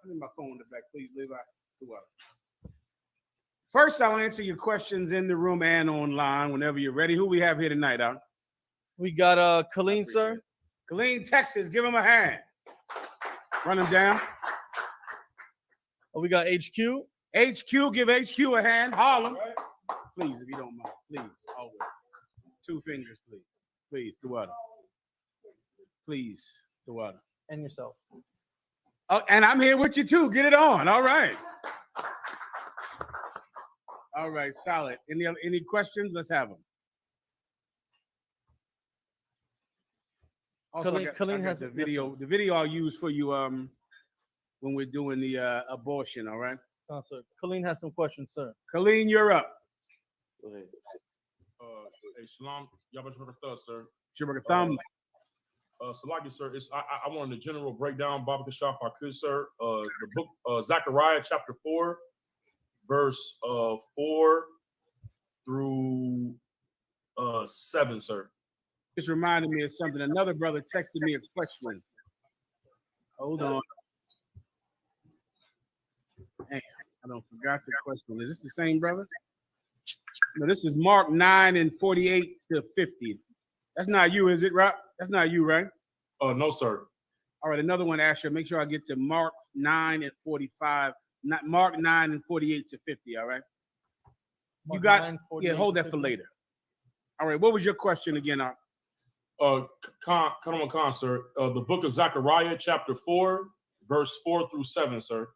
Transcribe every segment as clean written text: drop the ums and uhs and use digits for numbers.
Leave my phone in the back, please, Levi. First, I'll answer your questions in the room and online whenever you're ready. Who we have here tonight, huh? We got Colleen, sir. Colleen, Texas. Give him a hand. Run him down. Oh, we got HQ. HQ, give HQ a hand. Harlem. Please, if you don't mind. Please, always. 2 fingers, please. Please, the water. Please, the water. And yourself. Oh, and I'm here with you too. Get it on. All right. All right, solid. Any questions? Let's have them. Also, Colleen has the video. The video I'll use for you when we're doing the abortion. All right. Oh, sir. Colleen has some questions, sir. Colleen, you're up. Go ahead. Hey, Shalom. Y'all sir. Thumb. Salaki, sir. I wanted a general breakdown, Baba Kashaf, if I could, sir. The book Zechariah chapter 4, verse 4 through 7, sir. Just reminded me of something. Another brother texted me a question. Hold on. Damn, I don't forgot the question. Is this the same brother? No, this is Mark 9 and 48 to 50. That's not you, is it, Rob? That's not you, right? No, sir. All right, another one, Asher. Make sure I get to Mark 9 and 45. Not Mark 9 and 48 to 50, all right? Mark You got 9, hold that for later. All right, what was your question again, Khan, sir. The book of Zechariah chapter 4, verse 4 through 7, sir.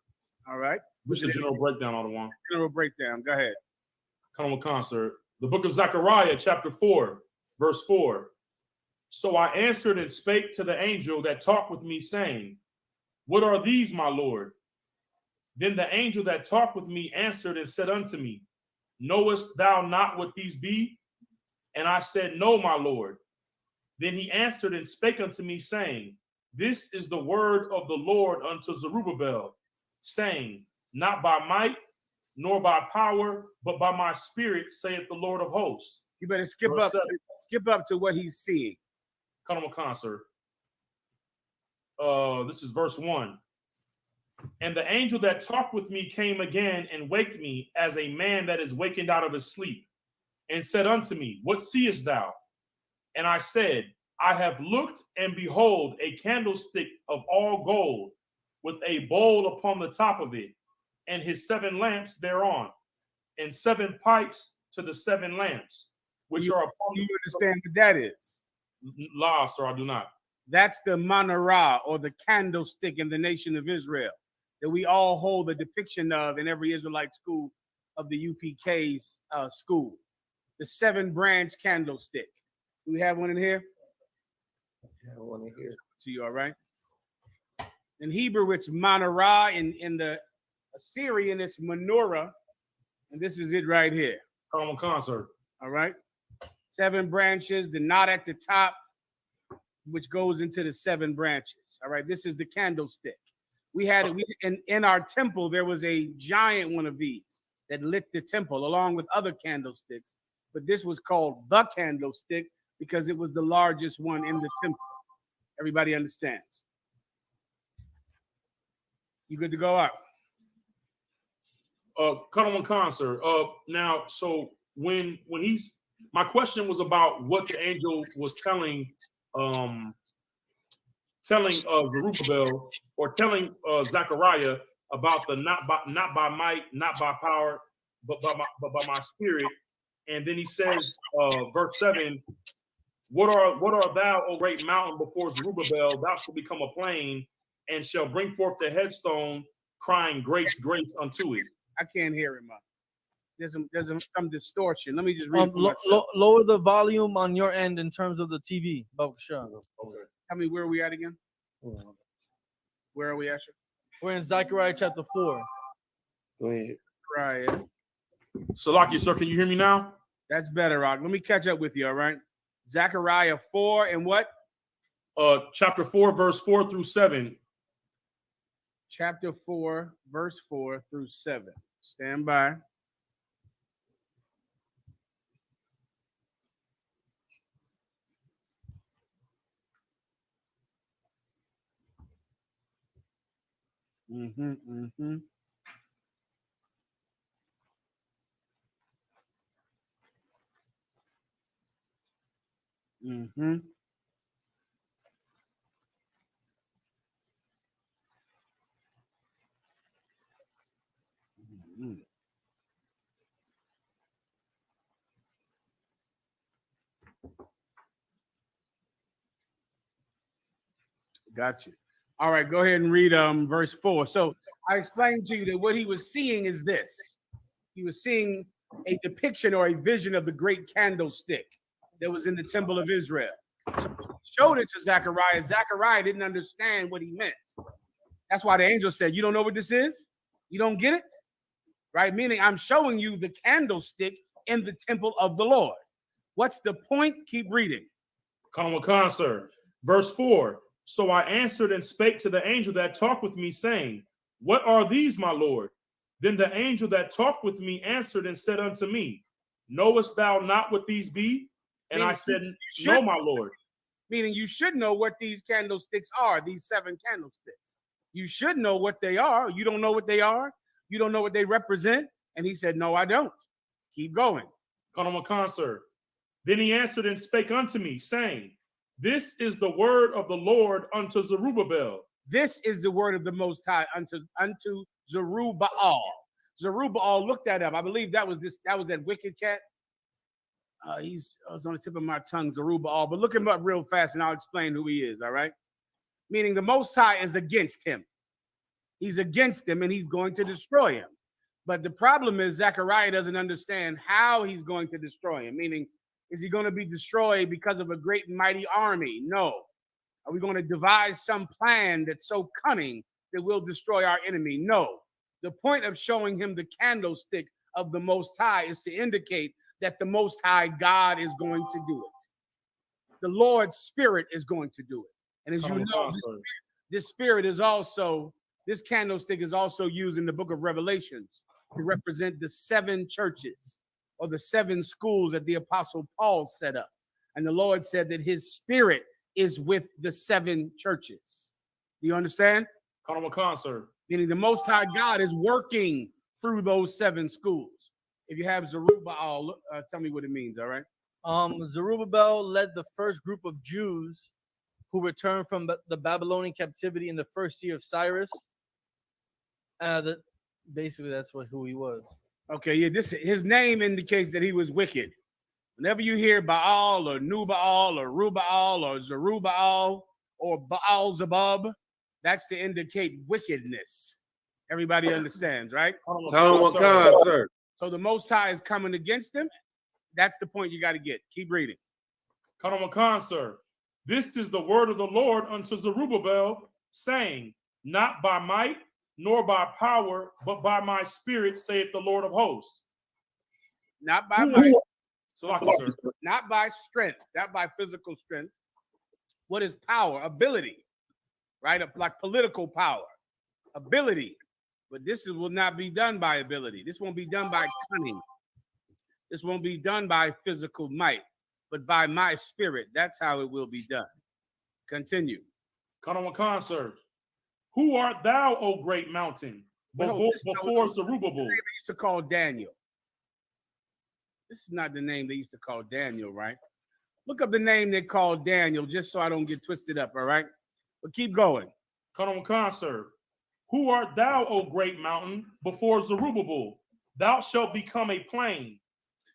All right. Which is a general breakdown on the one. General breakdown. Go ahead. Khan, sir. The book of Zechariah chapter 4, verse 4. So I answered and spake to the angel that talked with me, saying, What are these, my Lord? Then the angel that talked with me answered and said unto me, Knowest thou not what these be? And I said, No, my Lord. Then he answered and spake unto me, saying, This is the word of the Lord unto Zerubbabel, saying, Not by might, nor by power, but by my spirit, saith the Lord of hosts. You better skip up to what he's seeing. Khan, sir. This is verse 1. And the angel that talked with me came again and waked me as a man that is wakened out of his sleep, and said unto me, What seest thou? And I said, I have looked, and behold, a candlestick of all gold, with a bowl upon the top of it, and his 7 lamps thereon, and 7 pipes to the 7 lamps, which are upon. Do you understand what that is? La, sir, I do not. That's the menorah, or the candlestick in the nation of Israel, that we all hold a depiction of in every Israelite school of the UPK's school. The 7-branch candlestick. Do we have one in here? Yeah, one in here. To you, all right? In Hebrew, it's menorah. In the Assyrian, it's menorah. And this is it right here. Khan, sir. All right? 7 branches, the knot at the top, which goes into the 7 branches. All right, this is the candlestick. We had it in our temple. There was a giant one of these that lit the temple along with other candlesticks. But this was called the candlestick because it was the largest one in the temple. Everybody understands? You good to go out? Khan, sir. Now, so when he's, my question was about what the angel was telling Zerubbabel, or telling Zechariah about the not by might, not by power, but by my spirit. And then he says, verse 7, what are thou, O great mountain, before Zerubbabel? Thou shalt become a plain, and shall bring forth the headstone, crying, Grace, grace unto it. I can't hear him. There's some distortion. Let me just read. Lower the volume on your end in terms of the TV. Okay. Tell me, where are we at again? Where are we, Asher? We're in Zechariah chapter 4. Go ahead. Right. Salaki, sir, can you hear me now? That's better, Rock. Let me catch up with you, all right? Zechariah 4 and what? Chapter 4, verse 4 through 7. Chapter 4, verse 4 through 7. Stand by. Mm-hmm, mm-hmm. Mm-hmm. Mm-hmm. Got you. All right, go ahead and read verse 4. So I explained to you that what he was seeing is this. He was seeing a depiction or a vision of the great candlestick that was in the temple of Israel. So he showed it to Zechariah. Zechariah didn't understand what he meant. That's why the angel said, "You don't know what this is? You don't get it?" Right? Meaning, I'm showing you the candlestick in the temple of the Lord. What's the point? Keep reading. Come, sir. Verse 4. So I answered and spake to the angel that talked with me, saying, What are these, my Lord? Then the angel that talked with me answered and said unto me, Knowest thou not what these be? And I said, No, my Lord. Meaning you should know what these candlesticks are, these 7 candlesticks. You should know what they are. You don't know what they are. You don't know what they represent. And he said, No, I don't. Keep going. Come, sir. Then he answered and spake unto me, saying, This is the word of the Lord unto Zerubbabel. This is the word of the Most High unto Zerubbabel. Zerubbabel, look that up. I believe that was that wicked cat. It was on the tip of my tongue, Zerubbabel. But look him up real fast, and I'll explain who he is. All right. Meaning the Most High is against him. He's against him, and he's going to destroy him. But the problem is Zechariah doesn't understand how he's going to destroy him. Meaning, is he going to be destroyed because of a great and mighty army? No. Are we going to devise some plan that's so cunning that will destroy our enemy? No. The point of showing him the candlestick of the Most High is to indicate that the Most High God is going to do it. The Lord's Spirit is going to do it. And as you know, this spirit is also, this candlestick is also used in the book of Revelations to represent the 7 churches or the 7 schools that the Apostle Paul set up. And the Lord said that his spirit is with the 7 churches. Do you understand? Come, sir. Meaning the Most High God is working through those 7 schools. If you have Zerubbabel, tell me what it means, all right? Zerubbabel led the first group of Jews who returned from the Babylonian captivity in the first year of Cyrus. Basically, that's who he was. Okay, yeah, his name indicates that he was wicked. Whenever you hear Baal or Nubal or Rubaal or Zerubbabel or Baal-zebub, that's to indicate wickedness. Everybody understands, right? Sir. So the Most High is coming against him. That's the point you got to get. Keep reading. Come, sir. This is the word of the Lord unto Zerubbabel, saying, Not by might, nor by power, but by my spirit, saith the Lord of hosts. Not by might, Sir. not by strength, not by physical strength. What is power? Ability, right? Like political power, ability. But this will not be done by ability. This won't be done by cunning. This won't be done by physical might, but by my spirit. That's how it will be done. Continue. Come, sir. Who art thou, O great mountain, before Zerubbabel? They used to call Daniel. This is not the name they used to call Daniel, right? Look up the name they called Daniel, just so I don't get twisted up, all right? But keep going. Come, sir. Who art thou, O great mountain, before Zerubbabel? Thou shalt become a plain.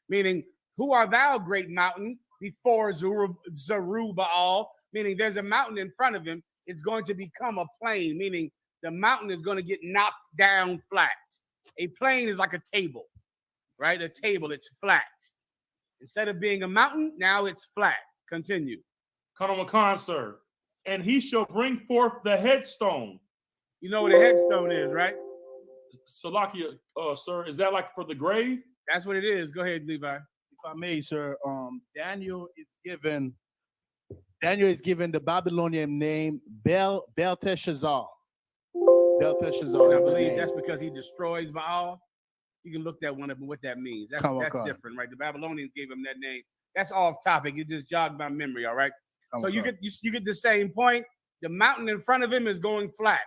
Meaning, who art thou, great mountain, before Zerubbabel? Meaning, there's a mountain in front of him. It's going to become a plain, meaning the mountain is going to get knocked down flat. A plain is like a table, right? A table, it's flat. Instead of being a mountain, now it's flat. Continue. Come, sir. And he shall bring forth the headstone. You know what a headstone is, right? Salakia, sir, is that like for the grave? That's what it is. Go ahead, Levi. If I may, sir, Daniel is given the Babylonian name Belteshazzar. Belteshazzar. And I believe that's because he destroys Baal. You can look that one up and what that means. That's different, right? The Babylonians gave him that name. That's off topic. It just jogged my memory, all right? So you get the same point. The mountain in front of him is going flat.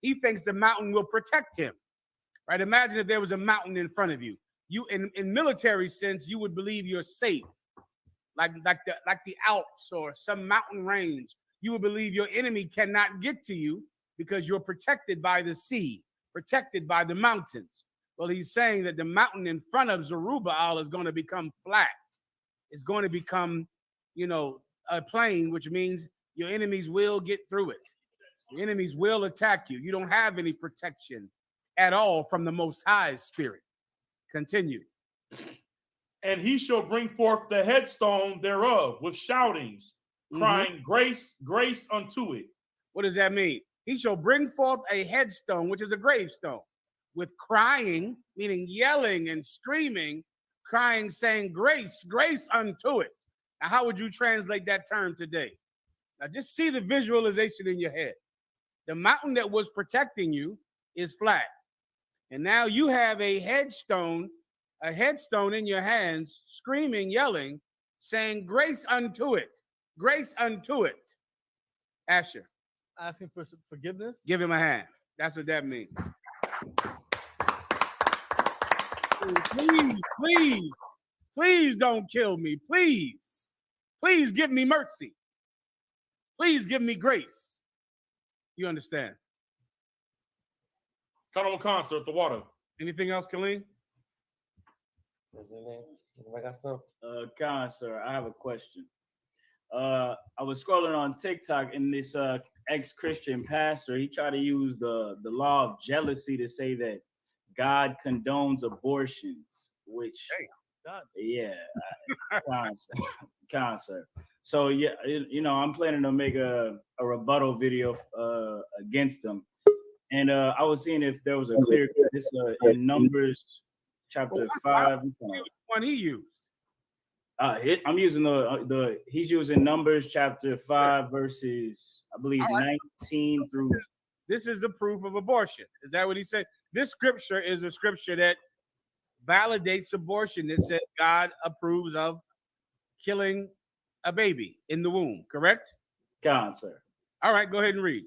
He thinks the mountain will protect him, right? Imagine if there was a mountain in front of you. You, in military sense, you would believe you're safe, like the Alps or some mountain range. You would believe your enemy cannot get to you because you're protected by the sea, protected by the mountains. Well, he's saying that the mountain in front of Zerubbabel is going to become flat. It's going to become, a plain, which means your enemies will get through it. Your enemies will attack you. You don't have any protection at all from the Most High's spirit. Continue. And he shall bring forth the headstone thereof with shoutings, crying, grace, grace unto it. What does that mean? He shall bring forth a headstone, which is a gravestone, with crying, meaning yelling and screaming, crying, saying, grace, grace unto it. Now, how would you translate that term today? Now, just see the visualization in your head. The mountain that was protecting you is flat. And now you have a headstone in your hands, screaming, yelling, saying, grace unto it, grace unto it. Asher. Asking for forgiveness. Give him a hand. That's what that means. Please don't kill me. Please give me mercy. Please give me grace. You understand? Come on, concert, the water. Anything else, Kaleem? Khan, sir, I have a question. I was scrolling on TikTok, and this ex-Christian pastor, he tried to use the law of jealousy to say that God condones abortions, which, Khan, sir. So yeah, I'm planning to make a rebuttal video against him, and I was seeing if there was a clear this in Numbers chapter 5. One he used. I'm using he's using Numbers chapter 5 verses, I believe, 19 through. This is the proof of abortion. Is that what he said? This scripture is a scripture that validates abortion. That says God approves of killing a baby in the womb, correct? God, sir. All right, go ahead and read.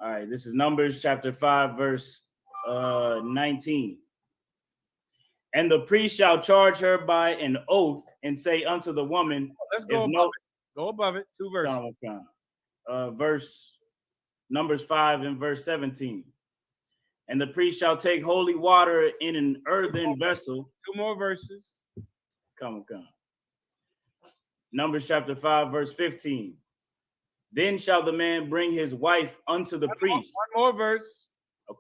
All right, this is Numbers chapter 5, verse 19. And the priest shall charge her by an oath and say unto the woman, let's go above it. Go above it. 2 verses. Numbers 5 and verse 17. And the priest shall take holy water in an earthen vessel. 2 more verses. Come. Numbers chapter 5, verse 15. Then shall the man bring his wife unto the priest. One more verse.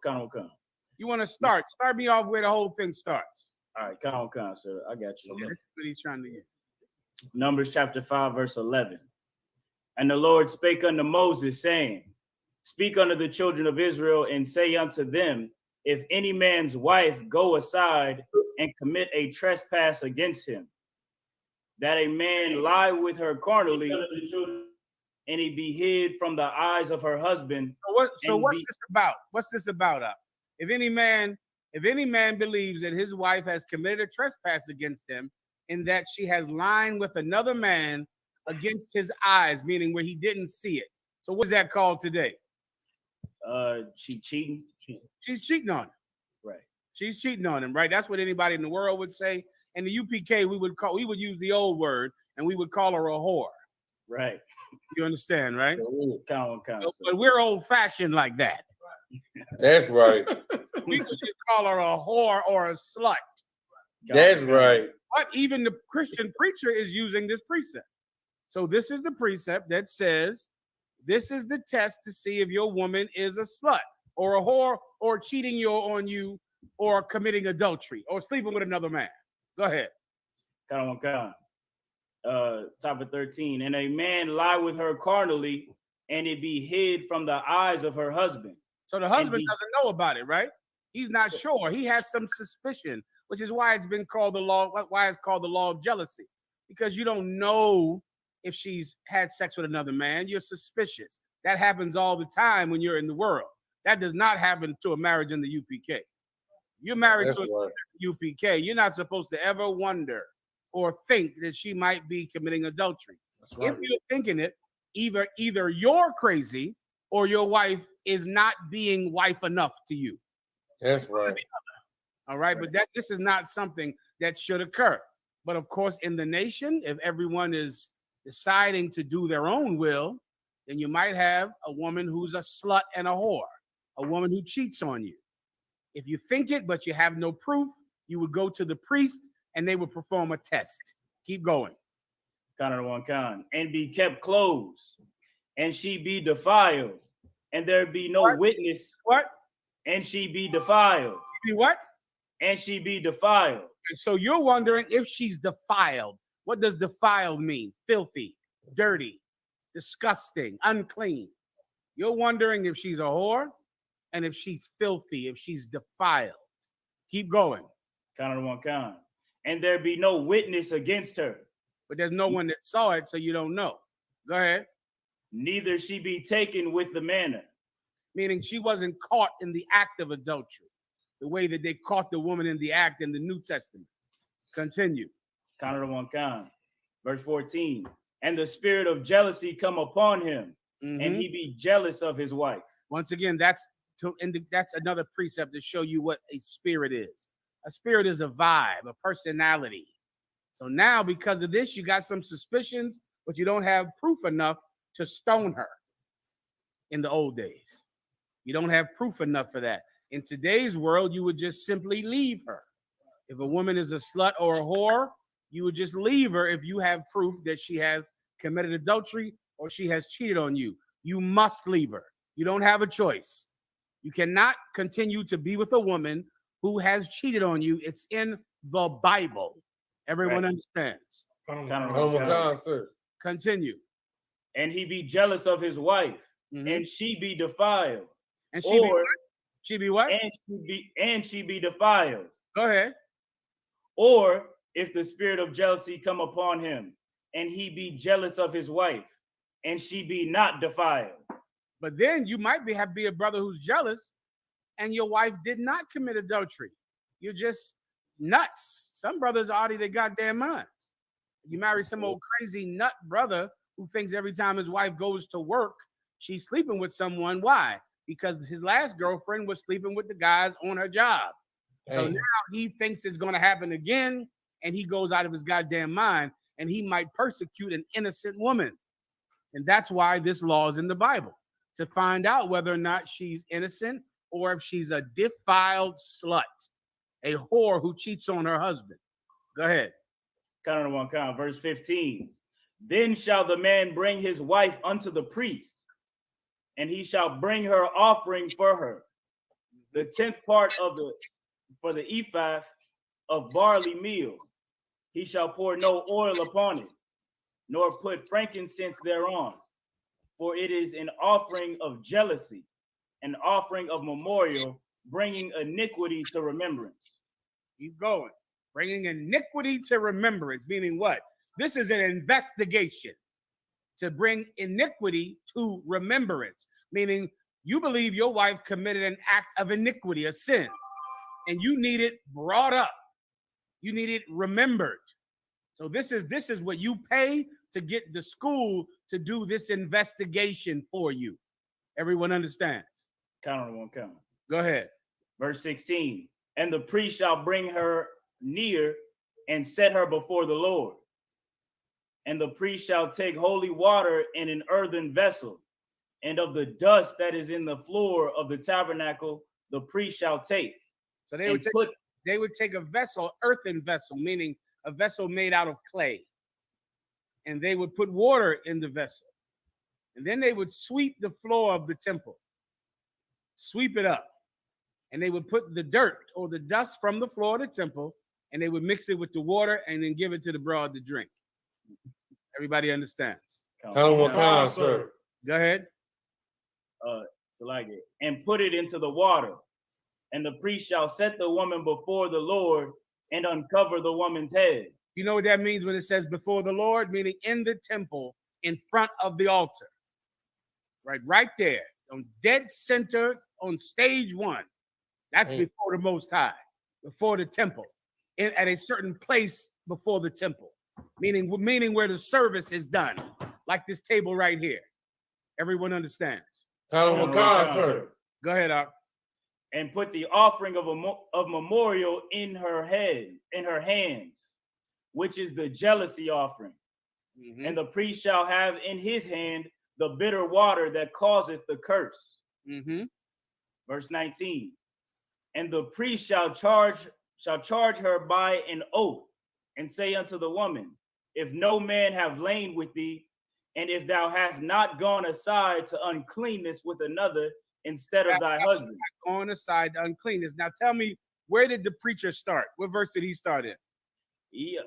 Come. You want to start me off where the whole thing starts. All right, come, sir. I got you. Okay. That's what he's trying to get. Numbers chapter 5, verse 11. And the Lord spake unto Moses, saying, speak unto the children of Israel, and say unto them, if any man's wife go aside and commit a trespass against him, that a man lie with her carnally, and he be hid from the eyes of her husband. What's this about? What's this about? If any man believes that his wife has committed a trespass against him, in that she has lied with another man against his eyes, meaning where he didn't see it. So what's that called today? She cheating. She's cheating on him. Right. She's cheating on him, right? That's what anybody in the world would say. And the UPK, we would use the old word, and we would call her a whore. Right. You understand, right? Count. But we're old-fashioned like that. That's right. We would just call her a whore or a slut. That's right. But even the Christian preacher is using this precept. So this is the precept that says, this is the test to see if your woman is a slut or a whore or cheating on you or committing adultery or sleeping with another man. Go ahead. Count. Chapter 13. And a man lie with her carnally, and it be hid from the eyes of her husband. So the husband doesn't know about it, right? He's not sure. He has some suspicion, which is why it's been called the law. Why it's called the law of jealousy, because you don't know if she's had sex with another man. You're suspicious. That happens all the time when you're in the world. That does not happen to a marriage in the UPK. You're married to a UPK. You're not supposed to ever wonder or think that she might be committing adultery. If you're thinking it, either you're crazy or your wife is not being wife enough to you. That's right. All right, but this is not something that should occur. But of course, in the nation, if everyone is deciding to do their own will, then you might have a woman who's a slut and a whore, a woman who cheats on you. If you think it, but you have no proof, you would go to the priest and they would perform a test. Keep going. And be kept closed, and she be defiled, and there be no witness. What? And she be defiled. Be what? And she be defiled. So you're wondering if she's defiled. What does defiled mean? Filthy, dirty, disgusting, unclean. You're wondering if she's a whore and if she's filthy, if she's defiled. Keep going. And there be no witness against her. But there's no one that saw it, so you don't know. Go ahead. Neither she be taken with the manner. Meaning she wasn't caught in the act of adultery, the way that they caught the woman in the act in the New Testament. Continue. Verse 14. And the spirit of jealousy come upon him, and he be jealous of his wife. Once again, that's another precept to show you what a spirit is. A spirit is a vibe, a personality. So now, because of this, you got some suspicions, but you don't have proof enough to stone her. In the old days, you don't have proof enough for that. In today's world, you would just simply leave her. If a woman is a slut or a whore, you would just leave her if you have proof that she has committed adultery or she has cheated on you. You must leave her. You don't have a choice. You cannot continue to be with a woman who has cheated on you. It's in the Bible. Everyone understands. Continue. And he be jealous of his wife, and she be defiled. And she be what? And she be defiled. Go ahead. Or if the spirit of jealousy come upon him, and he be jealous of his wife, and she be not defiled. But then you might be a brother who's jealous, and your wife did not commit adultery. You're just nuts. Some brothers are out of their goddamn minds. You marry some old crazy nut brother who thinks every time his wife goes to work, she's sleeping with someone. Why? Because his last girlfriend was sleeping with the guys on her job. So now he thinks it's going to happen again, and he goes out of his goddamn mind, and he might persecute an innocent woman. And that's why this law is in the Bible, to find out whether or not she's innocent or if she's a defiled slut, a whore who cheats on her husband. Go ahead. Verse 15. Then shall the man bring his wife unto the priest, and he shall bring her offering for her, the 10th part for the ephah of barley meal. He shall pour no oil upon it, nor put frankincense thereon, for it is an offering of jealousy, an offering of memorial, bringing iniquity to remembrance. Keep going. Bringing iniquity to remembrance, meaning what? This is an investigation to bring iniquity to remembrance, meaning you believe your wife committed an act of iniquity, a sin, and you need it brought up. You need it remembered. So this is what you pay to get the school to do this investigation for you. Everyone understands? Count. Go ahead. Verse 16. And the priest shall bring her near and set her before the Lord. And the priest shall take holy water in an earthen vessel, and of the dust that is in the floor of the tabernacle, the priest shall take. So they would take a vessel, earthen vessel, meaning a vessel made out of clay. And they would put water in the vessel. And then they would sweep the floor of the temple. Sweep it up. And they would put the dirt or the dust from the floor of the temple, and they would mix it with the water and then give it to the broad to drink. Everybody understands? Go ahead. And put it into the water. And the priest shall set the woman before the Lord and uncover the woman's head. You know what that means when it says before the Lord? Meaning in the temple, in front of the altar. Right there, on dead center, on stage one. That's before the Most High, before the temple, at a certain place before the temple, meaning where the service is done, like this table right here. Everyone understands? Count sir. Go ahead, Ak. And put the offering of memorial in her hands, which is the jealousy offering. Mhm. And the priest shall have in his hand the bitter water that causeth the curse. Mhm. Verse 19. And the priest shall charge her by an oath, and say unto the woman, if no man have lain with thee, and if thou hast not gone aside to uncleanness with another instead of thy husband. On aside to uncleanness. Now tell me, where did the preacher start? What verse did he start in? He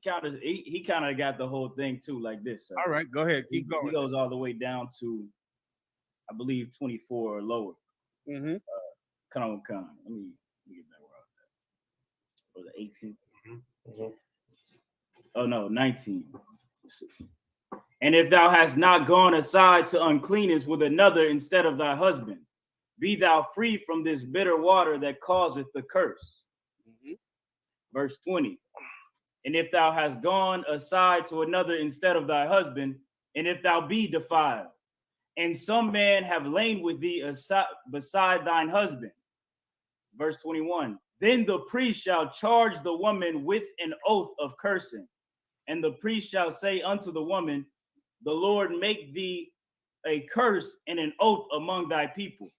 kind of got the whole thing too, like this. All right, go ahead. Keep going. He goes all the way down to, I believe, 24 or lower. Mm-hmm. Come on. Let me get that where I was at. Was it 18? Mhm. Oh no, 19. And if thou hast not gone aside to uncleanness with another instead of thy husband, be thou free from this bitter water that causeth the curse. Mm-hmm. Verse 20. And if thou hast gone aside to another instead of thy husband, and if thou be defiled, and some man have lain with thee beside thine husband. Verse 21. Then the priest shall charge the woman with an oath of cursing, and the priest shall say unto the woman, the Lord make thee a curse and an oath among thy people.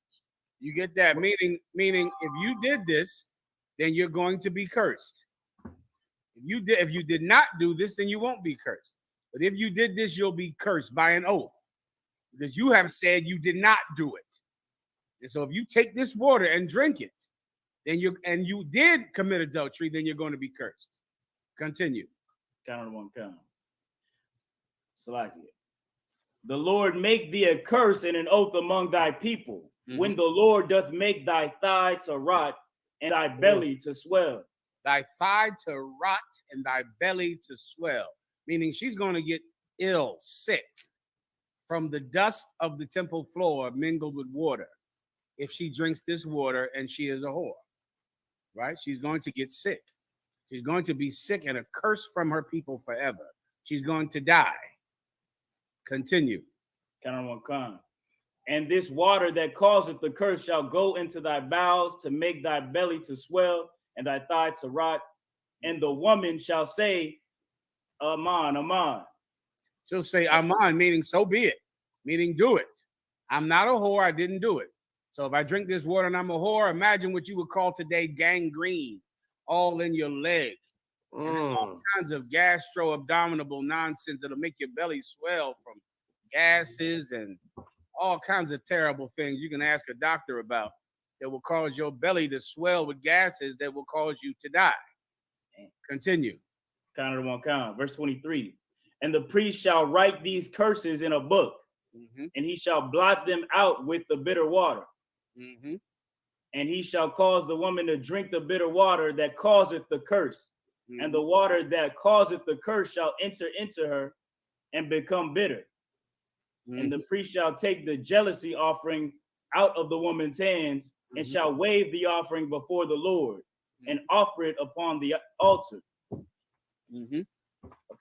You get that? Meaning, if you did this, then you're going to be cursed. If you did not do this, then you won't be cursed. But if you did this, you'll be cursed by an oath, because you have said you did not do it. And so if you take this water and drink it, then you did commit adultery, then you're going to be cursed. Continue. Count. Salakia. The Lord make thee a curse and an oath among thy people, when the Lord doth make thy thigh to rot and thy belly to swell. Thy thigh to rot and thy belly to swell. Meaning she's going to get ill, sick from the dust of the temple floor mingled with water. If she drinks this water and she is a whore, right? She's going to get sick. She's going to be sick and a curse from her people forever. She's going to die. Continue. Count. And this water that causeth the curse shall go into thy bowels to make thy belly to swell and thy thigh to rot. And the woman shall say, Aman. She'll say, Aman, meaning so be it, meaning do it. I'm not a whore. I didn't do it. So if I drink this water and I'm a whore, imagine what you would call today gangrene, all in your leg. And there's all kinds of gastro-abdominal nonsense that'll make your belly swell from gases and all kinds of terrible things you can ask a doctor about that will cause your belly to swell with gases that will cause you to die. Continue. Count. Verse 23. And the priest shall write these curses in a book, and he shall blot them out with the bitter water. And he shall cause the woman to drink the bitter water that causeth the curse. And the water that causeth the curse shall enter into her and become bitter. And the priest shall take the jealousy offering out of the woman's hands and shall wave the offering before the Lord and offer it upon the altar. Okay,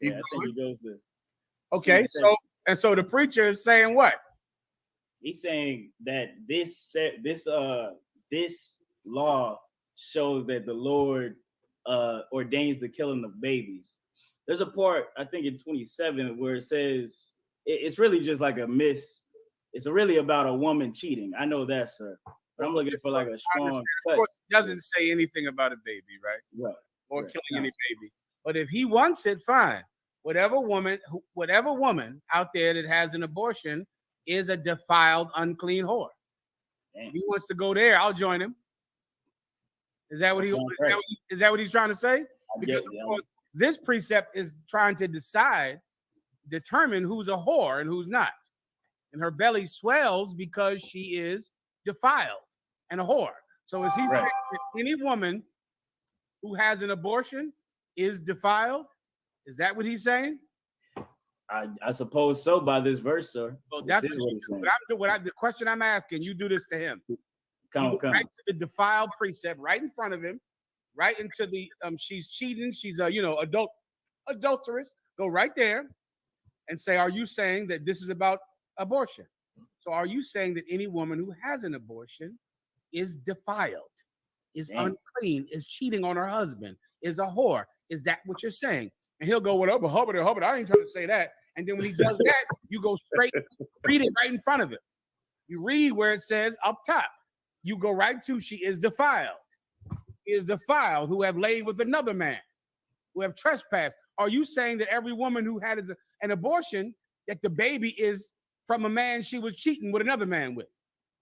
I think he goes to. Okay, so the preacher is saying what? He's saying that this law shows that the Lord ordains the killing of babies. There's a part, I think in 27, where it says it's really just like a it's really about a woman cheating. I know that, sir. But I'm looking for like a strong cut. Of course, it doesn't say anything about a baby, right? Right. Or killing any baby. But if he wants it, fine. Whatever woman out there that has an abortion is a defiled, unclean whore. Damn. If he wants to go there, I'll join him. Is that what is that what he's trying to say? Because of course, this precept is trying to determine who's a whore and who's not. And her belly swells because she is defiled and a whore. So is he saying that any woman who has an abortion is defiled? Is that what he's saying? I suppose so by this verse, sir. Well, that's what he's saying. The question I'm asking, you do this to him. Come. Right to the defiled precept, right in front of him, right into the she's cheating, she's adulteress. Go right there and say, are you saying that this is about abortion? So are you saying that any woman who has an abortion is defiled, is Damn. unclean, is cheating on her husband, is a whore? Is that what you're saying? And he'll go, well, Hubbard, I ain't trying to say that. And then when he does that, you go straight, read it right in front of him. You read where it says up top. You go right to, she is defiled. She is defiled who have laid with another man, who have trespassed. Are you saying that every woman who had an abortion, that the baby is from a man she was cheating with another man with?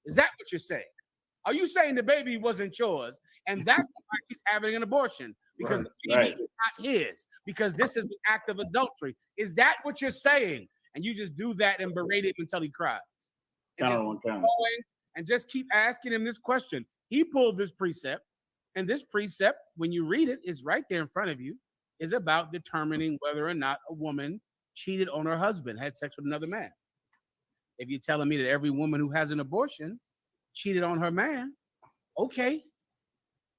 Is that what you're saying? Are you saying the baby wasn't yours and that's why she's having an abortion? Because the baby is not his, because this is an act of adultery. Is that what you're saying? And you just do that and berate him until he cries. And just keep asking him this question. He pulled this precept, and this precept, when you read it, is right there in front of you, is about determining whether or not a woman cheated on her husband, had sex with another man. If you're telling me that every woman who has an abortion cheated on her man, okay,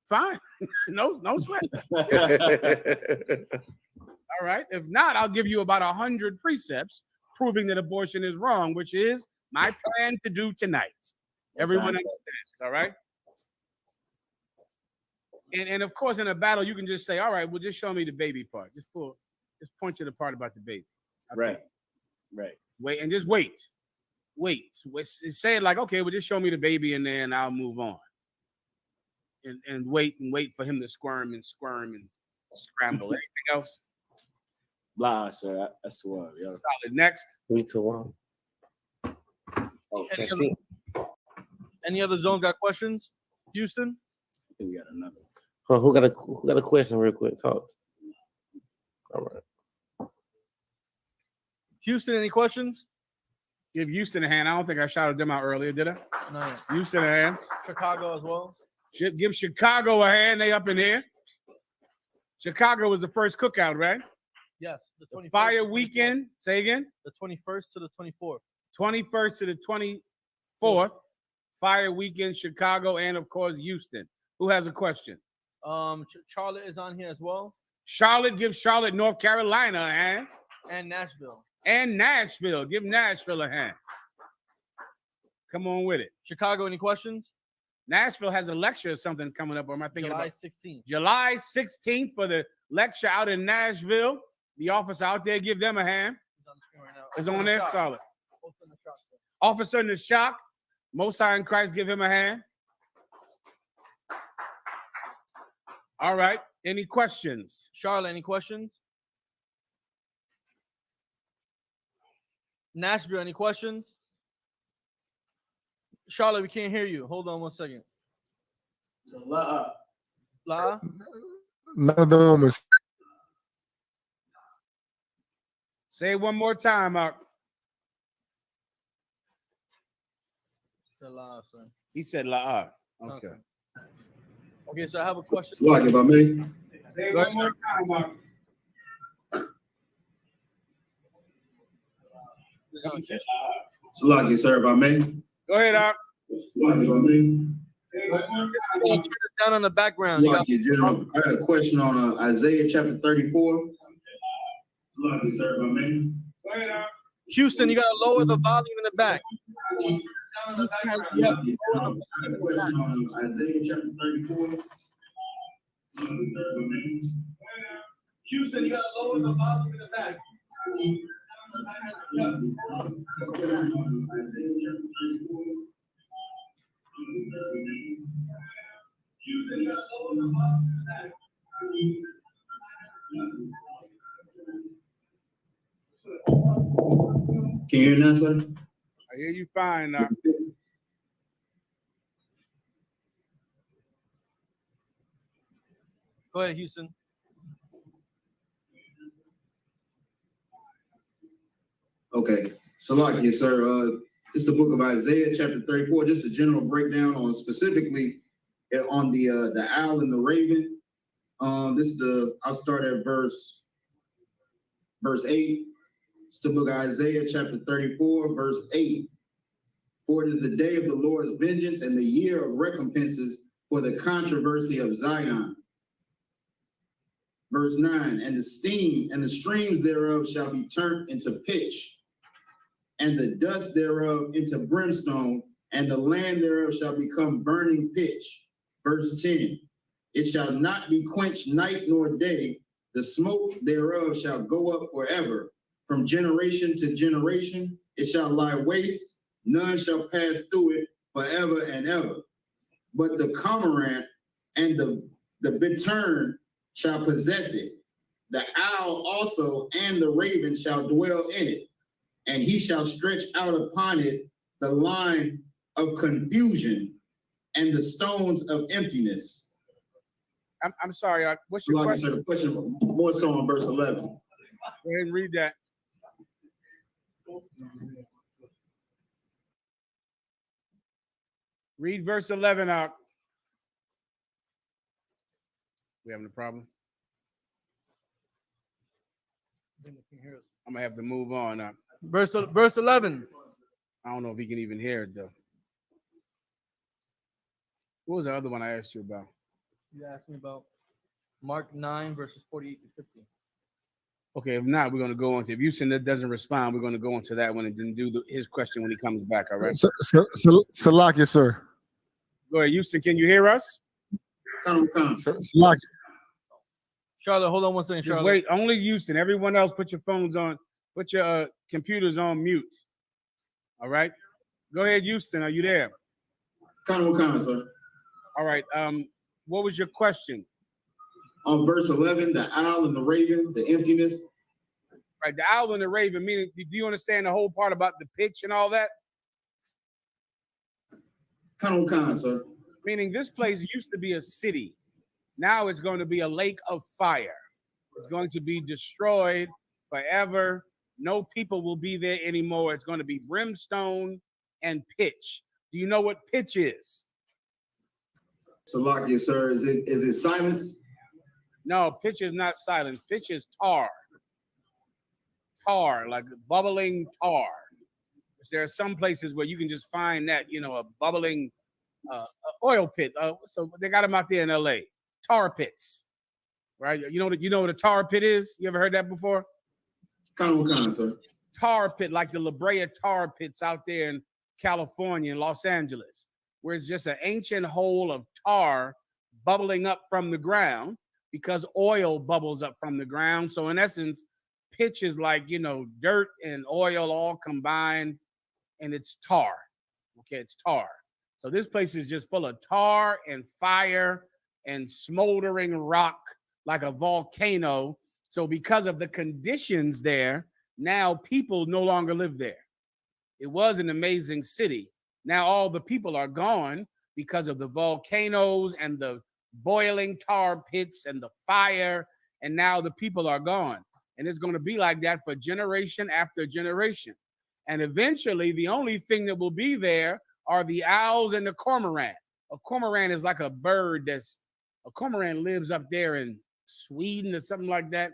fine. no sweat. All right. If not, I'll give you about 100 precepts proving that abortion is wrong, which is my plan to do tonight. Everyone understands, all right? And of course, in a battle, you can just say, all right, well, just show me the baby part. Just point to the part about the baby. Right. Wait, and just wait. Say it like, okay, well, just show me the baby and then I'll move on. And wait for him to squirm and scramble. Anything else? Blah, sir. That's 12. Yo. Solid. Next. 3 to 1. Oh, Any other zones got questions? Houston? I think we got another. Who got a question real quick? Talk. All right. Houston, any questions? Give Houston a hand. I don't think I shouted them out earlier, did I? No. Houston a hand. Chicago as well. Give Chicago a hand. They up in here. Chicago was the first cookout, right? Yes. The 21st. Fire weekend. Say again. The 21st to the 24th. 21st to the 24th. Fire weekend, Chicago, and of course, Houston. Who has a question? Charlotte is on here as well. Charlotte, give Charlotte, North Carolina a hand. And Nashville. And Nashville. Give Nashville a hand. Come on with it. Chicago, any questions? Nashville has a lecture or something coming up. Or am I thinking July about 16th. July 16th for the lecture out in Nashville? The officer out there, give them a hand. It's on the screen right now. It's on there. Solid. Officer in the shop, sir. Officer in the shock. Most High in Christ, give him a hand. All right. Any questions? Charlotte, any questions? Nashville, any questions? Charlotte, we can't hear you. Hold on 1 second. La. None of the moments. Say it one more time, Mark. La, sir. He said La. Okay. Okay, so I have a question. Like if I may. Say it one more time, Mark. Salaki, sir, if I may. Go ahead, Mark. Salaki, if I may. Turn it down on the background. You got- Salaki, General, I got a question on Isaiah chapter 34. Salaki, sir, if I may. Go ahead, Mark. Houston, you got to lower the volume in the back. Salaki, I got a question on Isaiah chapter 34. Salaki, sir, if I may. Houston, you got to lower the volume in the back. Can you hear now, sir? I hear you fine now. Go ahead, Houston. Okay. Salaki, sir. It's the book of Isaiah, chapter 34. Just a general breakdown on specifically on the owl and the raven. I'll start at verse 8. It's the book of Isaiah, chapter 34, verse 8. For it is the day of the Lord's vengeance and the year of recompenses for the controversy of Zion. Verse 9, and the streams thereof shall be turned into pitch, and the dust thereof into brimstone, and the land thereof shall become burning pitch. Verse 10, it shall not be quenched night nor day, the smoke thereof shall go up forever. From generation to generation, it shall lie waste, none shall pass through it forever and ever. But the cormorant and the bittern shall possess it. The owl also and the raven shall dwell in it, and he shall stretch out upon it the line of confusion and the stones of emptiness. I'm sorry. What's your question? The question more so on verse 11. Go ahead and read that. Read verse 11 out. We having a problem? I'm gonna have to move on now. Verse 11. I don't know if he can even hear it though. What was the other one I asked you about? You asked me about Mark 9 verses 48 to 50. Okay, if not, we're gonna go on to if Houston doesn't respond, we're gonna go into that one and then do his question when he comes back. All right. Salakia, sir. Go ahead, Houston. Can you hear us? Salakia. Charlotte, hold on one second, Just Charlotte. wait. Only Houston. Everyone else, put your phones on. Put your computers on mute. All right. Go ahead, Houston. Are you there? Sir. All right. What was your question? On verse 11, the owl and the raven, the emptiness. Right. The owl and the raven. Meaning, do you understand the whole part about the pitch and all that? Sir. Meaning, this place used to be a city. Now it's going to be a lake of fire. It's going to be destroyed forever. No people will be there anymore. It's going to be brimstone and pitch. Do you know what pitch is? Salakia, sir. Is it silence? No, pitch is not silence. Pitch is tar. Tar, like bubbling tar. There are some places where you can just find that, a bubbling oil pit. So they got them out there in LA. Tar pits, right? You know what a tar pit is? You ever heard that before? Sir. Tar pit, like the La Brea tar pits out there in California and Los Angeles, where it's just an ancient hole of tar bubbling up from the ground because oil bubbles up from the ground. So in essence, pitch is like, dirt and oil all combined, and it's tar. Okay, it's tar. So this place is just full of tar and fire and smoldering rock like a volcano. So because of the conditions there, now people no longer live there. It was an amazing city. Now all the people are gone because of the volcanoes and the boiling tar pits and the fire. And now the people are gone. And it's going to be like that for generation after generation. And eventually the only thing that will be there are the owls and the cormorant. A cormorant is like a bird a cormorant lives up there in Sweden or something like that.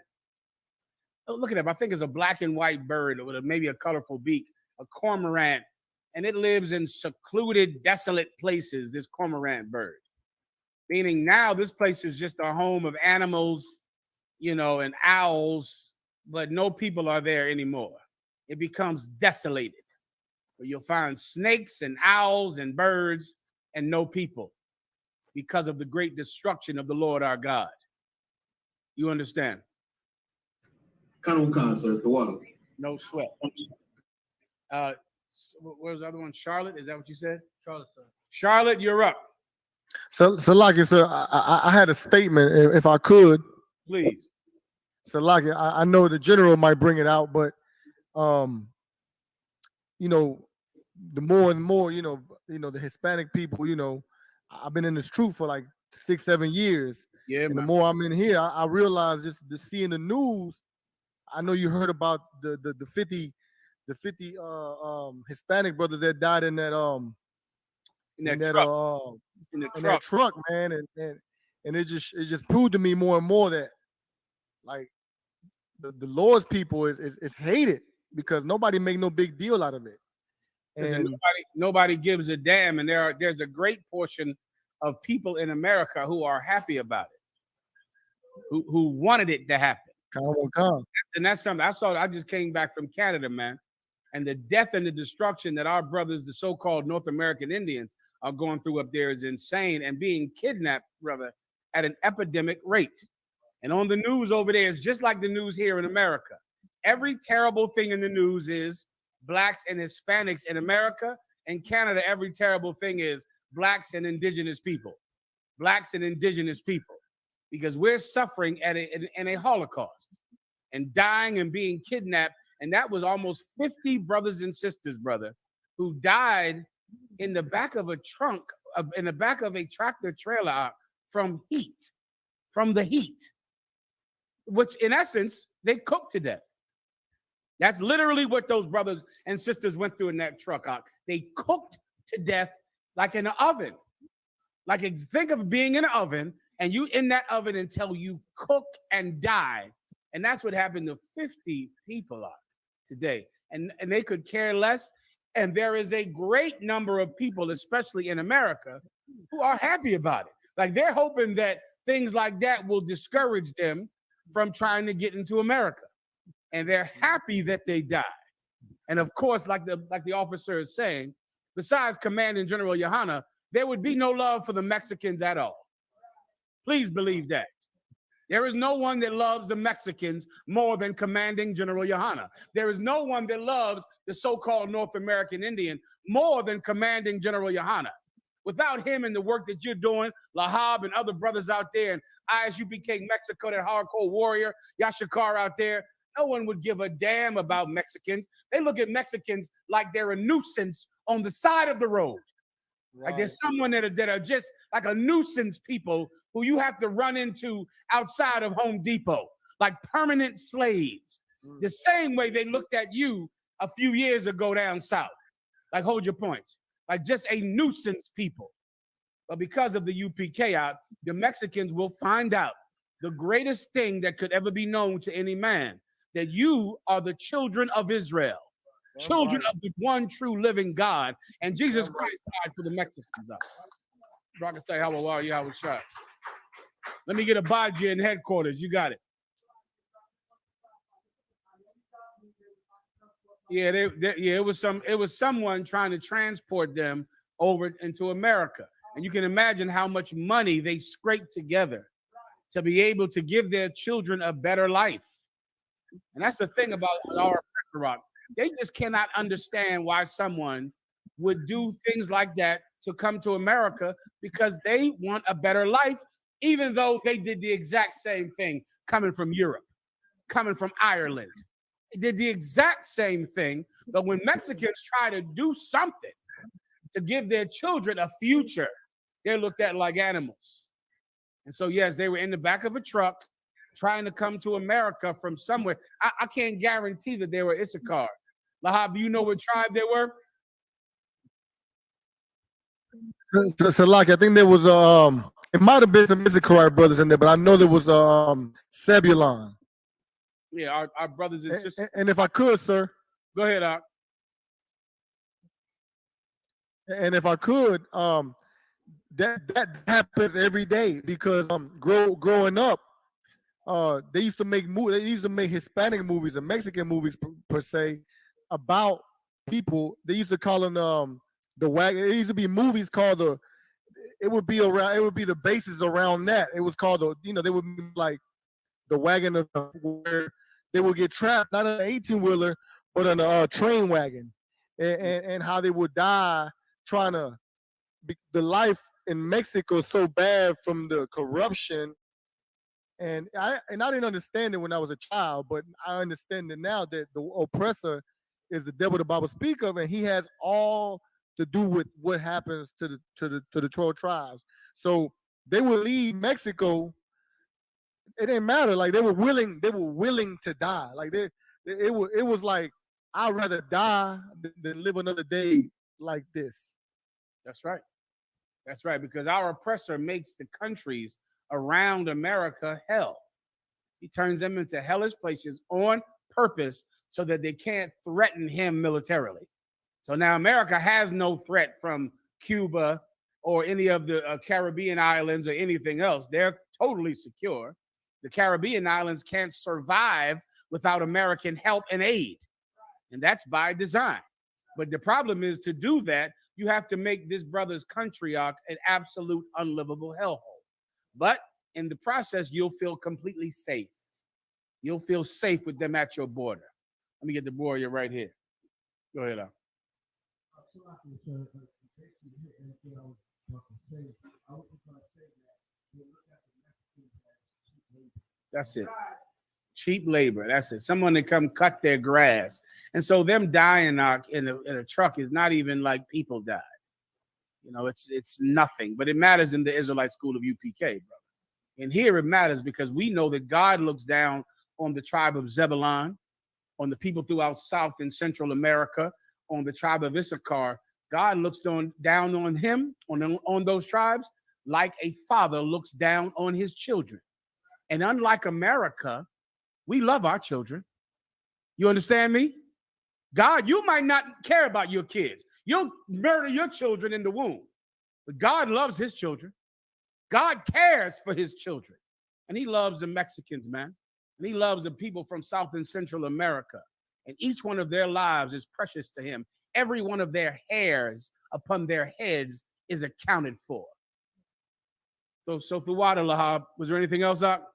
Oh, look it up. I think it's a black and white bird with maybe a colorful beak, a cormorant. And it lives in secluded, desolate places, this cormorant bird. Meaning now this place is just a home of animals, and owls, but no people are there anymore. It becomes desolated. Where you'll find snakes and owls and birds and no people because of the great destruction of the Lord our God. You understand? Sir. The water. No sweat. Where's the other one? Charlotte? Is that what you said? Charlotte, sir. Charlotte, you're up. Salakia, sir. I had a statement, if I could. Please. Salakia, I know the general might bring it out, but the more and more, the Hispanic people, I've been in this truth for like 6-7 years. Yeah. And the more I'm in here, I realize just seeing the news. I know you heard about the 50 Hispanic brothers that died in that truck, man, and it just proved to me more and more that like the Lord's people is hated because nobody make no big deal out of it. And nobody gives a damn, and there's a great portion of people in America who are happy about it, who wanted it to happen. Come. And that's something I saw. I just came back from Canada, man, And the death and the destruction that our brothers, the so-called North American Indians, are going through up there is insane, and being kidnapped, brother, at an epidemic rate. And on the news over there, it's just like the news here in America. Every terrible thing in the news is blacks and Hispanics in America. In Canada, every terrible thing is blacks and indigenous people. Blacks and indigenous people. Because we're suffering in a Holocaust and dying and being kidnapped. And that was almost 50 brothers and sisters, brother, who died in the back of a trunk, in the back of a tractor trailer from heat, from the heat, which in essence, they cooked to death. That's literally what those brothers and sisters went through in that truck. They cooked to death like in an oven. Like, think of being in an oven and you in that oven until you cook and die. And that's what happened to 50 people today. And they could care less. And there is a great number of people, especially in America, who are happy about it. Like, they're hoping that things like that will discourage them from trying to get into America. And they're happy that they died. And of course, like the officer is saying, besides Commanding General YAHANNA, there would be no love for the Mexicans at all. Please believe that. There is no one that loves the Mexicans more than Commanding General YAHANNA. There is no one that loves the so-called North American Indian more than Commanding General YAHANNA. Without him and the work that you're doing, Lahab and other brothers out there in I.S.U.P.K. Mexico, that hardcore warrior, Yashikar out there, no one would give a damn about Mexicans. They look at Mexicans like they're a nuisance on the side of the road. Right. Like there's someone that are just like a nuisance people who you have to run into outside of Home Depot, like permanent slaves. The same way they looked at you a few years ago down south. Like, hold your points. Like just a nuisance people. But because of the U.P.K. out, the Mexicans will find out the greatest thing that could ever be known to any man, that you are the children of Israel, children of the one true living God, and Jesus Christ died for the Mexicans. How are you? How was shot? Let me get a badge in headquarters. You got it. Yeah, it was someone trying to transport them over into America. And you can imagine how much money they scraped together to be able to give their children a better life. And that's the thing about our rock. They just cannot understand why someone would do things like that to come to America, because they want a better life, even though they did the exact same thing coming from Europe, coming from Ireland. They did the exact same thing. But when Mexicans try to do something to give their children a future, they're looked at like animals. And so, yes, they were in the back of a truck trying to come to America from somewhere. I can't guarantee that they were Issachar. Lahab, do you know what tribe they were? So like, I think there was it might have been some Issachar brothers in there, but I know there was Zebulon. Yeah, our brothers and sisters. And if I could, sir. Go ahead, Ak. And if I could, that happens every day, because growing up, they used to make Hispanic movies and Mexican movies per se about people. They used to call them the wagon. It used to be movies called it would be the bases around that. It was called they would be like the wagon of where they would get trapped, not on an 18-wheeler, but on a train wagon, and how they would die trying to. The life in Mexico is so bad from the corruption, and I didn't understand it when I was a child, but I understand it now, that the oppressor is the devil the Bible speaks of, and he has all to do with what happens to the 12 tribes. So they would leave Mexico. It didn't matter. Like they were willing to die. Like it was like, I'd rather die than live another day like this. That's right. That's right. Because our oppressor makes the countries around America hell. He turns them into hellish places on purpose so that they can't threaten him militarily. So now America has no threat from Cuba or any of the Caribbean islands or anything else. They're totally secure. The Caribbean islands can't survive without American help and aid. And that's by design. But the problem is, to do that, you have to make this brother's country an absolute unlivable hellhole. But in the process, you'll feel completely safe. You'll feel safe with them at your border. Let me get the warrior right here. Go ahead, Al. That's it. Cheap labor. That's it. Someone to come cut their grass. And so them dying in a truck is not even like people died. You know, it's nothing. But it matters in the Israelite school of UPK, brother. And here it matters because we know that God looks down on the tribe of Zebulun, on the people throughout South and Central America, on the tribe of Issachar. God looks down on him, on those tribes, like a father looks down on his children. And unlike America, we love our children. You understand me? God, you might not care about your kids. You'll murder your children in the womb. But God loves his children. God cares for his children. And he loves the Mexicans, man. And he loves the people from South and Central America. And each one of their lives is precious to him. Every one of their hairs upon their heads is accounted for. So through water, Lahab, was there anything else up?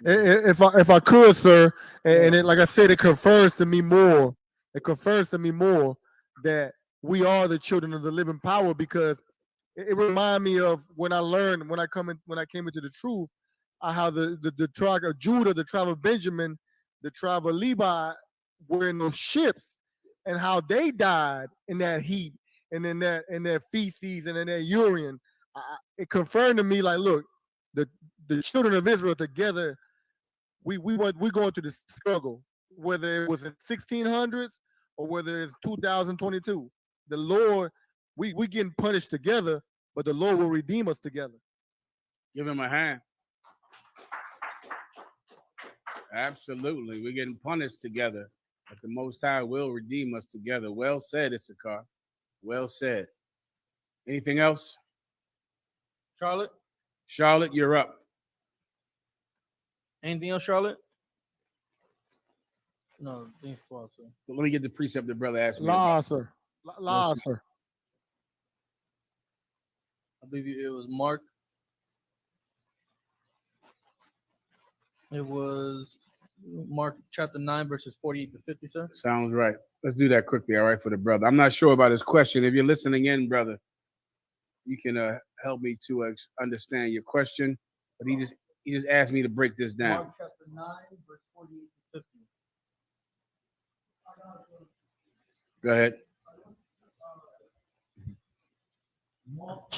If I could, sir, and it, like I said, it confirms to me more. It confirms to me more that we are the children of the living power, because it reminds me of when I learned when I came into the truth, how the tribe of Judah, the tribe of Benjamin, the tribe of Levi were in those ships, and how they died in that heat and in their feces and in their urine. It confirmed to me, like, look, the children of Israel together, we're going through this struggle, whether it was in 1600s or whether it's 2022. The Lord, we getting punished together, but the Lord will redeem us together. Give him a hand. Absolutely. We're getting punished together, but the Most High will redeem us together. Well said, Issachar. Well said. Anything else? Charlotte? Charlotte, you're up. Anything else, Charlotte? No, thanks for sir. So let me get the precept the brother asked me. La, sir. La, Yes, sir. I believe it was Mark. It was Mark chapter 9, verses 48 to 50, sir. Sounds right. Let's do that quickly, all right, for the brother. I'm not sure about his question. If you're listening in, brother, you can help me to understand your question. But he just asked me to break this down. Mark chapter 9, verse 48 to 50. Go ahead. Mark,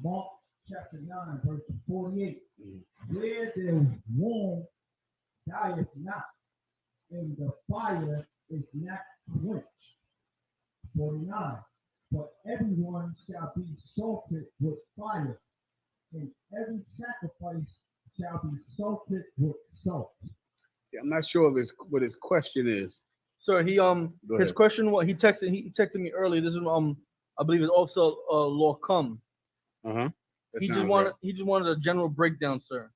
Mark chapter 9, verse 48. Where the worm dieth not, and the fire is not quenched. 49. But everyone shall be salted with fire, and every sacrifice shall be salted with salt. See, I'm not sure what his question is. Sir, he his question, what he texted me earlier. This is I believe it's also law come. Uh-huh. He just wanted a general breakdown, sir.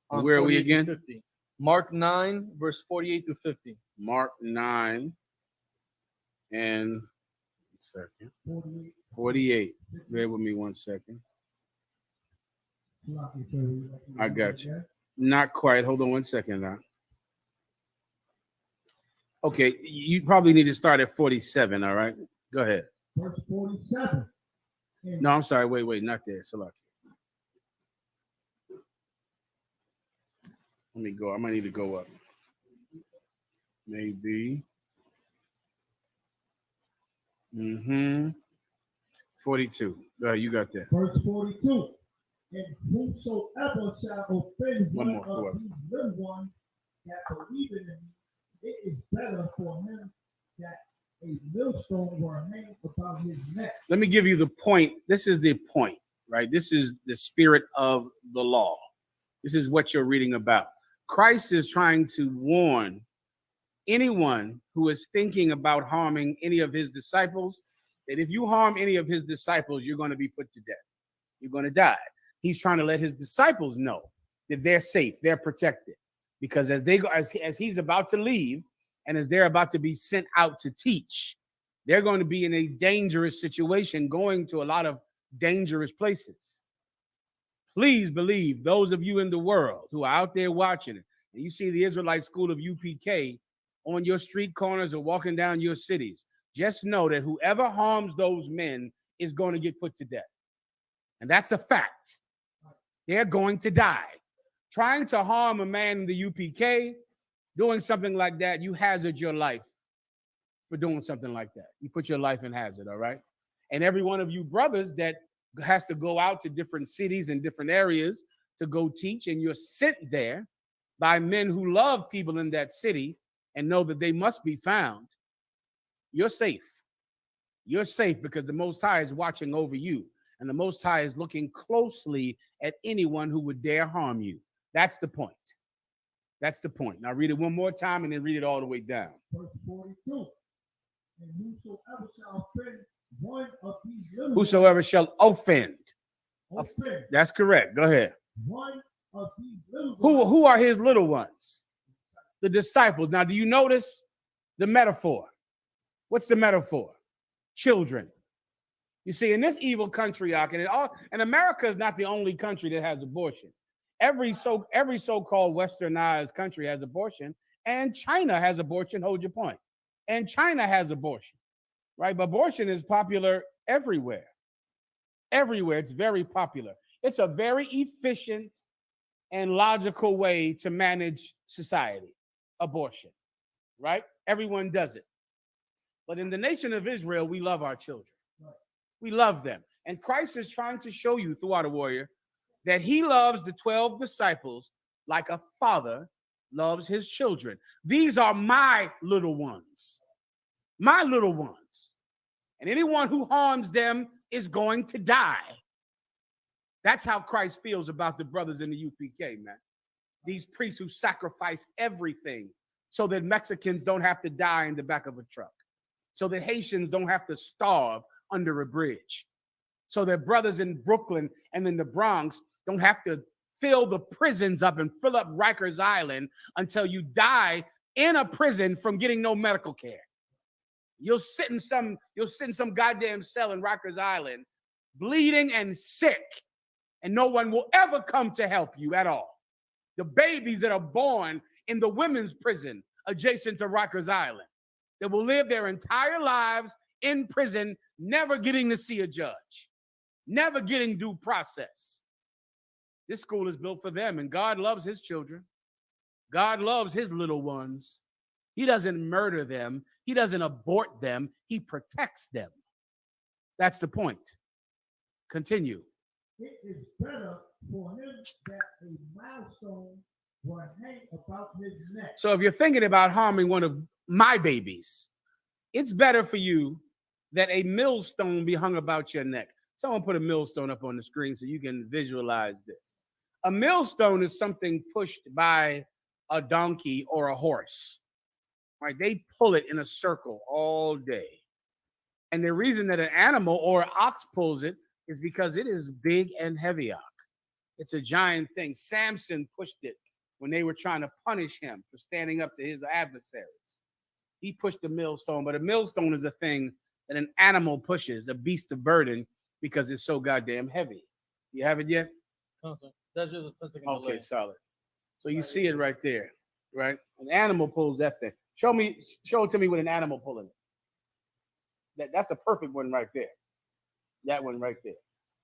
Where are we again? 50. Mark 9, verse 48 to 50. Mark 9 and 48. Bear with me 1 second. I got you. Not quite. Hold on 1 second now. Okay, you probably need to start at 47, all right? Go ahead. Verse 47. No, I'm sorry. Wait, not there. Salaki. Let me go. I might need to go up. Maybe. 42. You got that. Verse 42. And whosoever shall offend one of these little ones that believe in me, it is better for him that a millstone were hanged about his neck. Let me give you the point. This is the point, right? This is the spirit of the law. This is what you're reading about. Christ is trying to warn anyone who is thinking about harming any of his disciples that if you harm any of his disciples, you're going to be put to death. You're going to die. He's trying to let his disciples know that they're safe, they're protected. Because as they go, as he's about to leave, and as they're about to be sent out to teach, they're going to be in a dangerous situation, going to a lot of dangerous places. Please believe, those of you in the world who are out there watching it, and you see the Israelite school of UPK on your street corners or walking down your cities, just know that whoever harms those men is going to get put to death. And that's a fact. They're going to die. Trying to harm a man in the UPK, doing something like that, you hazard your life for doing something like that. You put your life in hazard, all right? And every one of you brothers that has to go out to different cities and different areas to go teach, and you're sent there by men who love people in that city and know that they must be found, you're safe. You're safe because the Most High is watching over you, and the Most High is looking closely at anyone who would dare harm you. That's the point. That's the point. Now read it one more time and then read it all the way down. Verse 42. And whosoever shall offend one of these little Whosoever shall offend. ones, offend That's correct. Go ahead. one of these little Who are his little ones? The disciples. Now, do you notice the metaphor? What's the metaphor? Children. You see, in this evil country, and America is not the only country that has abortion. Every so-called westernized country has abortion, and China has abortion. Hold your point. And China has abortion, right? But abortion is popular everywhere. Everywhere, it's very popular. It's a very efficient and logical way to manage society, abortion, right? Everyone does it. But in the nation of Israel, we love our children. We love them. And Christ is trying to show you throughout a warrior that he loves the 12 disciples like a father loves his children. These are my little ones. My little ones. And anyone who harms them is going to die. That's how Christ feels about the brothers in the UPK, man. These priests who sacrifice everything so that Mexicans don't have to die in the back of a truck, so that Haitians don't have to starve under a bridge, so that brothers in Brooklyn and in the Bronx don't have to fill the prisons up and fill up Rikers Island until you die in a prison from getting no medical care. You'll sit in some goddamn cell in Rikers Island, bleeding and sick, and no one will ever come to help you at all. The babies that are born in the women's prison adjacent to Rikers Island, that will live their entire lives in prison, never getting to see a judge, never getting due process. This school is built for them, and God loves his children. God loves his little ones. He doesn't murder them. He doesn't abort them. He protects them. That's the point. Continue. It is better for him that a milestone will hang about his neck. So if you're thinking about harming one of my babies, it's better for you that a millstone be hung about your neck. Someone put a millstone up on the screen so you can visualize this. A millstone is something pushed by a donkey or a horse, right? They pull it in a circle all day. And the reason that an animal or an ox pulls it is because it is big and heavy ox. It's a giant thing. Samson pushed it when they were trying to punish him for standing up to his adversaries. He pushed the millstone, but a millstone is a thing that an animal pushes, a beast of burden, because it's so goddamn heavy. You have it yet? That's just a second Okay, delay. solid. So you see it right there, right? An animal pulls that thing. Show it to me with an animal pulling it. That's a perfect one right there. That one right there.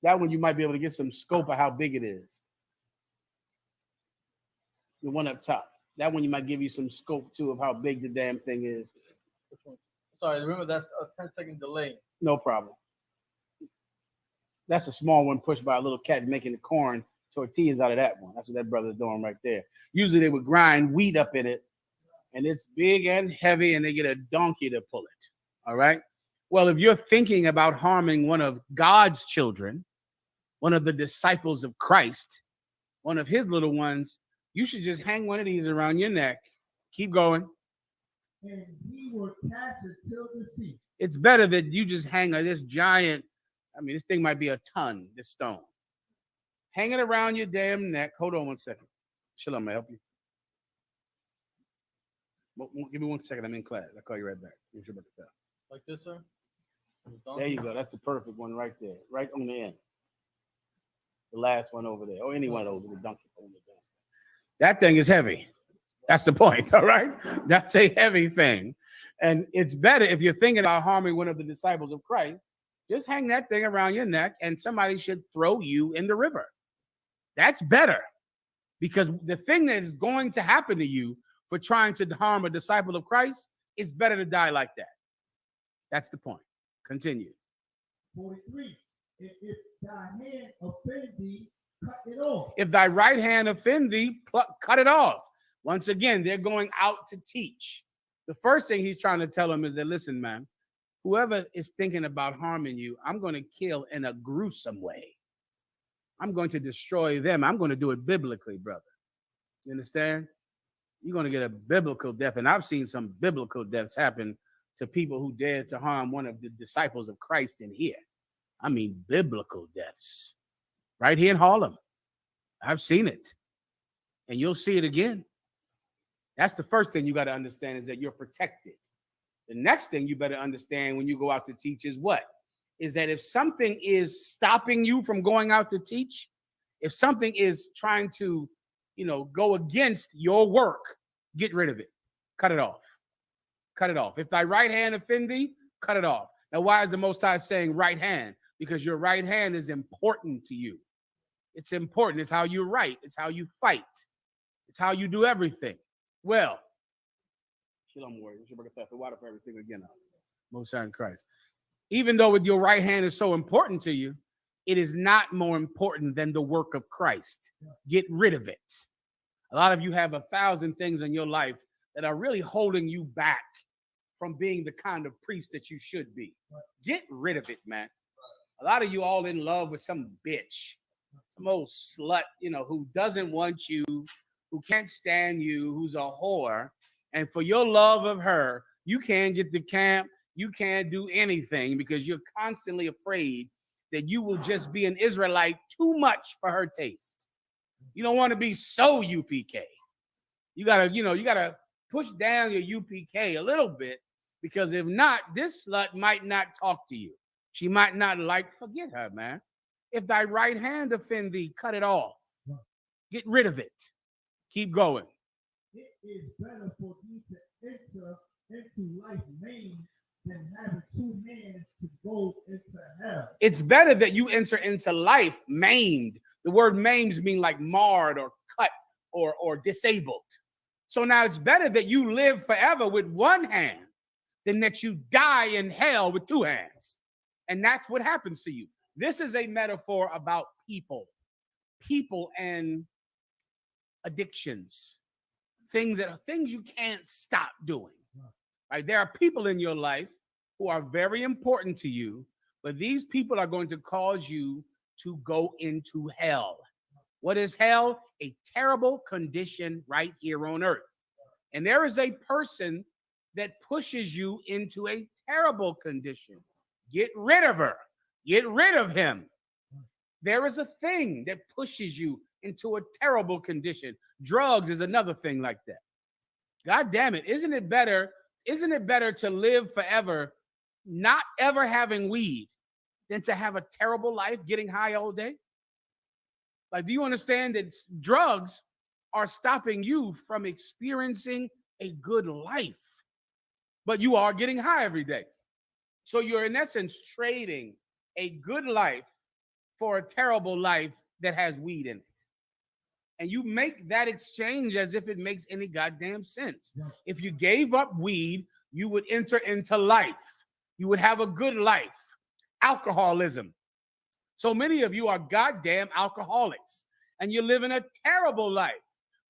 That one you might be able to get some scope of how big it is. The one up top. That one you might give you some scope too of how big the damn thing is. Sorry, remember that's a 10-second delay. No problem. That's a small one pushed by a little cat making the corn tortillas out of that one. That's what that brother's doing right there. Usually they would grind wheat up in it, and it's big and heavy, and they get a donkey to pull it. All right? Well, if you're thinking about harming one of God's children, one of the disciples of Christ, one of his little ones, you should just hang one of these around your neck. Keep going. And he will cast it to the sea. It's better that you just hang this giant, I mean, this thing might be a ton, this stone. Hang it around your damn neck. Hold on one second. Shalom, may I help you? Give me 1 second. I'm in class. I'll call you right back. Like this, sir? There you go. That's the perfect one right there. Right on the end. The last one over there. Or anyone over the donkey. That thing is heavy. That's the point. All right. That's a heavy thing. And it's better if you're thinking about harming one of the disciples of Christ, just hang that thing around your neck and somebody should throw you in the river. That's better. Because the thing that is going to happen to you for trying to harm a disciple of Christ, it's better to die like that. That's the point. Continue. 43. If thy hand offend thee, cut it off. If thy right hand offend thee, cut it off. Once again, they're going out to teach. The first thing he's trying to tell them is that, listen, man, whoever is thinking about harming you, I'm going to kill in a gruesome way. I'm going to destroy them. I'm going to do it biblically, brother. You understand? You're going to get a biblical death. And I've seen some biblical deaths happen to people who dared to harm one of the disciples of Christ in here. I mean, biblical deaths. Right here in Harlem. I've seen it. And you'll see it again. That's the first thing you got to understand, is that you're protected. The next thing you better understand when you go out to teach is what? Is that if something is stopping you from going out to teach, if something is trying to, go against your work, get rid of it. Cut it off. Cut it off. If thy right hand offend thee, cut it off. Now, why is the Most High saying right hand? Because your right hand is important to you. It's important. It's how you write. It's how you fight. It's how you do everything. Well, Shalom, warrior. The water for everything again. Most High in Christ. Even though with your right hand is so important to you, it is not more important than the work of Christ. Get rid of it. A lot of you have 1,000 things in your life that are really holding you back from being the kind of priest that you should be. Get rid of it, man. A lot of you all in love with some bitch, some old slut, who doesn't want you, who can't stand you, who's a whore. And for your love of her, you can't get to camp. You can't do anything because you're constantly afraid that you will just be an Israelite too much for her taste. You don't want to be so UPK. You gotta push down your UPK a little bit, because if not, this slut might not talk to you. She might not forget her, man. If thy right hand offend thee, cut it off. Get rid of it. Keep going. It is better for thee to enter into life maimed than having 2 hands to go into hell. It's better that you enter into life maimed. The word maimed means like marred or cut or disabled. So now it's better that you live forever with 1 hand than that you die in hell with 2 hands. And that's what happens to you. This is a metaphor about people and addictions, things you can't stop doing. Right? There are people in your life who are very important to you, but these people are going to cause you to go into hell. What is hell? A terrible condition right here on earth. And there is a person that pushes you into a terrible condition. Get rid of her. Get rid of him. There is a thing that pushes you into a terrible condition. Drugs is another thing like that. God damn it. Isn't it better to live forever not ever having weed than to have a terrible life getting high all day? Like, do you understand that drugs are stopping you from experiencing a good life, but you are getting high every day? So you're in essence trading a good life for a terrible life that has weed in it. And you make that exchange as if it makes any goddamn sense. If you gave up weed, you would enter into life. You would have a good life. Alcoholism. So many of you are goddamn alcoholics and you're living a terrible life.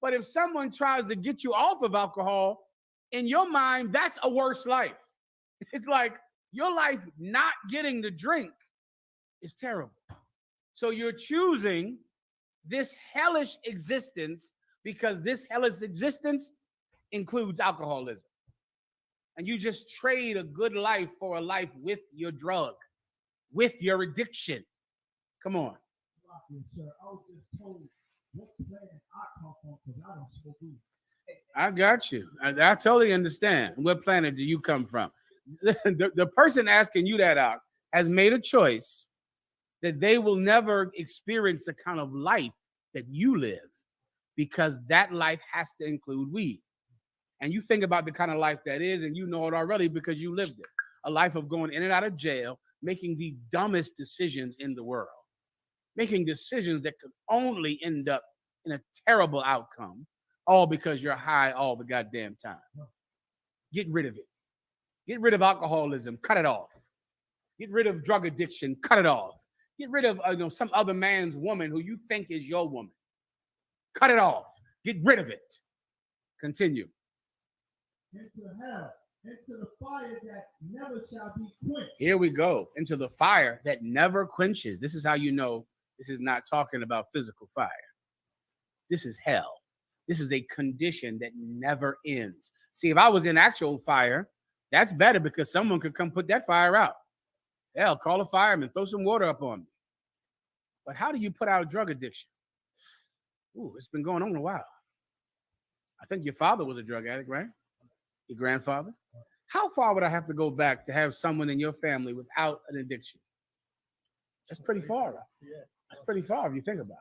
But if someone tries to get you off of alcohol, in your mind, that's a worse life. It's like your life not getting the drink is terrible. So you're choosing this hellish existence because this hellish existence includes alcoholism. And you just trade a good life for a life with your drug, with your addiction. Come on. Sir, I was just told what planet I come from because I don't smoke weed. I got you. I totally understand. What planet do you come from? The person asking you that out has made a choice that they will never experience the kind of life that you live because that life has to include weed. And you think about the kind of life that is, and you know it already because you lived it. A life of going in and out of jail, making the dumbest decisions in the world, making decisions that could only end up in a terrible outcome, all because you're high all the goddamn time. Get rid of it. Get rid of alcoholism. Cut it off. Get rid of drug addiction. Cut it off. Get rid of some other man's woman who you think is your woman. Cut it off. Get rid of it. Continue. Into hell, into the fire that never shall be quenched. Here we go. Into the fire that never quenches. This is how you know this is not talking about physical fire. This is hell. This is a condition that never ends. See, if I was in actual fire, that's better because someone could come put that fire out. Hell, call a fireman, throw some water up on me. But how do you put out drug addiction? Ooh, it's been going on a while. I think your father was a drug addict, right? Your grandfather? How far would I have to go back to have someone in your family without an addiction? That's pretty far. Right? That's pretty far if you think about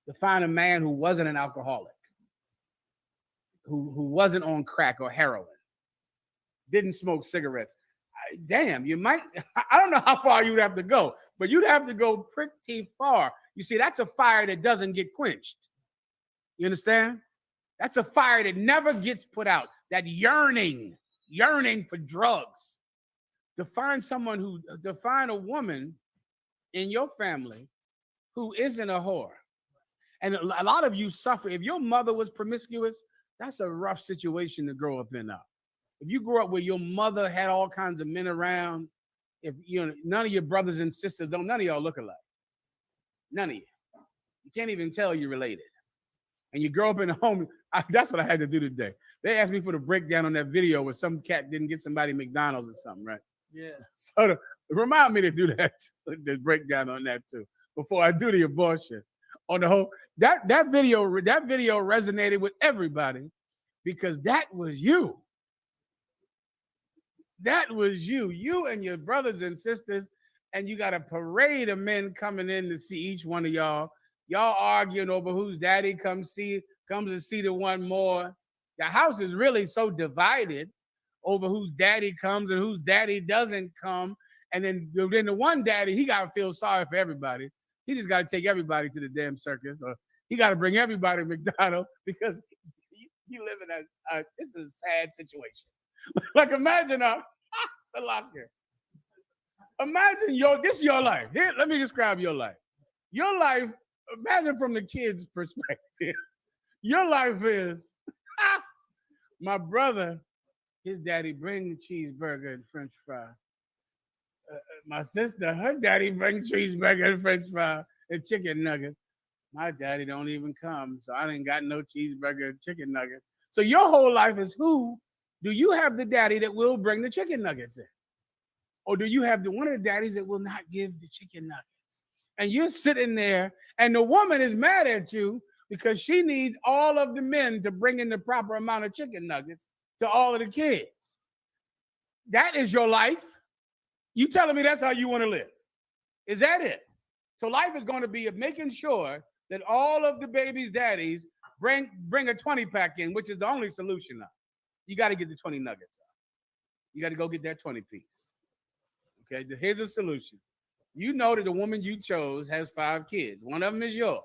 it. To find a man who wasn't an alcoholic, who wasn't on crack or heroin, didn't smoke cigarettes. Damn, you might, I don't know how far you'd have to go, but you'd have to go pretty far. You see, that's a fire that doesn't get quenched. You understand? That's a fire that never gets put out. That yearning for drugs. To find a woman in your family who isn't a whore. And a lot of you suffer. If your mother was promiscuous, that's a rough situation to grow up in now. If you grew up where your mother had all kinds of men around, if none of your brothers and sisters none of y'all look alike. None of you. You can't even tell you're related. And you grow up in a home, that's what I had to do today. They asked me for the breakdown on that video where some cat didn't get somebody McDonald's or something, right? Yeah. So remind me to do that, the breakdown on that too, before I do the abortion. On the whole, that video resonated with everybody because that was you. That was you and your brothers and sisters, and you got a parade of men coming in to see each one of y'all. Y'all arguing over whose daddy comes to see the one more. The house is really so divided over whose daddy comes and whose daddy doesn't come. And then the one daddy, he got to feel sorry for everybody. He just got to take everybody to the damn circus, or he got to bring everybody to McDonald's because you live in this is a sad situation. Like imagine the locker. Imagine this is your life. Here, let me describe your life. Your life, imagine from the kid's perspective. Your life is my brother, his daddy bring the cheeseburger and French fry. My sister, her daddy bring cheeseburger and French fry and chicken nuggets. My daddy don't even come, so I didn't got no cheeseburger and chicken nuggets. So your whole life is who? Do you have the daddy that will bring the chicken nuggets in? Or do you have one of the daddies that will not give the chicken nuggets? And you're sitting there, and the woman is mad at you because she needs all of the men to bring in the proper amount of chicken nuggets to all of the kids. That is your life. You telling me that's how you want to live? Is that it? So life is going to be of making sure that all of the baby's daddies bring a 20-pack in, which is the only solution now. You got to get the 20 nuggets out. You got to go get that 20 piece. Okay, here's a solution. You know that the woman you chose has 5 kids. One of them is yours.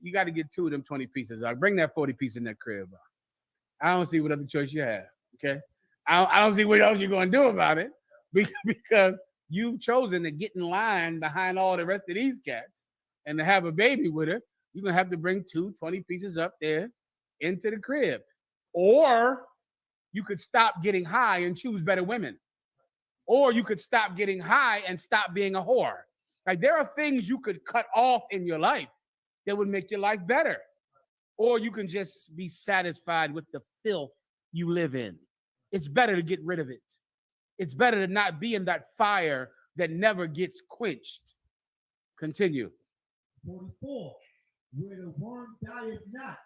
You got to get 2 of them 20 pieces out. Bring that 40 piece in that crib out. I don't see what other choice you have. Okay, I don't see what else you're going to do about it because you've chosen to get in line behind all the rest of these cats and to have a baby with her. You're going to have to bring 2 20 pieces up there into the crib. Or you could stop getting high and choose better women. Or you could stop getting high and stop being a whore. Like there are things you could cut off in your life that would make your life better. Or you can just be satisfied with the filth you live in. It's better to get rid of it. It's better to not be in that fire that never gets quenched. Continue. 44. Where the worm dieth not,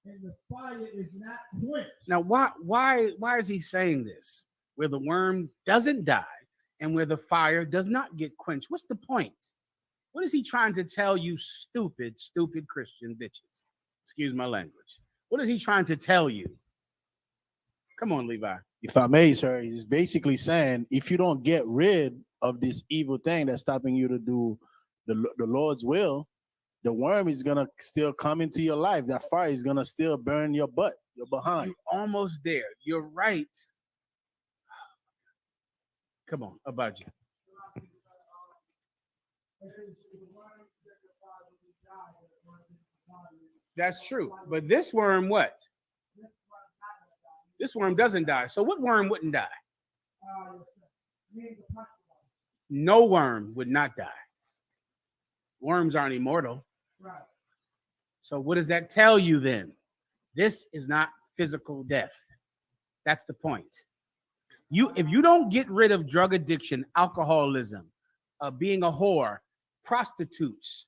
and the fire is not quenched. Now, why is he saying this? Where the worm doesn't die and where the fire does not get quenched. What's the point? What is he trying to tell you, stupid Christian bitches? Excuse my language. What is he trying to tell you? Come on, Levi. If I may, sir, he's basically saying if you don't get rid of this evil thing that's stopping you to do the Lord's will, the worm is gonna still come into your life. That fire is gonna still burn your butt, your behind. You're almost there. You're right. Come on, about you. That's true. But this worm, what? This worm doesn't die. So what worm wouldn't die? No worm would not die. Worms aren't immortal. Right. So what does that tell you then? This is not physical death. That's the point. If you don't get rid of drug addiction, alcoholism, being a whore, prostitutes,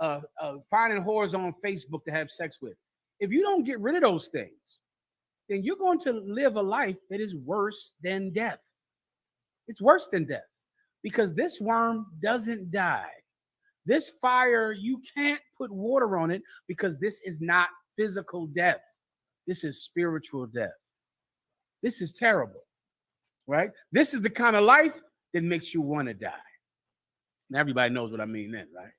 finding whores on Facebook to have sex with, if you don't get rid of those things, then you're going to live a life that is worse than death. It's worse than death because this worm doesn't die. This fire, you can't put water on it because this is not physical death. This is spiritual death. This is terrible, right? This is the kind of life that makes you want to die. Now, everybody knows what I mean then, right?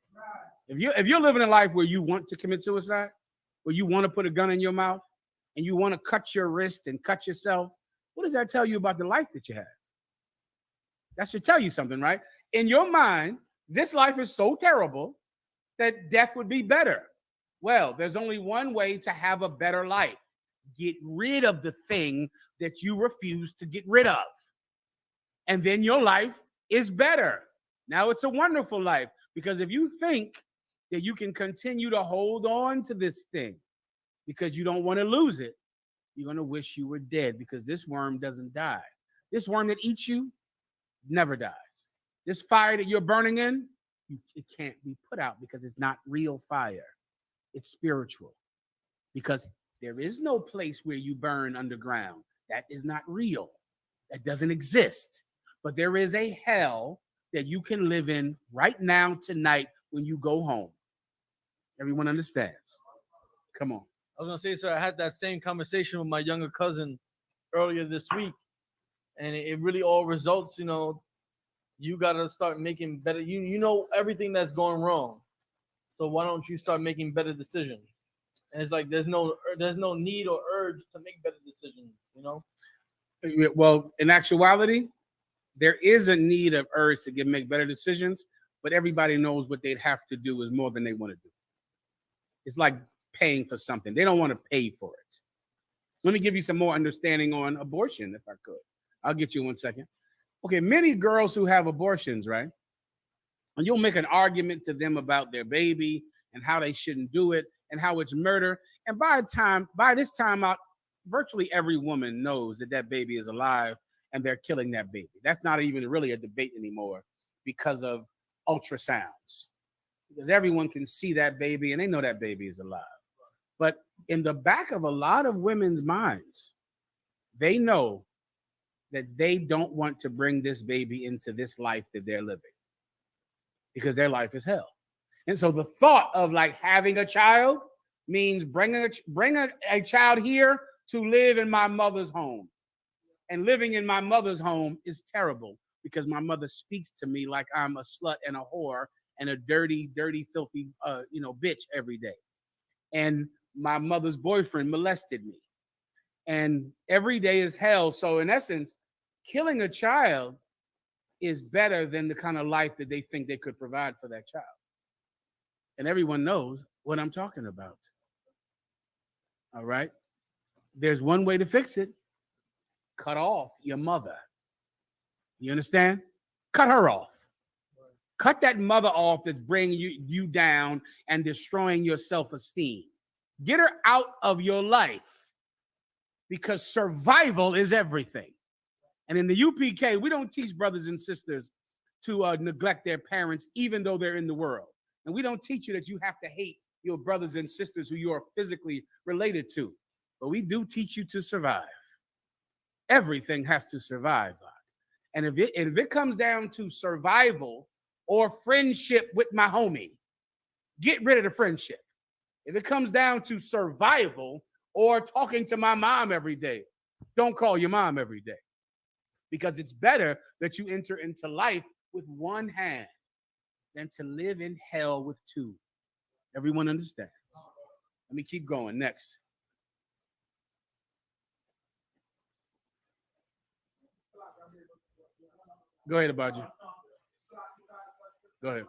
If you're living a life where you want to commit suicide, where you want to put a gun in your mouth and you want to cut your wrist and cut yourself, what does that tell you about the life that you have? That should tell you something, right? In your mind, this life is so terrible that death would be better. Well, there's only one way to have a better life. Get rid of the thing that you refuse to get rid of. And then your life is better. Now it's a wonderful life because if you think that you can continue to hold on to this thing because you don't want to lose it, you're going to wish you were dead because this worm doesn't die. This worm that eats you never dies. This fire that you're burning in, it can't be put out because it's not real fire. It's spiritual. Because there is no place where you burn underground. That is not real. That doesn't exist. But there is a hell that you can live in right now, tonight, when you go home. Everyone understands. Come on. I was gonna say, sir, I had that same conversation with my younger cousin earlier this week, and it really all results, you gotta start making better. You know everything that's going wrong, so why don't you start making better decisions? And it's like there's no need or urge to make better decisions, Well, in actuality, there is a need of urge to make better decisions, but everybody knows what they'd have to do is more than they want to do. It's like paying for something. They don't want to pay for it. Let me give you some more understanding on abortion, if I could. I'll get you in 1 second. Okay, many girls who have abortions, right? And you'll make an argument to them about their baby and how they shouldn't do it and how it's murder. And by this time out, virtually every woman knows that baby is alive and they're killing that baby. That's not even really a debate anymore because of ultrasounds. Because everyone can see that baby and they know that baby is alive. But in the back of a lot of women's minds, they know that they don't want to bring this baby into this life that they're living because their life is hell. And so the thought of like having a child means bring a child here to live in my mother's home. And living in my mother's home is terrible because my mother speaks to me like I'm a slut and a whore and a dirty, filthy, bitch every day. And my mother's boyfriend molested me. And every day is hell. So in essence, killing a child is better than the kind of life that they think they could provide for that child. And everyone knows what I'm talking about. All right. There's one way to fix it. Cut off your mother. You understand? Cut her off. Cut that mother off that's bringing you down and destroying your self-esteem. Get her out of your life because survival is everything. And in the UPK, we don't teach brothers and sisters to neglect their parents, even though they're in the world. And we don't teach you that you have to hate your brothers and sisters who you are physically related to. But we do teach you to survive. Everything has to survive. And if it comes down to survival or friendship with my homie, get rid of the friendship. If it comes down to survival or talking to my mom every day, don't call your mom every day. Because it's better that you enter into life with one hand than to live in hell with two. Everyone understands. Let me keep going. Next. Go ahead, Abaji. Go ahead.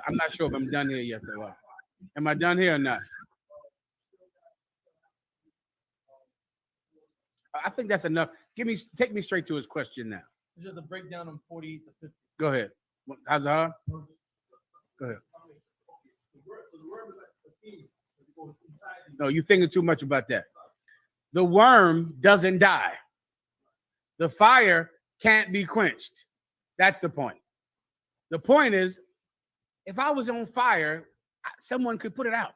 I'm not sure if I'm done here yet, though. Am I done here or not? I think that's enough. Take me straight to his question now. It's just a breakdown of 48 to 50. Go ahead. Hazar? Go ahead. No, you're thinking too much about that. The worm doesn't die. The fire can't be quenched. That's the point. The point is, if I was on fire, someone could put it out.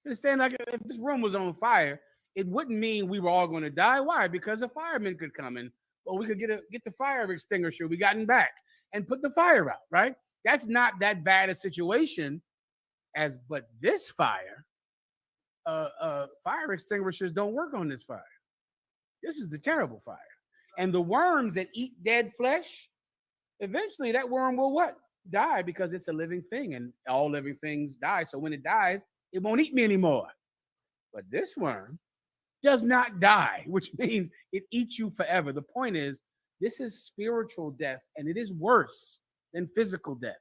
Understand? Like if this room was on fire, it wouldn't mean we were all going to die. Why? Because a fireman could come in, or we could get the fire extinguisher we gotten back and put the fire out. Right? That's not that bad a situation. But this fire, fire extinguishers don't work on this fire. This is the terrible fire. And the worms that eat dead flesh, eventually that worm will what? Die, because it's a living thing, and all living things die. So when it dies, it won't eat me anymore. But this worm does not die, which means it eats you forever. The point is, this is spiritual death, and it is worse than physical death.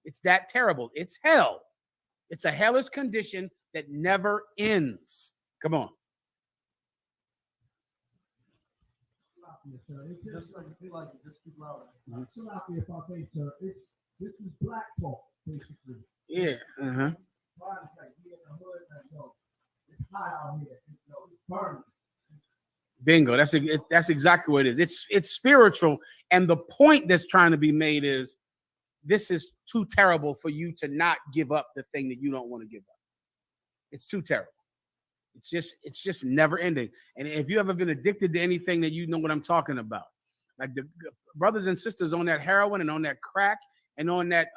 It's that terrible. It's hell. It's a hellish condition that never ends. Come on. This is black talk, basically. Yeah. Uh-huh. It's hot out here. It's burning. Bingo. That's exactly what it is. It's spiritual, and the point that's trying to be made is this is too terrible for you to not give up the thing that you don't want to give up. It's too terrible. It's just never ending. And if you ever been addicted to anything, that you know what I'm talking about. Like the brothers and sisters on that heroin and on that crack and on that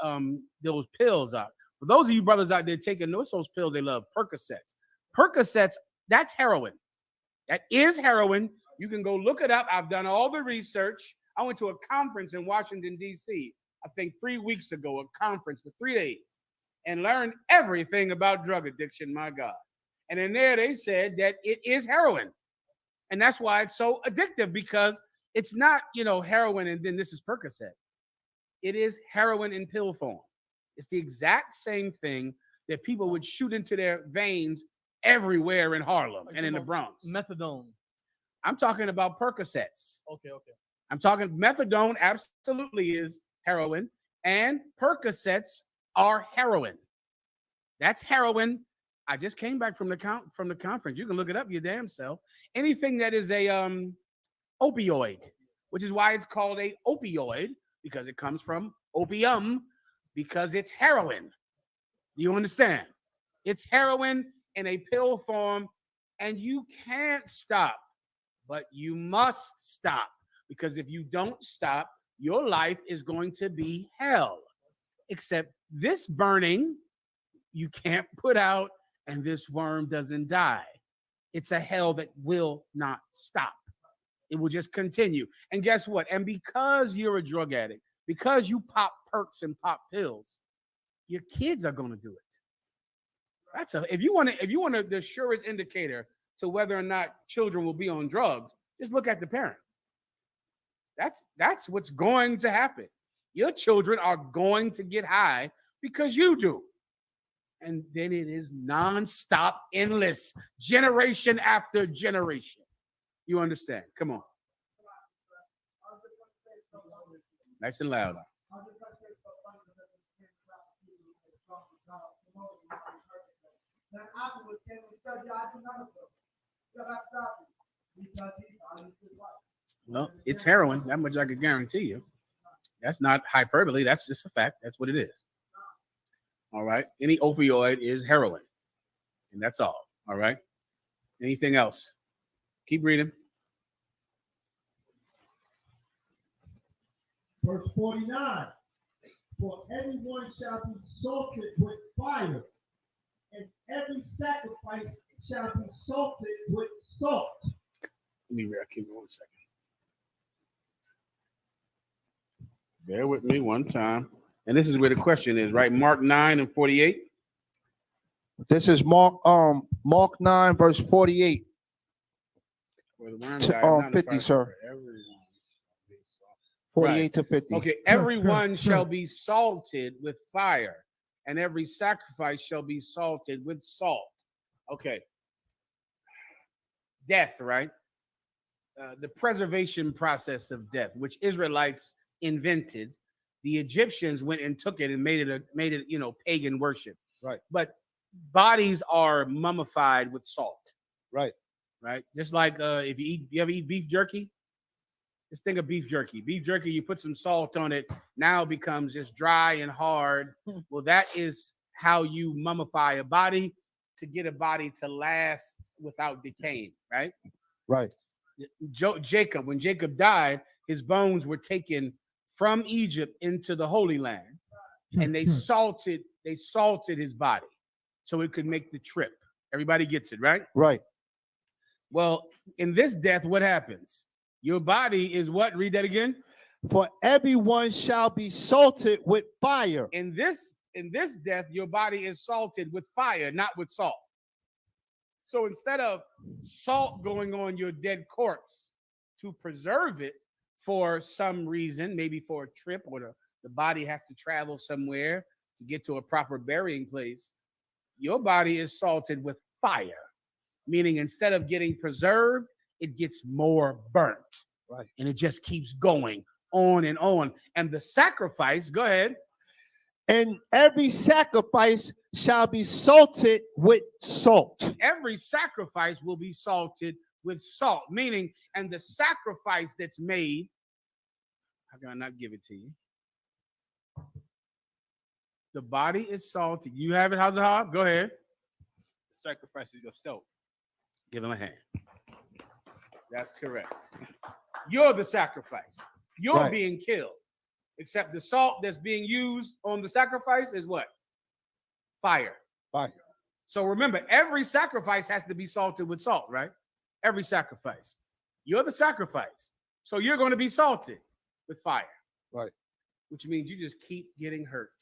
those pills out. For those of you brothers out there taking those pills, they love Percocets. Percocets, that's heroin. That is heroin. You can go look it up. I've done all the research. I went to a conference in Washington, D.C., I think 3 weeks ago, a conference for 3 days, and learned everything about drug addiction, my God. And in there, they said that it is heroin. And that's why it's so addictive, because it's not, heroin and then this is Percocet. It is heroin in pill form. It's the exact same thing that people would shoot into their veins everywhere in Harlem and in the Bronx. Methadone. I'm talking about Percocets. Okay. I'm talking methadone absolutely is heroin, and Percocets are heroin. That's heroin. I just came back from the conference. You can look it up your damn self. Anything that is a opioid, which is why it's called a opioid, because it comes from opium, because it's heroin. You understand? It's heroin in a pill form, and you can't stop, but you must stop, because if you don't stop, your life is going to be hell. Except this burning, you can't put out, and this worm doesn't die. It's a hell that will not stop. It will just continue. And guess what? And because you're a drug addict, because you pop perks and pop pills, your kids are going to do it. If you want the surest indicator to whether or not children will be on drugs, just look at the parent. That's what's going to happen. Your children are going to get high because you do. And then it is nonstop, endless, generation after generation. You understand? Come on. Nice and loud. Well, it's heroin. That much I can guarantee you. That's not hyperbole. That's just a fact. That's what it is. All right. Any opioid is heroin. And that's all. All right. Anything else? Keep reading. Verse 49. For everyone shall be salted with fire, and every sacrifice shall be salted with salt. Let me keep going a second. Bear with me one time. And this is where the question is, right? Mark 9 and 48. This is Mark 9 verse 48 to 50, sir. 48 Right. to 50. Okay, everyone shall be salted with fire, and every sacrifice shall be salted with salt. Okay. Death, right? The preservation process of death, which Israelites invented. The Egyptians went and took it and made it, pagan worship. Right. But bodies are mummified with salt. Right. Right. Just like if you ever eat beef jerky, just think of beef jerky. Beef jerky, you put some salt on it, now it becomes just dry and hard. Well, that is how you mummify a body to get a body to last without decaying, right? Right. Jacob, when Jacob died, his bones were taken from Egypt into the Holy Land, and they salted his body so it could make the trip. Everybody gets it, right? Right. Well, in this death, what happens? Your body is what? Read that again. For everyone shall be salted with fire. In this death, your body is salted with fire, not with salt. So instead of salt going on your dead corpse to preserve it for some reason, maybe for a trip or the body has to travel somewhere to get to a proper burying place, your body is salted with fire, meaning instead of getting preserved, it gets more burnt. Right. And it just keeps going on and on. And the sacrifice, go ahead. And every sacrifice shall be salted with salt. Every sacrifice will be salted with salt, meaning, and the sacrifice that's made, how can I not give it to you? The body is salted. You have it, Hazahab? Go ahead. Sacrifice is yourself. Give him a hand. That's correct. You're the sacrifice. You're Right. being killed. Except the salt that's being used on the sacrifice is what? Fire. Fire. So remember, every sacrifice has to be salted with salt, right? Every sacrifice. You're the sacrifice. So you're going to be salted with fire. Right. Which means you just keep getting hurt.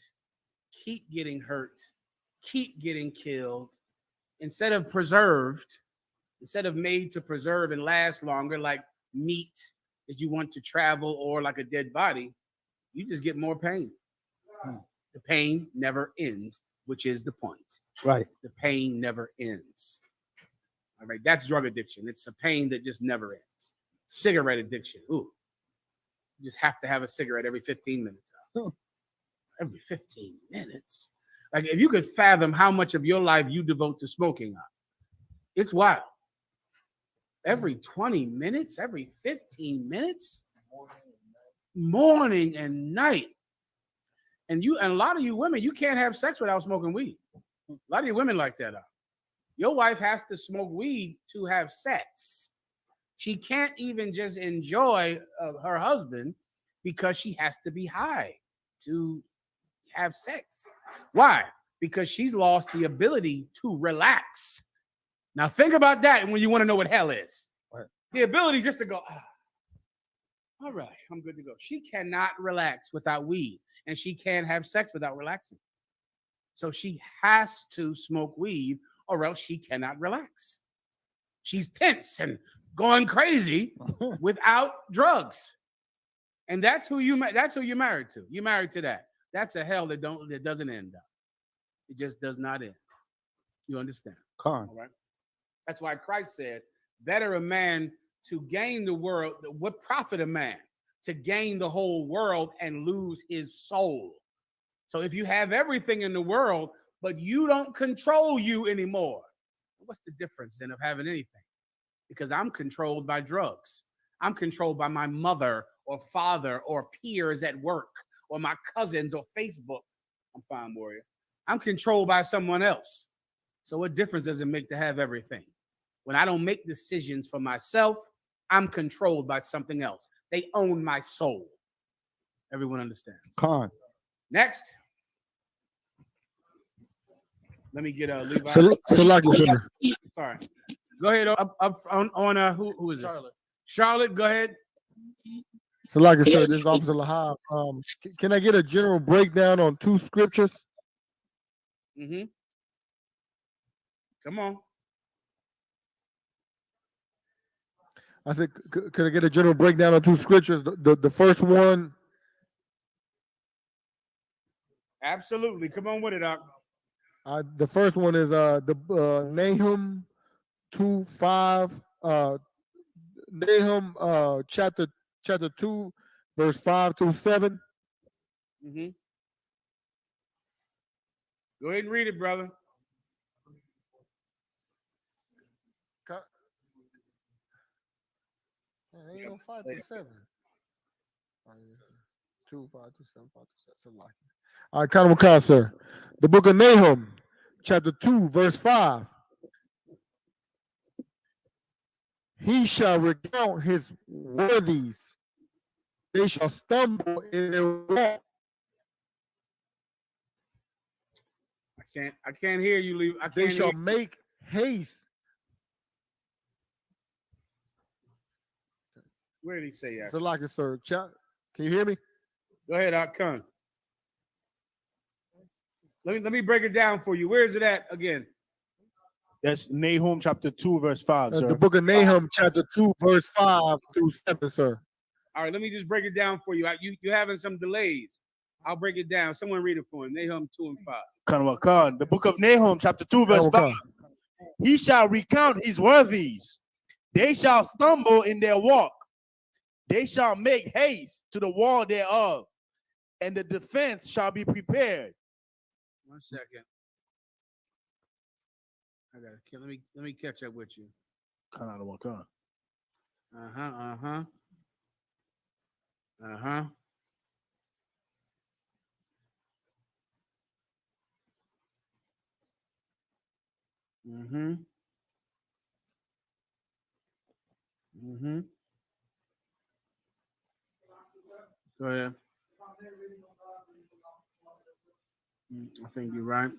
Keep getting hurt. Keep getting killed. Instead of preserved, instead of made to preserve and last longer, like meat that you want to travel or like a dead body, you just get more pain. The pain never ends, which is the point. Right. The pain never ends. All right, that's drug addiction. It's a pain that just never ends. Cigarette addiction. Ooh, you just have to have a cigarette every 15 minutes. Every 15 minutes. Like if you could fathom how much of your life you devote to smoking, it's wild. Every 20 minutes, every 15 minutes, morning and night. And a lot of you women, you can't have sex without smoking weed. A lot of you women like that. Your wife has to smoke weed to have sex. She can't even just enjoy her husband because she has to be high to have sex. Why? Because she's lost the ability to relax. Now think about that when you want to know what hell is. Right. The ability just to go, all right, I'm good to go. She cannot relax without weed, and she can't have sex without relaxing. So she has to smoke weed, or else she cannot relax. She's tense and going crazy without drugs, and that's who you're married to. You're married to that. That's a hell that doesn't end up. It just does not end. You understand? Con. All right. That's why Christ said, "Better a man to gain the world. What profit a man to gain the whole world and lose his soul?" So if you have everything in the world, but you don't control you anymore, what's the difference then of having anything? Because I'm controlled by drugs. I'm controlled by my mother or father or peers at work or my cousins or Facebook. I'm fine, warrior. I'm controlled by someone else. So what difference does it make to have everything? When I don't make decisions for myself, I'm controlled by something else. They own my soul. Everyone understands. Con. Next. Let me get Levi. Salaki, sir. Sorry. Go ahead up on who is it? Charlotte. Charlotte, go ahead. Salaki, sir. This is Officer Lahab. Can I get a general breakdown on 2 scriptures? Mm-hmm. Come on. I said, could I get a general breakdown on 2 scriptures? The first one. Absolutely. Come on with it, Doc. The first one is Nahum 2:5. Nahum chapter 2, verse 5 through 7. Mm-hmm. Go ahead and read it, brother. Ain't no 5 through 7. 2, 5 through 7, 5 through 7. All right, Count of sir. The book of Nahum, chapter 2, verse 5. He shall recount his worthies. They shall stumble in their walk. I can't hear you, Levi. They shall make haste. Where did he say that? Salaki, sir. Can you hear me? Go ahead, Doc. Come. Let me break it down for you. Where is it at again? That's Nahum chapter 2, verse 5, sir. The book of Nahum, chapter 2, verse 5 through 7, sir. All right, let me just break it down for you. You're having some delays. I'll break it down. Someone read it for him. Nahum 2 and 5. The book of Nahum, chapter 2, verse 5. He shall recount his worthies. They shall stumble in their walk. They shall make haste to the wall thereof, and the defense shall be prepared. 1 second. Let me catch up with you. Uh-huh. Go ahead. I think you're right.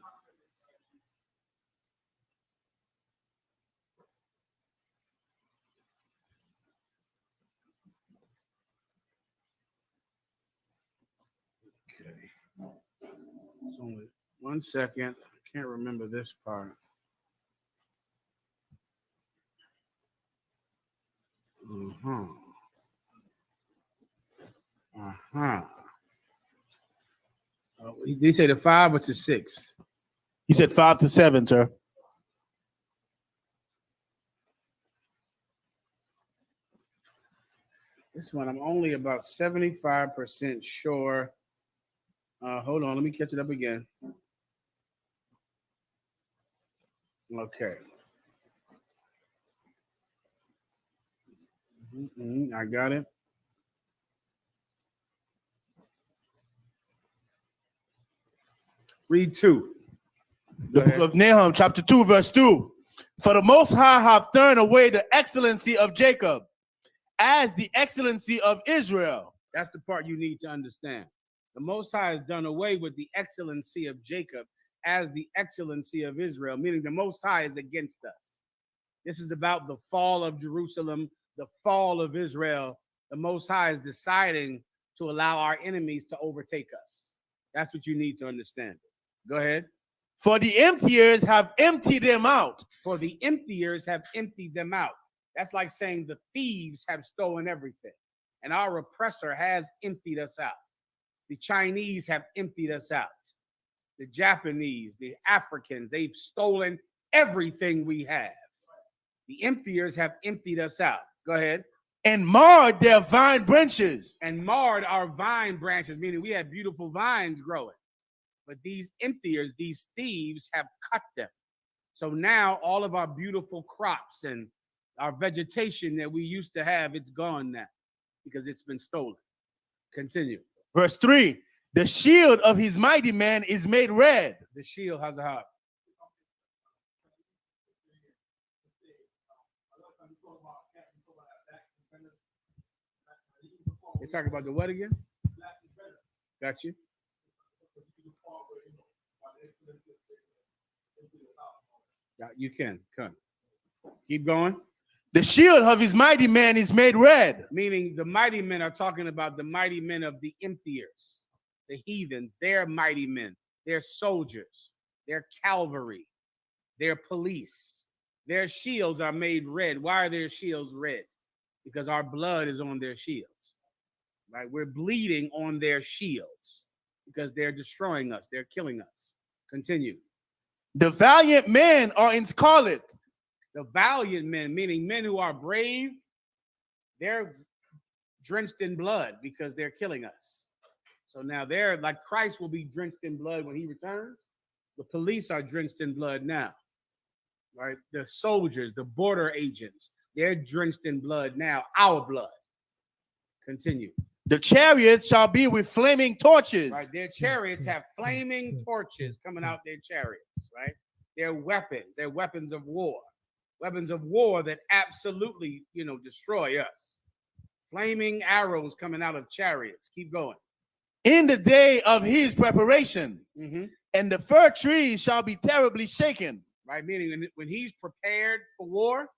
Okay. It's only 1 second. I can't remember this part. Did he say the 5 or to 6? He said 5 to 7, sir. This one, I'm only about 75% sure. Hold on, let me catch it up again. Okay. I got it. Read 2. The book of Nahum, chapter 2, verse 2. For the Most High hath turned away the excellency of Jacob as the excellency of Israel. That's the part you need to understand. The Most High has done away with the excellency of Jacob as the excellency of Israel, meaning the Most High is against us. This is about the fall of Jerusalem, the fall of Israel. The Most High is deciding to allow our enemies to overtake us. That's what you need to understand. Go ahead. For the emptiers have emptied them out. For the emptiers have emptied them out. That's like saying the thieves have stolen everything. And our oppressor has emptied us out. The Chinese have emptied us out. The Japanese, the Africans, they've stolen everything we have. The emptiers have emptied us out. Go ahead. And marred their vine branches. And marred our vine branches, meaning we had beautiful vines growing. But these emptiers, these thieves have cut them. So now all of our beautiful crops and our vegetation that we used to have, it's gone now. because it's been stolen. Continue. Verse 3, the shield of his mighty man is made red. The shield has a heart. You're talking about the what again? Got you. Yeah, you can. Come. Keep going. The shield of his mighty man is made red. Meaning the mighty men are talking about the mighty men of the emptiers, the heathens. They're mighty men. They're soldiers. They're cavalry. They're police. Their shields are made red. Why are their shields red? Because our blood is on their shields. Right? We're bleeding on their shields because they're destroying us. They're killing us. Continue. The valiant men are in scarlet. The valiant men, meaning men who are brave, they're drenched in blood because they're killing us. So now they're like Christ will be drenched in blood when he returns. The police are drenched in blood now, right? The soldiers, the border agents, they're drenched in blood now, our blood. Continue. The chariots shall be with flaming torches. Right, their chariots have flaming torches coming out their chariots, right? They're weapons of war. Weapons of war that absolutely, destroy us. Flaming arrows coming out of chariots. Keep going. In the day of his preparation, Mm-hmm. and the fir trees shall be terribly shaken. Right, meaning when he's prepared for war,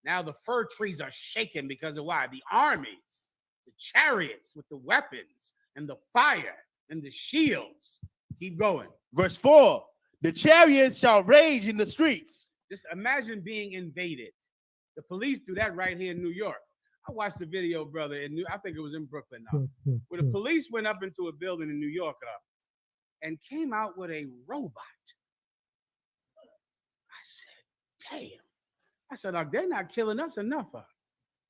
now the fir trees are shaken because of why? The armies, the chariots with the weapons and the fire and the shields. Keep going. Verse 4, the chariots shall rage in the streets. Just imagine being invaded. The police do that right here in New York. I watched the video, brother, I think it was in Brooklyn now, where the police went up into a building in New York and came out with a robot. I said, damn. I said, they're not killing us enough.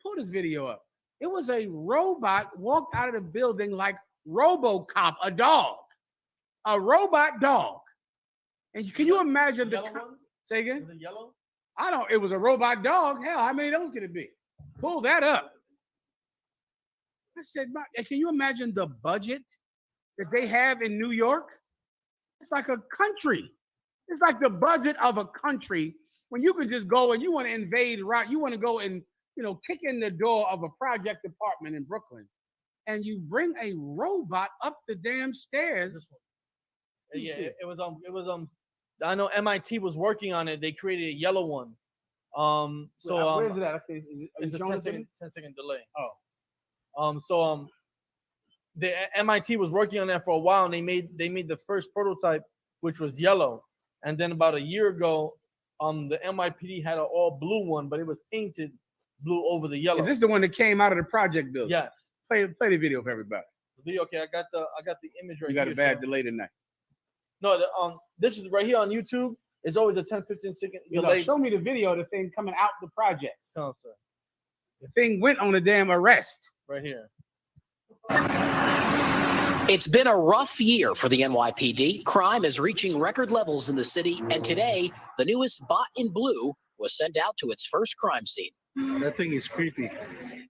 Pull this video up. It was a robot walked out of the building like RoboCop, a dog. A robot dog. And can you imagine the... Say again? Is it yellow? It was a robot dog. Hell, how many of those could it be? Pull that up. I said, can you imagine the budget that they have in New York? It's like a country. It's like the budget of a country when you can just go and you want to invade, right? You want to go and, kick in the door of a project department in Brooklyn and you bring a robot up the damn stairs. Yeah, it was I know MIT was working on it. They created a yellow one. Where's it at? Okay, it's a 10-second delay. Oh. The MIT was working on that for a while, and they made the first prototype, which was yellow. And then about a year ago, the NYPD had an all blue one, but it was painted blue over the yellow. Is this the one that came out of the project building? Yes. Play the video for everybody. The video, okay. I got the image right here. You got a bad delay tonight. No, this is right here on YouTube. It's always a 10-15 second delay. Show me the video of the thing coming out the projects. No, sir. The thing went on a damn arrest. Right here. It's been a rough year for the NYPD. Crime is reaching record levels in the city, and today, the newest bot in blue was sent out to its first crime scene. That thing is creepy.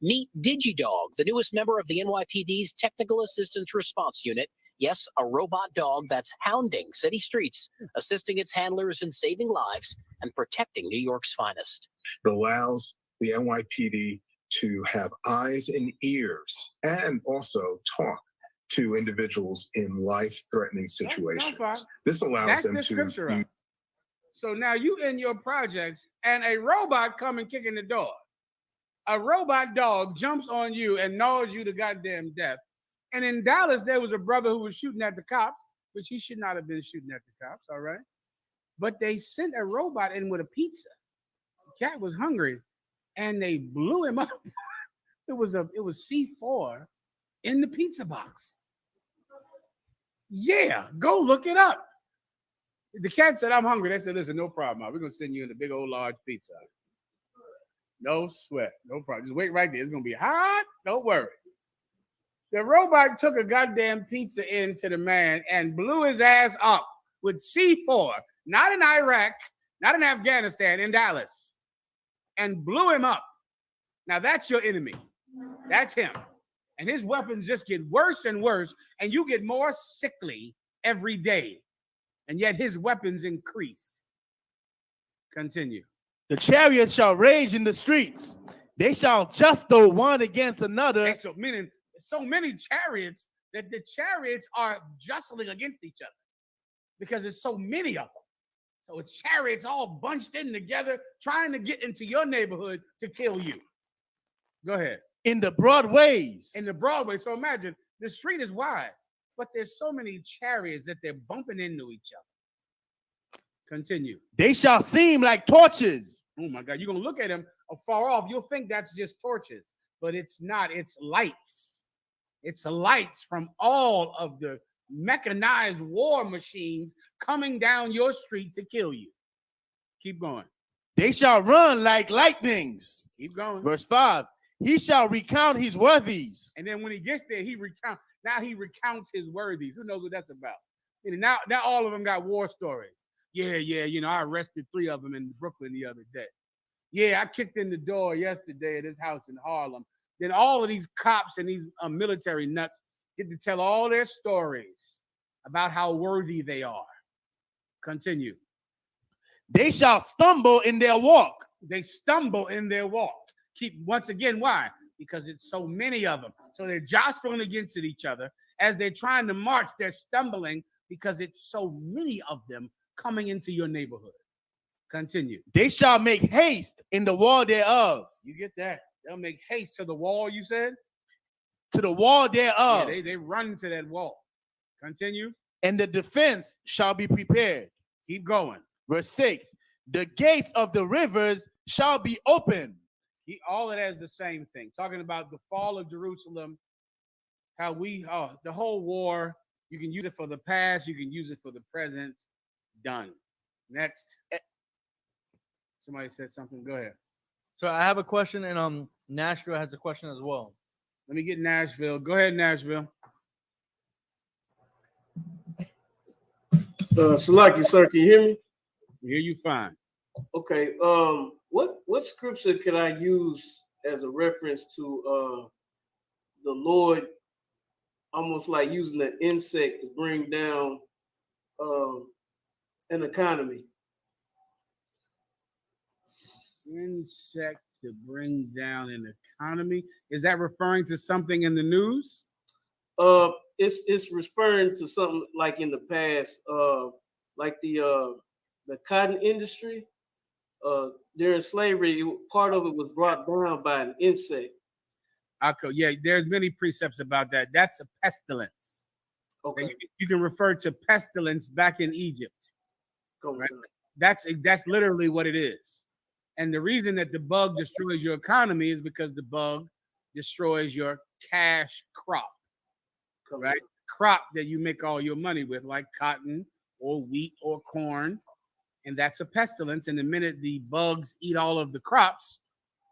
Meet DigiDog, the newest member of the NYPD's Technical Assistance Response Unit. Yes, a robot dog that's hounding city streets, assisting its handlers in saving lives and protecting New York's finest. It allows the NYPD to have eyes and ears and also talk to individuals in life-threatening situations. This allows them to... So now you in your projects and a robot come and kick in the door. A robot dog jumps on you and gnaws you to goddamn death. And in Dallas, there was a brother who was shooting at the cops, which he should not have been shooting at the cops, all right? But they sent a robot in with a pizza. The cat was hungry, and they blew him up. It was C4 in the pizza box. Yeah, go look it up. The cat said, I'm hungry. They said, listen, no problem. We're going to send you in a big old large pizza. No sweat, no problem. Just wait right there. It's going to be hot. Don't worry. The robot took a goddamn pizza into the man and blew his ass up with C4, not in Iraq, not in Afghanistan, in Dallas, and blew him up. Now that's your enemy. That's him. And his weapons just get worse and worse, and you get more sickly every day. And yet his weapons increase. Continue. The chariots shall rage in the streets. They shall jostle one against another. So meaning so many chariots that the chariots are jostling against each other because there's so many of them. So it's chariots all bunched in together trying to get into your neighborhood to kill you. Go ahead. In the broad ways. In the Broadway. So imagine the street is wide, but there's so many chariots that they're bumping into each other. Continue. They shall seem like torches. Oh my God. You're going to look at them afar off. You'll think that's just torches, but it's not. It's lights. It's lights from all of the mechanized war machines coming down your street to kill you. Keep going. They shall run like lightnings. Keep going. Verse 5. He shall recount his worthies. And then when he gets there, he recounts. Now he recounts his worthies. Who knows what that's about? Now all of them got war stories. Yeah. I arrested 3 of them in Brooklyn the other day. Yeah, I kicked in the door yesterday at his house in Harlem. Then all of these cops and these military nuts get to tell all their stories about how worthy they are. Continue. They shall stumble in their walk. They stumble in their walk. Keep once again, why? Because it's so many of them. So they're jostling against each other. As they're trying to march, they're stumbling because it's so many of them coming into your neighborhood. Continue. They shall make haste in the wall thereof. You get that? They'll make haste to the wall, you said? To the wall thereof. Yeah, they run to that wall. Continue. And the defense shall be prepared. Keep going. Verse 6. The gates of the rivers shall be open. All of that is the same thing. Talking about the fall of Jerusalem, how the whole war, you can use it for the past, you can use it for the present. Done. Next. Somebody said something. Go ahead. So I have a question, and Nashville has a question as well. Let me get Nashville. Go ahead, Nashville. Salaki, sir, can you hear me? I hear you fine. Okay. What scripture could I use as a reference to the Lord, almost like using an insect to bring down an economy? Insect to bring down an economy. Is that referring to something in the news? It's referring to something like in the past, like the cotton industry. During slavery, part of it was brought down by an insect. Yeah, there's many precepts about that. That's a pestilence. Okay. You can refer to pestilence back in Egypt. Right? That's literally what it is. And the reason that the bug destroys your economy is because the bug destroys your cash crop. Right? Crop that you make all your money with, like cotton or wheat or corn. And that's a pestilence. And the minute the bugs eat all of the crops,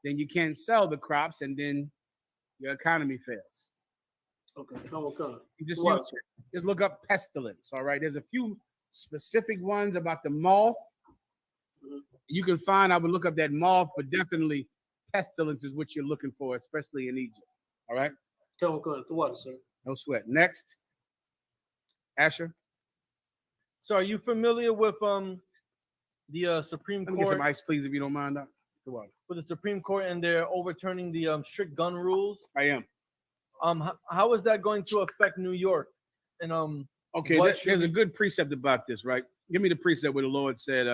then you can't sell the crops, and then your economy fails. Okay, come. You just look up pestilence. All right. There's a few specific ones about the moth. You can find. I would look up that moth, but definitely pestilence is what you're looking for, especially in Egypt. All right. Come. The water, sir. No sweat. Next, Asher. So, are you familiar with the Supreme Let me Court? get some ice, please, if you don't mind. With the Supreme Court, and they're overturning the strict gun rules. I am. How is that going to affect New York? And okay, there's a good precept about this, right? Give me the precept where the Lord said,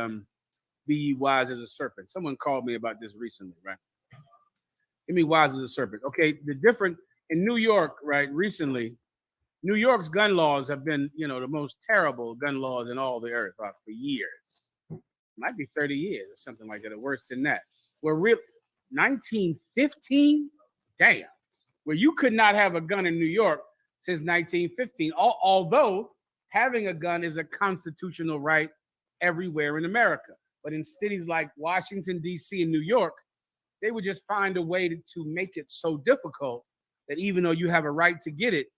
"Be ye wise as a serpent." Someone called me about this recently, right? Give me wise as a serpent. Okay, the different in New York, right? Recently, New York's gun laws have been, the most terrible gun laws in all the earth for years. Might be 30 years or something like that, or worse than that. Where 1915, damn, where you could not have a gun in New York since 1915, although having a gun is a constitutional right everywhere in America. But in cities like Washington, D.C. and New York, they would just find a way to make it so difficult that even though you have a right to get it,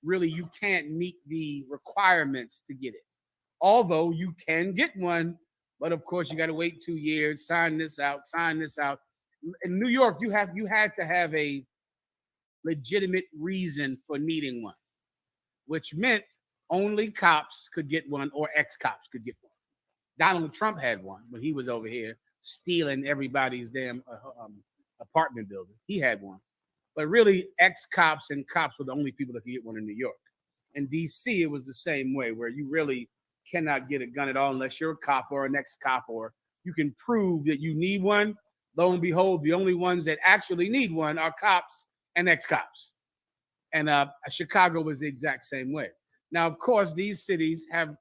really you can't meet the requirements to get it. Although you can get one, but of course you got to wait 2 years, sign this out. In New York, you had to have a legitimate reason for needing one, which meant only cops could get one or ex-cops could get one. Donald Trump had one when he was over here stealing everybody's damn apartment building. He had one. But really, ex-cops and cops were the only people that could get one in New York. In D.C., it was the same way, where you really cannot get a gun at all unless you're a cop or an ex-cop, or you can prove that you need one. Lo and behold, the only ones that actually need one are cops and ex-cops. And Chicago was the exact same way. Now, of course, these cities have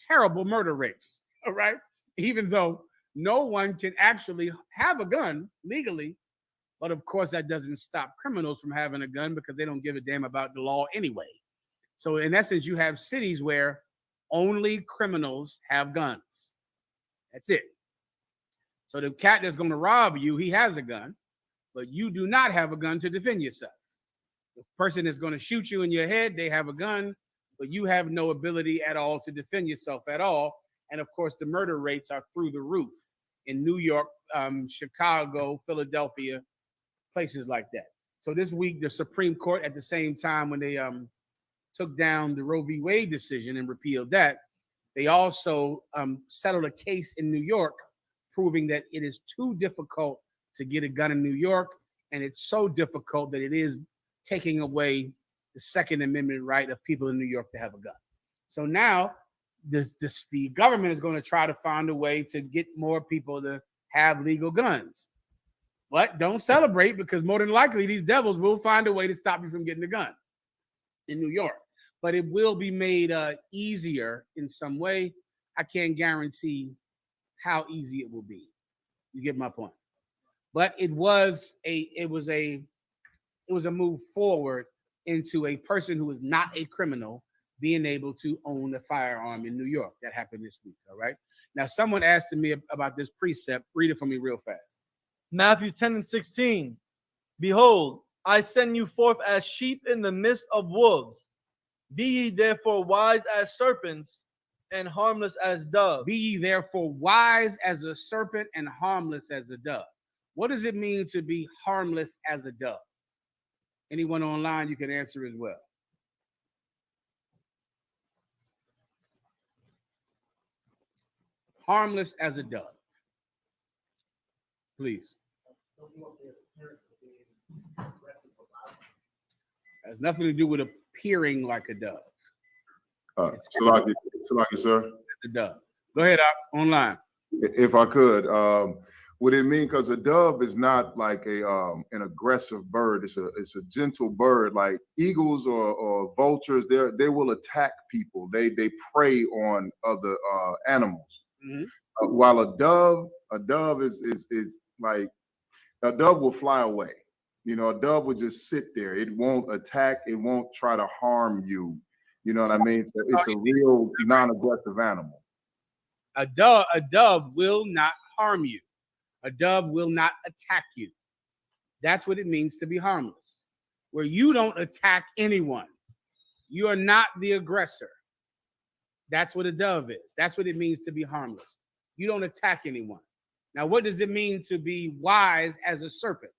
terrible murder rates, all right? Even though no one can actually have a gun legally. But of course, that doesn't stop criminals from having a gun because they don't give a damn about the law anyway. So in essence, you have cities where only criminals have guns. That's it. So the cat that's going to rob you, he has a gun, but you do not have a gun to defend yourself. The person that's going to shoot you in your head, they have a gun, but you have no ability at all to defend yourself at all. And of course, the murder rates are through the roof in New York, Chicago, Philadelphia, places like that. So this week, the Supreme Court, at the same time when they took down the Roe v. Wade decision and repealed that, they also settled a case in New York proving that it is too difficult to get a gun in New York, and it's so difficult that it is taking away the Second Amendment right of people in New York to have a gun. So now the government is going to try to find a way to get more people to have legal guns. But don't celebrate, because more than likely these devils will find a way to stop you from getting a gun in New York. But it will be made easier in some way. I can't guarantee how easy it will be. You get my point. But it was a move forward into a person who is not a criminal being able to own a firearm in New York. That happened this week. All right. Now, someone asked me about this precept. Read it for me real fast. Matthew 10:16. Behold, I send you forth as sheep in the midst of wolves. Be ye therefore wise as serpents and harmless as doves. Be ye therefore wise as a serpent and harmless as a dove. What does it mean to be harmless as a dove? Anyone online, you can answer as well. Harmless as a dove. Please. Has nothing to do with appearing like a dove. Salaki, sir. The dove. Go ahead, online. If I could, would it mean, because a dove is not like an aggressive bird? It's a gentle bird. Like eagles or vultures, they will attack people. They prey on other animals. Mm-hmm. While a dove is like, a dove will fly away. You know, a dove will just sit there. It won't attack. It won't try to harm you. You know what I mean? So it's a real non-aggressive animal. A dove will not harm you. A dove will not attack you. That's what it means to be harmless, where you don't attack anyone. You are not the aggressor. That's what a dove is. That's what it means to be harmless. You don't attack anyone. Now, what does it mean to be wise as a serpent?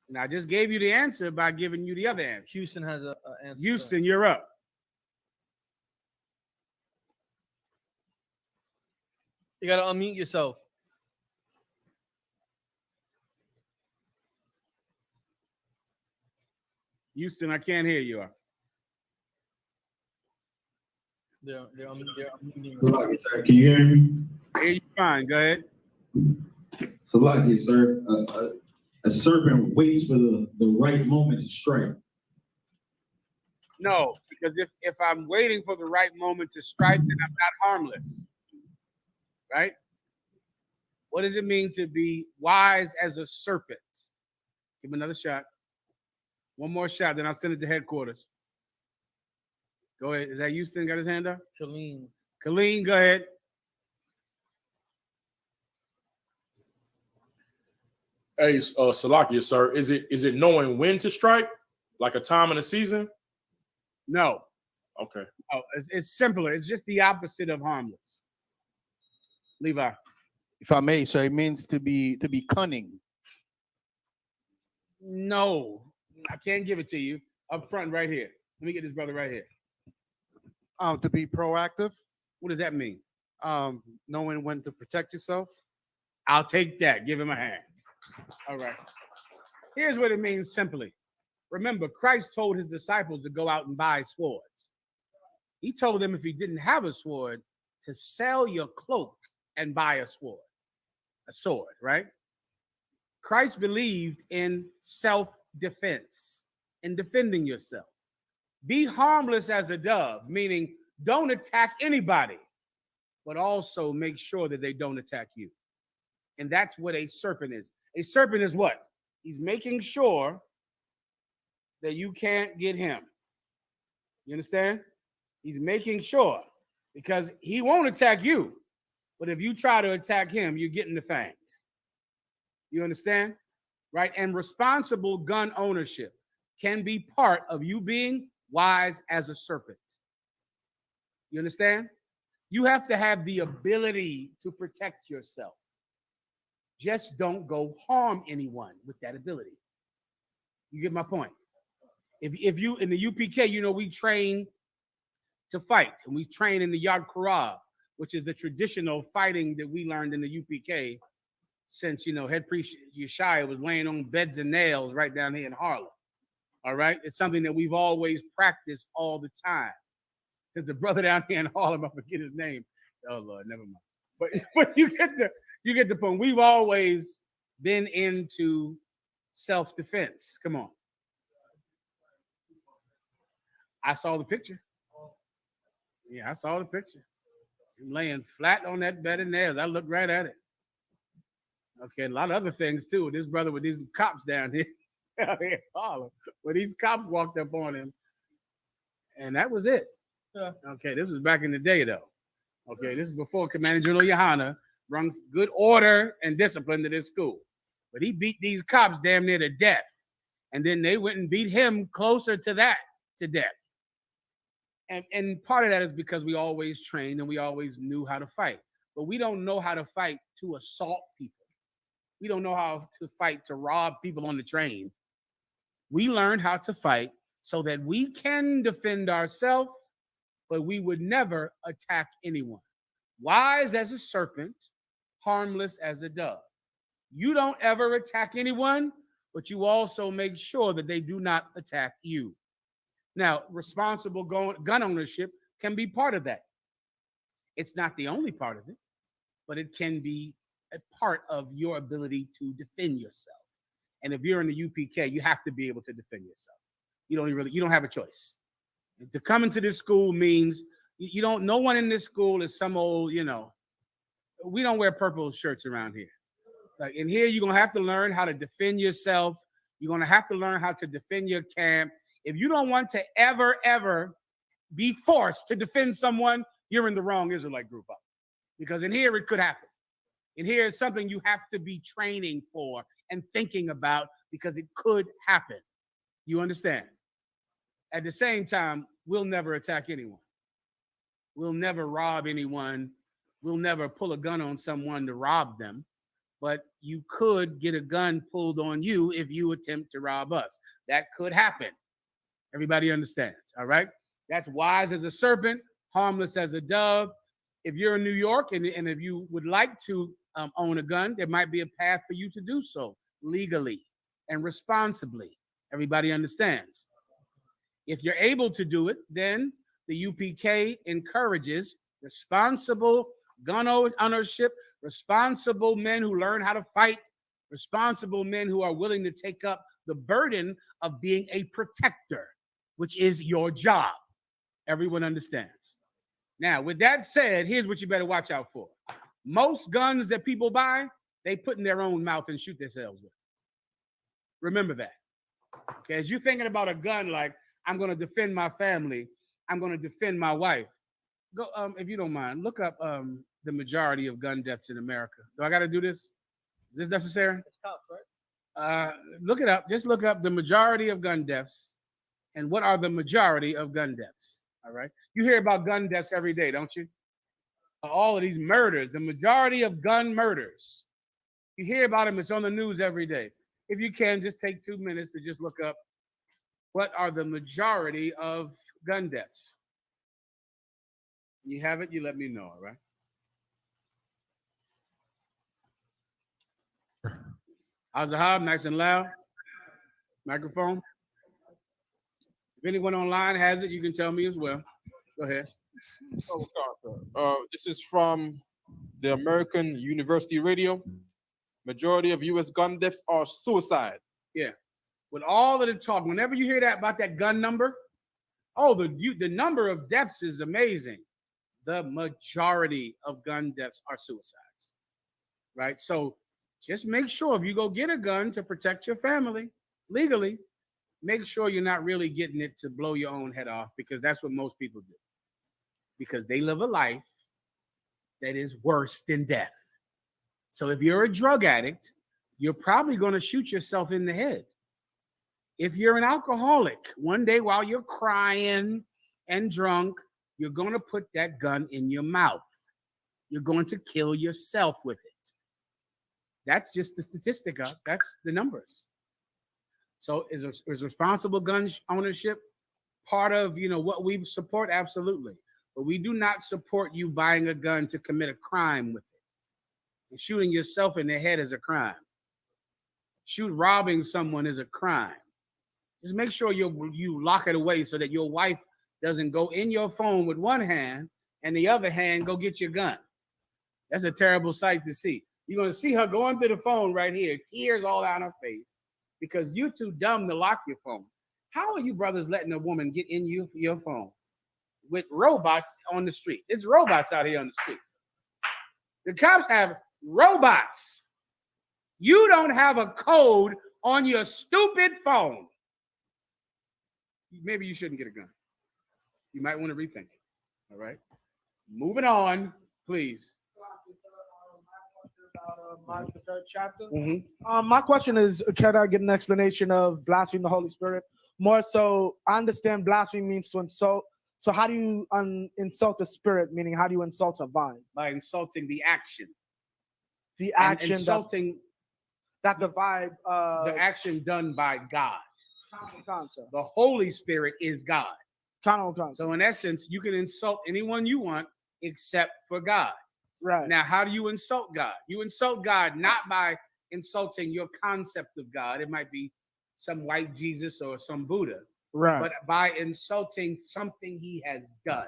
Now, I just gave you the answer by giving you the other answer. Houston has an answer. Houston, you're up. You got to unmute yourself. Houston, I can't hear you. They're unmuting. Salaki, sir. Can you hear me? I hear you fine. Go ahead. Salaki, sir. A serpent waits for the right moment to strike. No, because if I'm waiting for the right moment to strike, then I'm not harmless. Right? What does it mean to be wise as a serpent? Give him another shot. One more shot, then I'll send it to headquarters. Go ahead. Is that Houston got his hand up? Khaleen, go ahead. Hey, Salakia, sir, is it knowing when to strike, like a time in the season? No. Okay. Oh, it's simpler. It's just the opposite of harmless. Levi. If I may, sir, it means to be cunning, No, I can't give it to you up front right here. Let me get this brother right here. To be proactive. What does that mean? Knowing when to protect yourself. I'll take that. Give him a hand. All right. Here's what it means simply. Remember, Christ told his disciples to go out and buy swords. He told them if you didn't have a sword, to sell your cloak and buy a sword, right? Christ believed in self-defense, in defending yourself. Be harmless as a dove, meaning don't attack anybody, but also make sure that they don't attack you. And that's what a serpent is. A serpent is what? He's making sure that you can't get him. You understand? He's making sure, because he won't attack you. But if you try to attack him, you're getting the fangs. You understand? Right? And responsible gun ownership can be part of you being wise as a serpent. You understand? You have to have the ability to protect yourself. Just don't go harm anyone with that ability. You get my point? If you in the UPK, you know, we train to fight, and we train in the Yad Kara, which is the traditional fighting that we learned in the UPK since, you know, head priest Yeshaya was laying on beds and nails right down here in Harlem. All right, it's something that we've always practiced all the time. Because the brother down here in Harlem, I forget his name. Oh Lord, never mind. But you get the point. We've always been into self-defense. Come on. I saw the picture. Yeah, I saw the picture. I'm laying flat on that bed of nails. I looked right at it. Okay, a lot of other things too. This brother with these cops down here, in Harlem, where these cops walked up on him, and that was it. Okay, this was back in the day, though. Okay, this is before Commander General YAHANNA brought good order and discipline to this school. But he beat these cops damn near to death. And then they went and beat him closer to that, to death. And part of that is because we always trained and we always knew how to fight. But we don't know how to fight to assault people. We don't know how to fight to rob people on the train. We learned how to fight so that we can defend ourselves, but we would never attack anyone. Wise as a serpent, harmless as a dove. You don't ever attack anyone, but you also make sure that they do not attack you. Now, responsible gun ownership can be part of that. It's not the only part of it, but it can be a part of your ability to defend yourself. And if you're in the UPK, you have to be able to defend yourself. You don't have a choice. To come into this school means no one in this school is some old, we don't wear purple shirts around here. Like in here, you're going to have to learn how to defend yourself. You're going to have to learn how to defend your camp. If you don't want to ever be forced to defend someone, you're in the wrong Israelite group up. Because in here, it could happen. In here is something you have to be training for and thinking about because it could happen. You understand? At the same time, we'll never attack anyone. We'll never rob anyone. We'll never pull a gun on someone to rob them. But you could get a gun pulled on you if you attempt to rob us. That could happen. Everybody understands, all right? That's wise as a serpent, harmless as a dove. If you're in New York and if you would like to own a gun, there might be a path for you to do so legally and responsibly. Everybody understands. If you're able to do it, then the UPK encourages responsible gun ownership, responsible men who learn how to fight, responsible men who are willing to take up the burden of being a protector, which is your job. Everyone understands. Now, with that said, here's what you better watch out for. Most guns that people buy, they put in their own mouth and shoot themselves with. Remember that. Okay, as you're thinking about a gun like, I'm going to defend my family, I'm going to defend my wife, go, if you don't mind, look up the majority of gun deaths in America. Do I got to do this? Is this necessary? It's cops, right? Look it up. Just look up the majority of gun deaths and what are the majority of gun deaths. All right. You hear about gun deaths every day, don't you? All of these murders, the majority of gun murders. You hear about them. It's on the news every day. if you can, just take 2 minutes to just look up what are the majority of gun deaths. You have it, you let me know, all right? How's the hob? Nice and loud. Microphone. If anyone online has it, you can tell me as well. Go ahead. This is from the American University Radio. Majority of U.S. gun deaths are suicide. Yeah. With all of the talk, whenever you hear that about that gun number, the number of deaths is amazing. The majority of gun deaths are suicides, right? So just make sure if you go get a gun to protect your family legally, make sure you're not really getting it to blow your own head off, because that's what most people do. Because they live a life that is worse than death. So if you're a drug addict, you're probably going to shoot yourself in the head. If you're an alcoholic, one day while you're crying and drunk, you're going to put that gun in your mouth. You're going to kill yourself with it. That's just the statistic. That's the numbers. So is responsible gun ownership part of what we support? Absolutely. But we do not support you buying a gun to commit a crime with it. And shooting yourself in the head is a crime. Robbing someone is a crime. Just make sure you lock it away so that your wife doesn't go in your phone with one hand and the other hand go get your gun. That's a terrible sight to see. You're going to see her going through the phone right here, tears all down her face, because you're too dumb to lock your phone. How are you brothers letting a woman get in your phone with robots on the street? It's robots out here on the streets. The cops have robots. You don't have a code on your stupid phone. Maybe you shouldn't get a gun. You might want to rethink it. All right. Moving on, please. The third chapter. Mm-hmm. My question is, can I get an explanation of blaspheming the Holy Spirit? More so, I understand blasphemy means to insult. So how do you insult the spirit? Meaning, how do you insult a vine? By insulting the action. The action. And insulting that the vibe. The action done by God. Concept. The Holy Spirit is God. Concept. So in essence, you can insult anyone you want except for God. Right. Now, how do you insult God? You insult God not by insulting your concept of God. It might be some white Jesus or some Buddha. Right. But by insulting something he has done.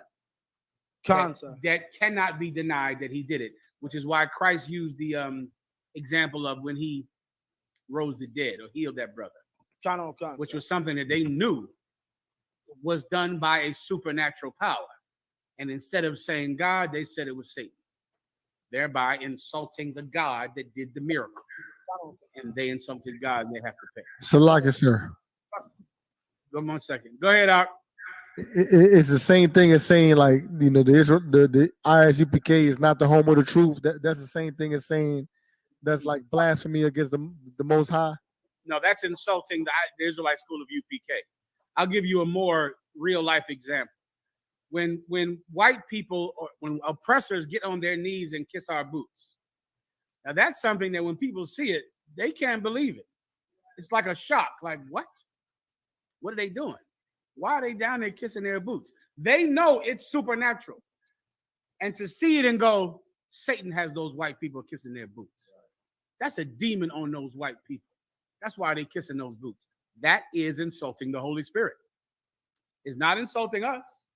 Concept. That cannot be denied that he did it, which is why Christ used the example of when he rose the dead or healed that brother. Which was something that they knew was done by a supernatural power. And instead of saying God, they said it was Satan, thereby insulting the God that did the miracle. And they insulted God and they have to pay. Salaka, sir. One second. Go ahead, Ak. It's the same thing as saying, like, the I.S.U.P.K is not the home of the truth. That's the same thing as saying that's like blasphemy against the Most High. No, that's insulting the Israelite school of UPK. I'll give you a more real life example. When white people or when oppressors get on their knees and kiss our boots. Now that's something that when people see it, they can't believe it. It's like a shock. Like, what? What are they doing? Why are they down there kissing their boots? They know it's supernatural. And to see it and go, Satan has those white people kissing their boots. That's a demon on those white people. That's why they're kissing those boots. That is insulting the Holy Spirit. It's not insulting us,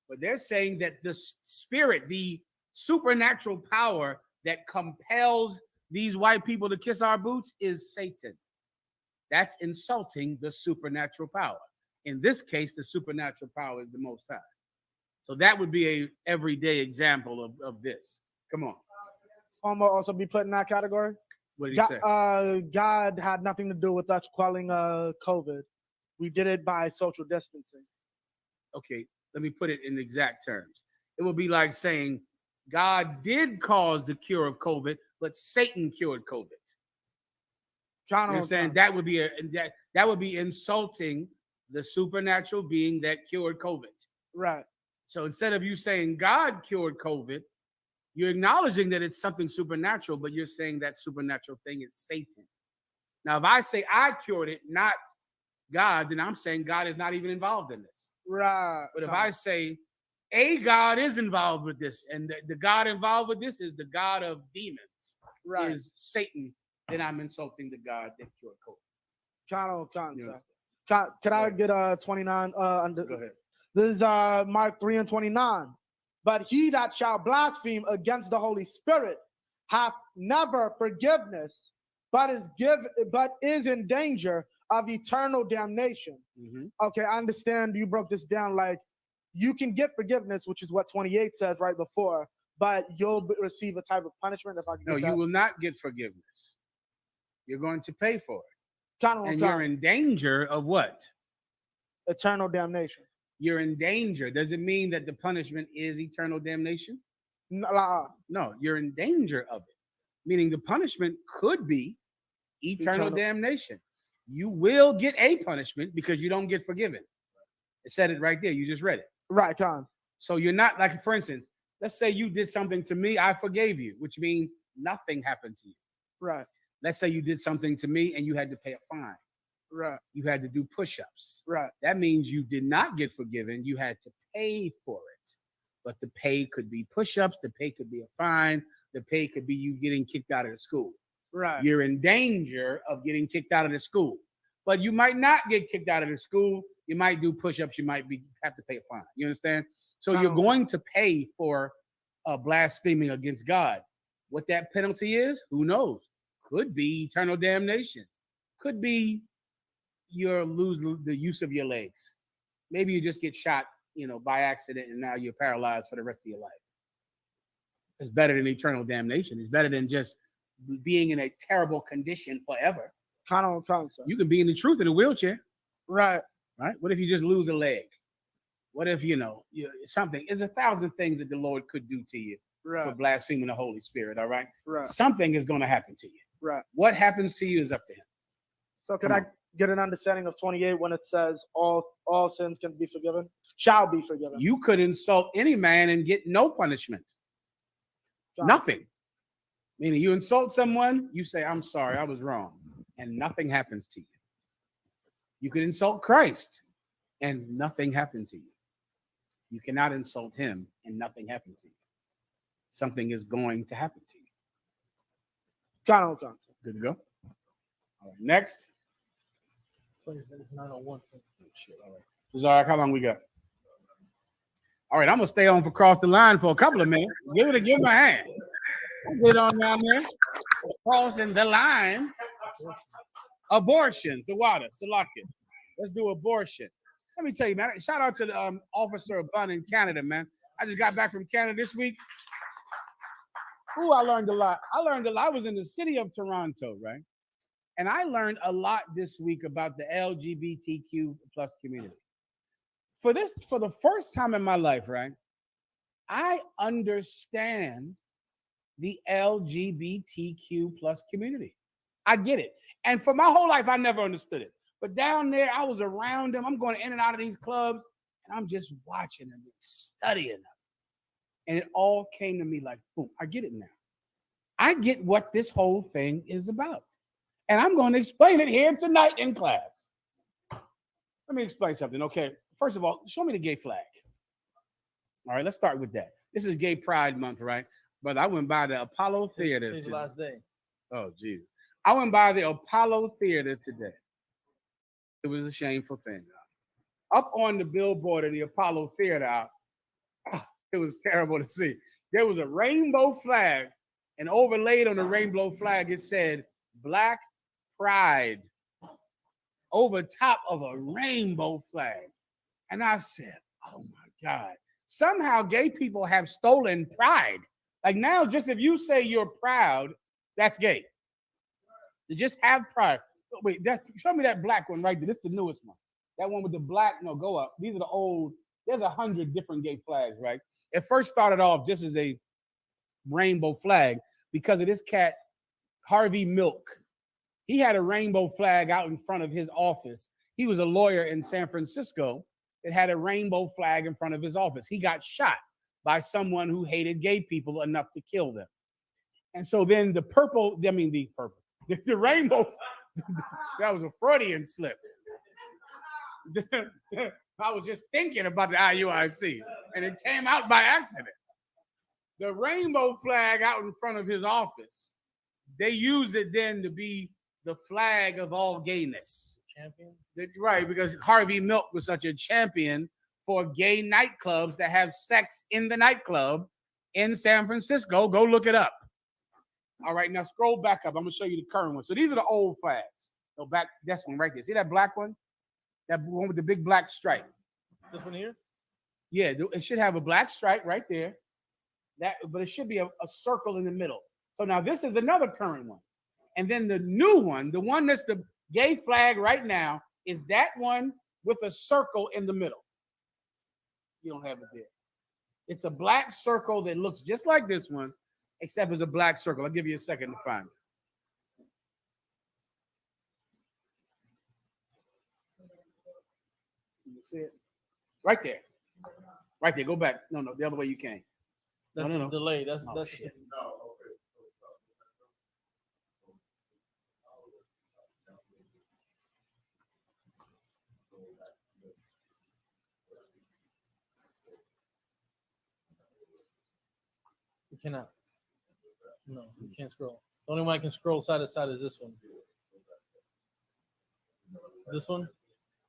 but they're saying that the spirit, the supernatural power that compels these white people to kiss our boots is Satan. That's insulting the supernatural power. In this case, the supernatural power is the Most High. So that would be a everyday example of this. Come on. Also be put in that category? What did he say? God had nothing to do with us quelling COVID. We did it by social distancing. Okay, let me put it in exact terms. It would be like saying God did cause the cure of COVID, but Satan cured COVID. You understand? That would be that would be insulting the supernatural being that cured COVID. Right. So instead of you saying God cured COVID, you're acknowledging that it's something supernatural, but you're saying that supernatural thing is Satan. Now, if I say I cured it, not God, then I'm saying God is not even involved in this. Right. But if I say a God is involved with this, and the God involved with this is the God of demons, right, is Satan, then I'm insulting the God that cured COVID. Can I get 29? Go ahead. This is Mark 3:29. But he that shall blaspheme against the Holy Spirit hath never forgiveness, but is in danger of eternal damnation. Okay, I understand you broke this down like you can get forgiveness, which is what 28 says right before, but you'll receive a type of punishment if I can. No, you will not get forgiveness. You're going to pay for it. And you're in danger of what? Eternal damnation. You're in danger. Does it mean that the punishment is eternal damnation? No, you're in danger of it. Meaning the punishment could be eternal damnation. You will get a punishment because you don't get forgiven. It said it right there. You just read it. Right, Con. So you're not, like, for instance, let's say you did something to me, I forgave you, which means nothing happened to you. Right. Let's say you did something to me and you had to pay a fine. Right. You had to do push-ups. Right. That means you did not get forgiven. You had to pay for it. But the pay could be push-ups. The pay could be a fine. The pay could be you getting kicked out of the school. Right. You're in danger of getting kicked out of the school. But you might not get kicked out of the school. You might do push-ups. You might have to pay a fine. You understand? So you're going to pay for blaspheming against God. What that penalty is, who knows? Could be eternal damnation. Could be you lose the use of your legs. Maybe you just get shot, by accident, and now you're paralyzed for the rest of your life. It's better than eternal damnation. It's better than just being in a terrible condition forever. You can be in the truth in a wheelchair. Right. Right. What if you just lose a leg? What if, something? There's 1,000 things that the Lord could do to you for blaspheming the Holy Spirit. All right. Right. Something is going to happen to you. Right. What happens to you is up to him. So can I get an understanding of 28 when it says all sins can be forgiven, shall be forgiven? You could insult any man and get no punishment. Nothing. Meaning you insult someone, you say, I'm sorry, I was wrong. And nothing happens to you. You could insult Christ and nothing happened to you. You cannot insult him and nothing happened to you. Something is going to happen to you. Good to go. All right, next. 901. Shit, all right. Zarek, how long we got? All right, I'm gonna stay on for cross the line for a couple of minutes. Give him a hand. Get on down there. Crossing the line. Abortion, the water, Salakia. Let's do abortion. Let me tell you, man. Shout out to the officer of Bun in Canada, man. I just got back from Canada this week. Ooh, I learned a lot. I was in the city of Toronto, right? And I learned a lot this week about the LGBTQ plus community. For the first time in my life, right? I understand the LGBTQ plus community. I get it. And for my whole life, I never understood it. But down there, I was around them. I'm going in and out of these clubs, and I'm just watching them and studying them. And it all came to me like, boom, I get it now. I get what this whole thing is about. And I'm going to explain it here tonight in class. Let me explain something. Okay, first of all, show me the gay flag. All right, let's start with that. This is Gay Pride Month, right? But I went by the Apollo Theater. His last day. Oh, Jesus. I went by the Apollo Theater today. It was a shameful thing. Up on the billboard of the Apollo Theater, it was terrible to see. There was a rainbow flag, and overlaid on the rainbow flag, it said Black Pride over top of a rainbow flag. And I said, oh my God. Somehow gay people have stolen pride. Like now, just if you say you're proud, that's gay. You just have pride. Wait, show me that black one right there. This is the newest one. That one with the black, no, go up. These are the old, there's 100 different gay flags, right? It first started off, this is a rainbow flag because of this cat, Harvey Milk. He had a rainbow flag out in front of his office. He was a lawyer in San Francisco that had a rainbow flag in front of his office. He got shot by someone who hated gay people enough to kill them. And so then the rainbow That was a Freudian slip. I was just thinking about the IUIC, and it came out by accident. The rainbow flag out in front of his office, they used it then to be the flag of all gayness. Champion? Right, because Harvey Milk was such a champion for gay nightclubs that have sex in the nightclub in San Francisco. Go look it up. All right, now scroll back up. I'm going to show you the current one. So these are the old flags. Go back, that's one right there. See that black one? That one with the big black stripe. This one here? Yeah, it should have a black stripe right there. But it should be a circle in the middle. So now this is another current one. And then the new one, the one that's the gay flag right now, is that one with a circle in the middle. You don't have it there. It's a black circle that looks just like this one, except it's a black circle. I'll give you a second to find it. You see it? Right there. Right there. Go back. No, the other way you came. That's No. a delay. That's Shit. You cannot. No, you can't scroll. The only one I can scroll side to side is this one. This one?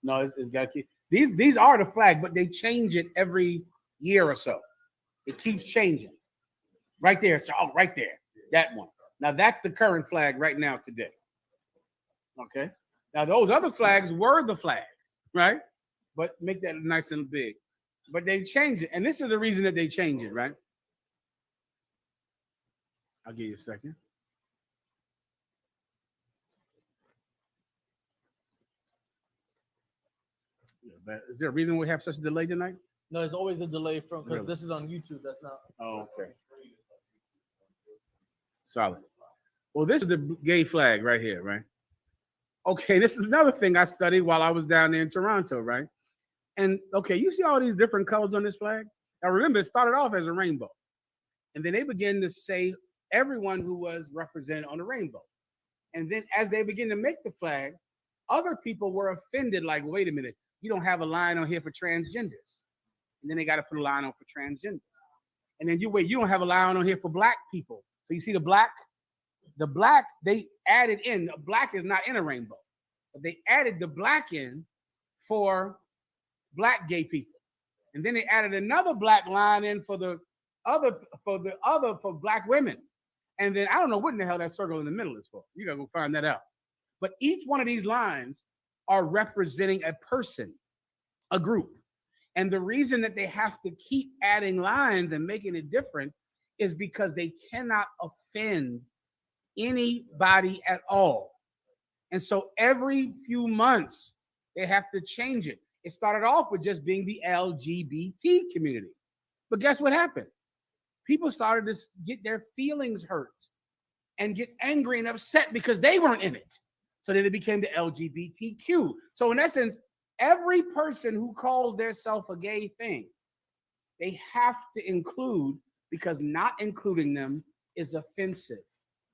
No, it's got to keep. These are the flag, but they change it every year or so. It keeps changing. Right there. Oh, right there. That one. Now that's the current flag right now today. Okay. Now those other flags were the flag, right? But make that nice and big. But they change it, and this is the reason that they change it, right? I'll give you a second. Is there a reason we have such a delay tonight? No, it's always a delay from because Really? this is on YouTube. That's not. Oh, okay. Solid. Well, this is the gay flag right here, right? Okay, this is another thing I studied while I was down there in Toronto, right? And okay, you see all these different colors on this flag? Now remember, it started off as a rainbow. And then they began to say everyone who was represented on the rainbow. And then as they begin to make the flag, other people were offended, like, wait a minute, you don't have a line on here for transgenders. And then they got to put a line on for transgenders. And then you don't have a line on here for black people. So you see the black, they added in, black is not in a rainbow, but they added the black in for black gay people. And then they added another black line in for black women. And then I don't know what in the hell that circle in the middle is for. You gotta go find that out. But each one of these lines are representing a person, a group. And the reason that they have to keep adding lines and making it different is because they cannot offend anybody at all. And so every few months, they have to change it. It started off with just being the LGBT community. But guess what happened? People started to get their feelings hurt and get angry and upset because they weren't in it. So then it became the LGBTQ. So in essence, every person who calls themselves a gay thing, they have to include, because not including them is offensive.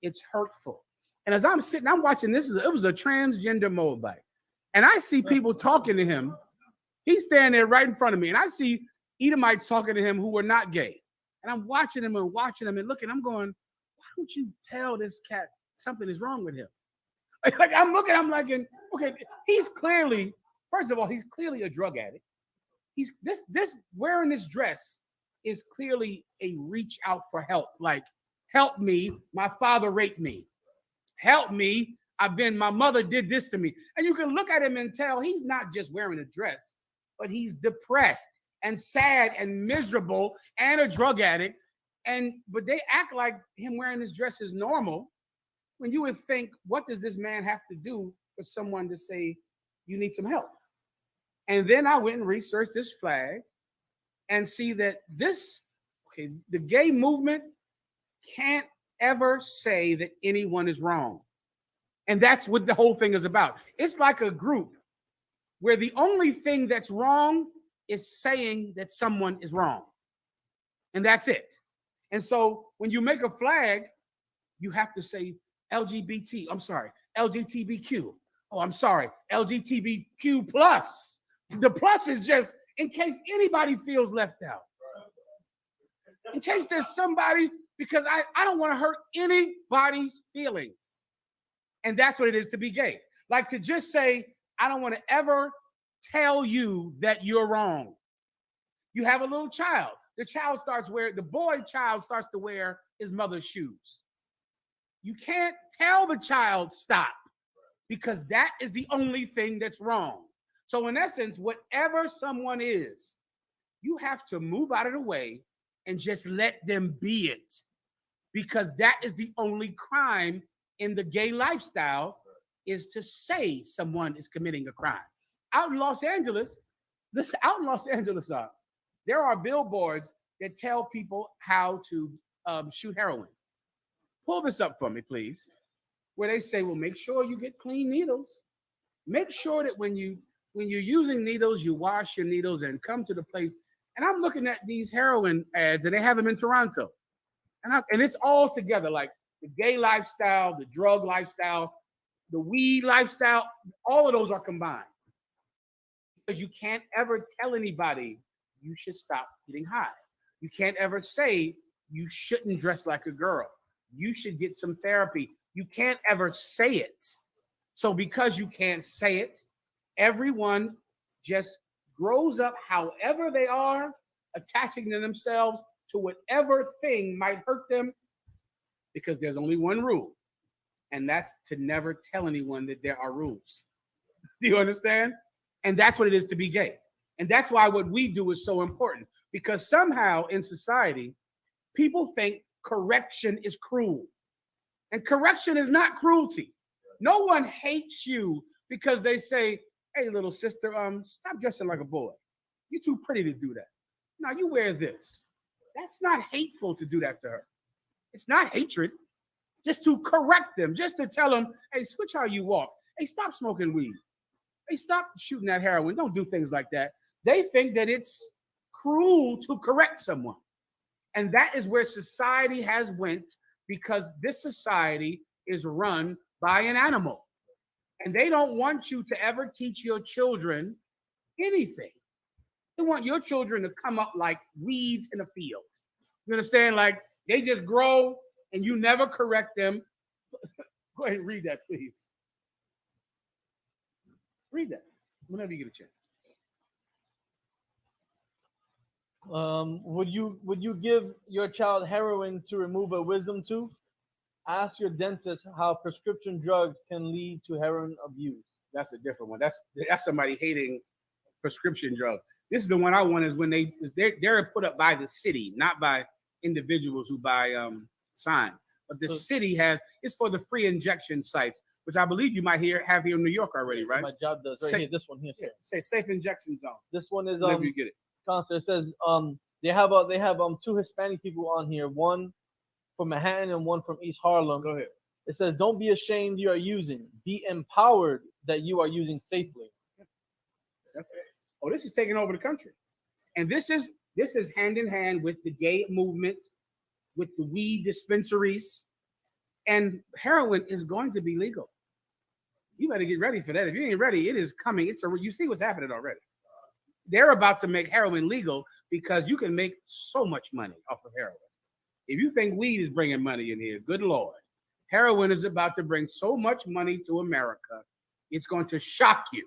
It's hurtful. And as I'm sitting, I'm watching this, it was a transgender Moabite. And I see people talking to him. He's standing there right in front of me. And I see Edomites talking to him who were not gay. And I'm watching him and looking. I'm going, why don't you tell this cat something is wrong with him? Like I'm looking, I'm like, okay, he's clearly, first of all, he's clearly a drug addict. He's this wearing this dress is clearly a reach out for help. Like, help me, my father raped me. Help me, my mother did this to me. And you can look at him and tell he's not just wearing a dress, but he's depressed and sad and miserable and a drug addict. But they act like him wearing this dress is normal, when you would think, what does this man have to do for someone to say you need some help? And then I went and researched this flag and see that the gay movement can't ever say that anyone is wrong. And that's what the whole thing is about. It's like a group where the only thing that's wrong is saying that someone is wrong. And that's it. And so when you make a flag, you have to say LGBTQ. Oh, I'm sorry, LGBTQ plus. The plus is just in case anybody feels left out. In case there's somebody, because I don't want to hurt anybody's feelings. And that's what it is to be gay. Like to just say, I don't want to ever tell you that you're wrong. You have a little child. The boy child starts to wear his mother's shoes. You can't tell the child stop because that is the only thing that's wrong. So in essence, whatever someone is, you have to move out of the way and just let them be it, because that is the only crime in the gay lifestyle, is to say someone is committing a crime. Out in Los Angeles, there are billboards that tell people how to shoot heroin. Pull this up for me, please. Where they say, well, make sure you get clean needles. Make sure that when you're using needles, you wash your needles and come to the place. And I'm looking at these heroin ads, and they have them in Toronto. And it's all together, like the gay lifestyle, the drug lifestyle, the weed lifestyle, all of those are combined. Because you can't ever tell anybody you should stop getting high. You can't ever say you shouldn't dress like a girl. You should get some therapy. You can't ever say it. So because you can't say it, everyone just grows up however they are, attaching to themselves to whatever thing might hurt them, because there's only one rule, and that's to never tell anyone that there are rules. Do you understand? And that's what it is to be gay. And that's why what we do is so important, because somehow in society, people think correction is cruel. And correction is not cruelty. No one hates you because they say, hey, little sister, stop dressing like a boy. You're too pretty to do that. Now you wear this. That's not hateful to do that to her. It's not hatred. Just to correct them, just to tell them, hey, switch how you walk. Hey, stop smoking weed. Hey, stop shooting that heroin. Don't do things like that. They think that it's cruel to correct someone. And that is where society has went, because this society is run by an animal. And they don't want you to ever teach your children anything. They want your children to come up like weeds in a field. You understand? Like they just grow and you never correct them. Go ahead and read that, please. Read that whenever you get a chance. Would you give your child heroin to remove a wisdom tooth? Ask your dentist how prescription drugs can lead to heroin abuse. That's a different one. That's somebody hating prescription drugs. This is the one I want, is when they're put up by the city, not by individuals who buy signs. But the city it's for the free injection sites, which I believe you might have here in New York already, right? My job does. Right here, this one here. Yeah, say safe injection zone. This one is Whenever you get it. It says they have two Hispanic people on here, one from Manhattan and one from East Harlem. Go ahead. It says, don't be ashamed you are using. Be empowered that you are using safely. Oh, this is taking over the country. And this is hand in hand with the gay movement, with the weed dispensaries. And heroin is going to be legal. You better get ready for that. If you ain't ready, it is coming. You see what's happening already. They're about to make heroin legal because you can make so much money off of heroin. If you think weed is bringing money in here, good Lord. Heroin is about to bring so much money to America, it's going to shock you.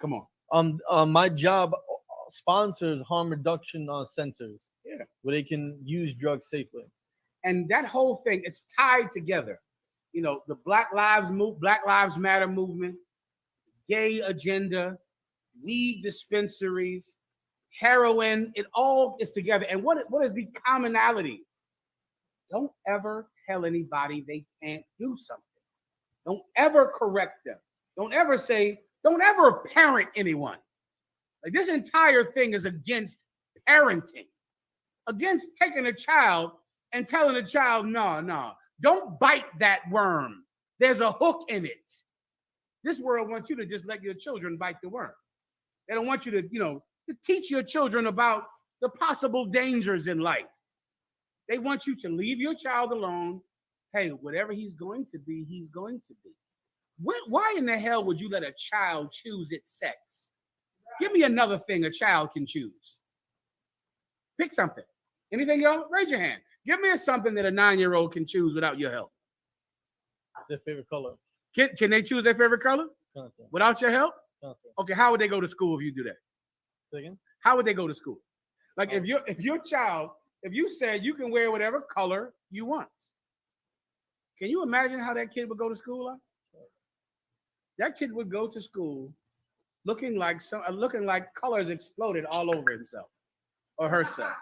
Come on. My job sponsors harm reduction centers. Yeah. Where they can use drugs safely. And that whole thing, it's tied together. You know, the Black Lives Matter movement, gay agenda, weed dispensaries, heroin, it all is together. And what is the commonality? Don't ever tell anybody they can't do something. Don't ever correct them. Don't ever parent anyone. Like this entire thing is against parenting, against taking a child and telling a child, no, don't bite that worm. There's a hook in it. This world wants you to just let your children bite the worm. They don't want you to teach your children about the possible dangers in life. They want you to leave your child alone. Hey, whatever he's going to be, he's going to be. Why in the hell would you let a child choose its sex? Give me another thing a child can choose. Pick something. Anything, y'all? Raise your hand. Give me something that a 9-year-old can choose without your help. Their favorite color. Can they choose their favorite color without your help? Okay, how would they go to school if you do that? Second. How would they go to school? Like if your child, if you said you can wear whatever color you want, can you imagine how that kid would go to school? Like? That kid would go to school looking like colors exploded all over himself or herself.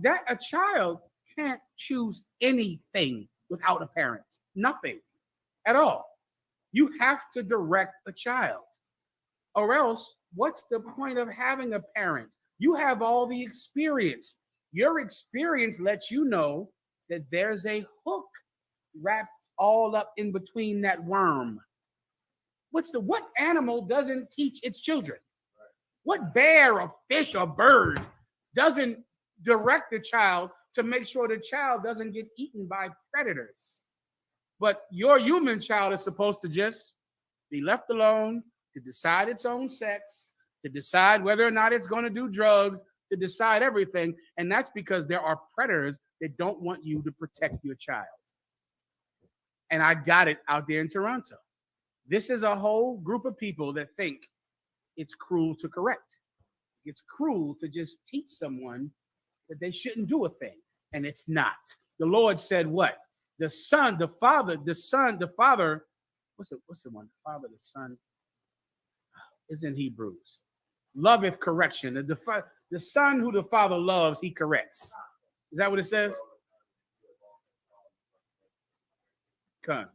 That a child can't choose anything without a parent. Nothing at all. You have to direct a child. Or else, what's the point of having a parent? You have all the experience. Your experience lets you know that there's a hook wrapped all up in between that worm. What animal doesn't teach its children? What bear or fish or bird doesn't direct the child to make sure the child doesn't get eaten by predators? But your human child is supposed to just be left alone to decide its own sex, to decide whether or not it's going to do drugs, to decide everything. And that's because there are predators that don't want you to protect your child. And I got it out there in Toronto. This is a whole group of people that think it's cruel to correct. It's cruel to just teach someone that they shouldn't do a thing. And it's not. The Lord said what? The Son, the Father, what's the one? The Father, the Son is in Hebrews. Loveth correction. The Son who the Father loves, he corrects. Is that what it says? Come.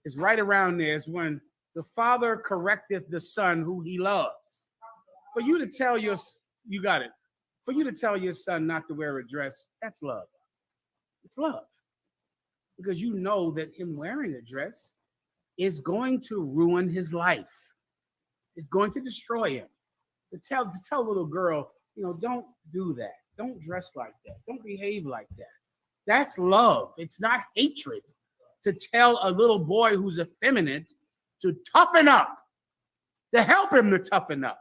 It's right around there. It's when the Father correcteth the Son who he loves. For you to tell your son not to wear a dress, that's love. It's love. Because you know that him wearing a dress is going to ruin his life. It's going to destroy him. To tell a little girl, don't do that. Don't dress like that. Don't behave like that. That's love. It's not hatred. To tell a little boy who's effeminate to toughen up, to help him to toughen up.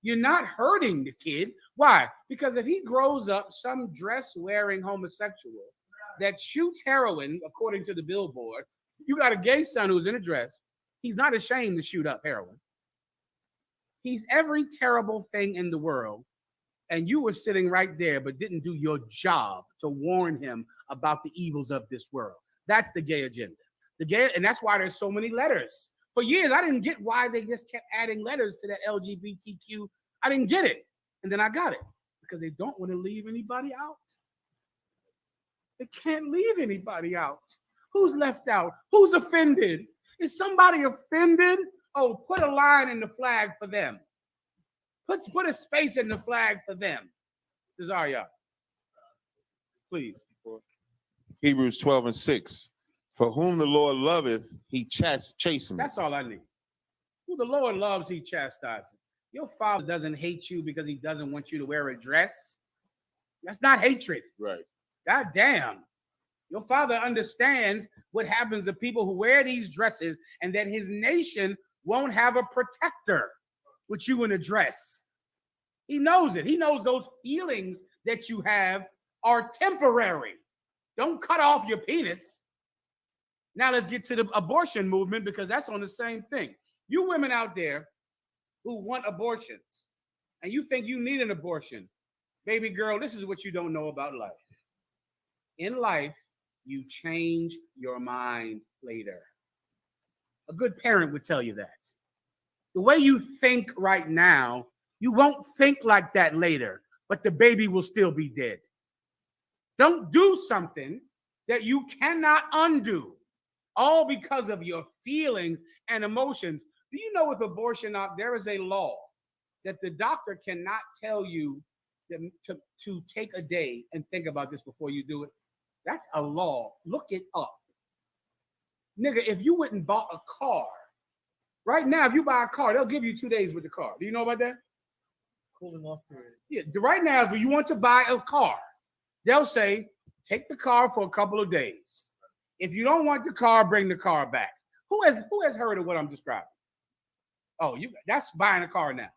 You're not hurting the kid. Why? Because if he grows up some dress-wearing homosexual that shoots heroin, according to the billboard, you got a gay son who's in a dress. He's not ashamed to shoot up heroin. He's every terrible thing in the world. And you were sitting right there, but didn't do your job to warn him about the evils of this world. That's the gay agenda. And that's why there's so many letters. For years, I didn't get why they just kept adding letters to that LGBTQ. I didn't get it. And then I got it. Because they don't want to leave anybody out. They can't leave anybody out. Who's left out? Who's offended? Is somebody offended? Oh, put a line in the flag for them. Put a space in the flag for them. Cesaria, please. Hebrews 12:6. For whom the Lord loveth, he chasteneth. That's all I need. Who the Lord loves, he chastises. Your father doesn't hate you because he doesn't want you to wear a dress. That's not hatred. Right. God damn. Your father understands what happens to people who wear these dresses and that his nation won't have a protector with you in a dress. He knows it. He knows those feelings that you have are temporary. Don't cut off your penis. Now let's get to the abortion movement because that's on the same thing. You women out there who want abortions and you think you need an abortion, baby girl, this is what you don't know about life. In life, you change your mind later. A good parent would tell you that. The way you think right now, you won't think like that later, but the baby will still be dead. Don't do something that you cannot undo, all because of your feelings and emotions. Do you know with abortion, there is a law that the doctor cannot tell you to take a day and think about this before you do it? That's a law. Look it up. Nigga, if you went and bought a car, right now, if you buy a car, they'll give you 2 days with the car. Do you know about that? Cooling off period. Yeah, right now, if you want to buy a car, they'll say, take the car for a couple of days. If you don't want the car, bring the car back. Who has heard of what I'm describing? Oh, that's buying a car now.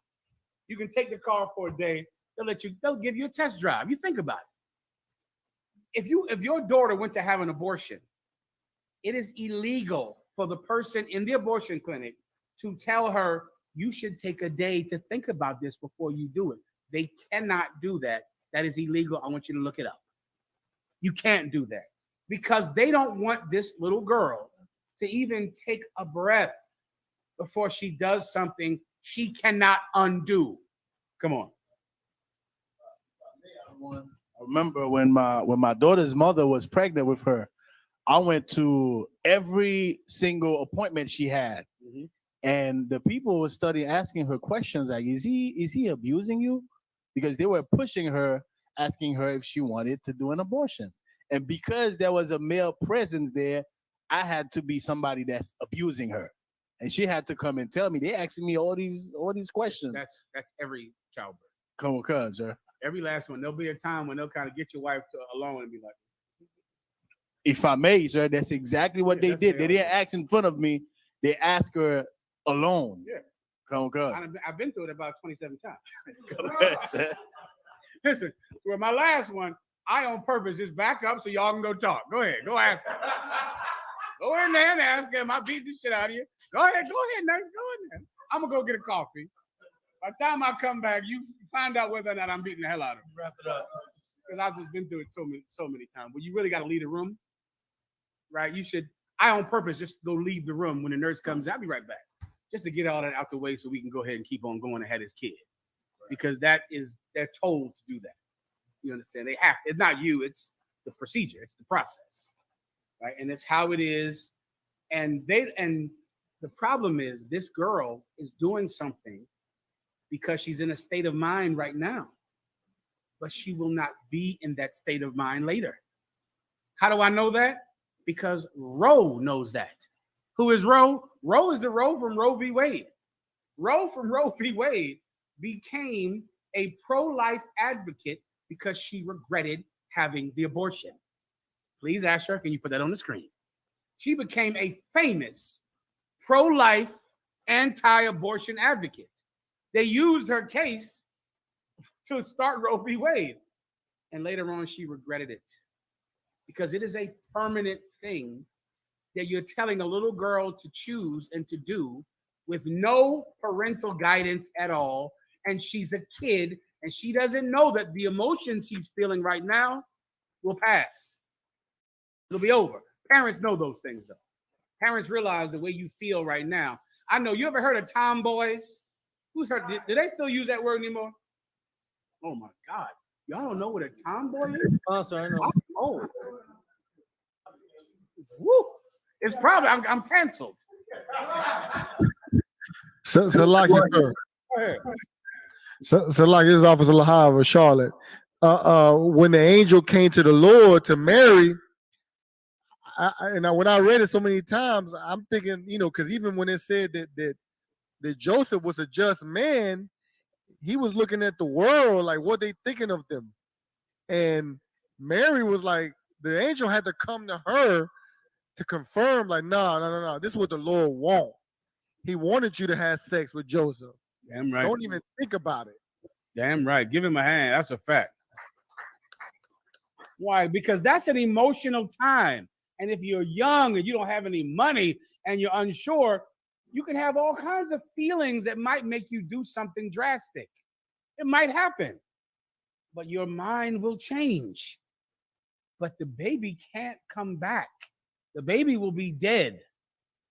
You can take the car for a day. They'll give you a test drive. You think about it. If your daughter went to have an abortion, it is illegal for the person in the abortion clinic to tell her you should take a day to think about this before you do it. They cannot do that. That is illegal. I want you to look it up. You can't do that because they don't want this little girl to even take a breath before she does something she cannot undo. Come on. I remember when my daughter's mother was pregnant with her, I went to every single appointment she had. Mm-hmm. And the people were asking her questions like, is he abusing you? Because they were pushing her, asking her if she wanted to do an abortion. And because there was a male presence there, I had to be somebody that's abusing her. And she had to come and tell me. They asking me all these questions. That's every childbirth. Come on, sir. Every last one. There'll be a time when they'll kind of get your wife alone and be like, if I may, sir, that's exactly what they did. They didn't ask in front of me. They asked her alone. Yeah. Come on. I've been through it about 27 times. Go ahead, sir. Listen, for my last one, I on purpose just back up so y'all can go talk. Go ahead. Go ask her. Go in there and ask him. I beat the shit out of you. Go ahead, nurse. Go in there. I'm gonna go get a coffee. By the time I come back, you find out whether or not I'm beating the hell out of him. Wrap it up. Because I've just been through it so many times. But you really got to leave the room, right? You should. I on purpose just go leave the room when the nurse comes. I'll be right back, just to get all that out the way so we can go ahead and keep on going and have his kid. Because they're told to do that. You understand? They have. It's not you. It's the procedure. It's the process, right? And it's how it is. And the problem is this girl is doing something because she's in a state of mind right now, but she will not be in that state of mind later. How do I know that? Because Roe knows that. Who is Roe? Roe is the Roe from Roe v. Wade. Roe from Roe v. Wade became a pro-life advocate because she regretted having the abortion. Please, Asher, can you put that on the screen? She became a famous pro-life, anti-abortion advocate. They used her case to start Roe v. Wade. And later on, she regretted it because it is a permanent thing that you're telling a little girl to choose and to do with no parental guidance at all. And she's a kid and she doesn't know that the emotions she's feeling right now will pass. It'll be over. Parents know those things, though. Parents realize the way you feel right now. I know. You ever heard of tomboys? Who's heard? Do they still use that word anymore? Oh my God. Y'all don't know what a tomboy is? Oh, sorry, I know. I'm old. Woo. It's probably, I'm canceled. So like you, sir. Go ahead. So like this is Officer Lahave of Charlotte. When the angel came to the Lord to Mary, when I read it so many times, I'm thinking, because even when it said that Joseph was a just man, he was looking at the world like what they thinking of them. And Mary was like, the angel had to come to her to confirm, like, no. This is what the Lord wants. He wanted you to have sex with Joseph. Damn right. Don't even think about it. Damn right. Give him a hand. That's a fact. Why? Because that's an emotional time. And if you're young and you don't have any money and you're unsure, you can have all kinds of feelings that might make you do something drastic. It might happen, but your mind will change. But the baby can't come back. The baby will be dead.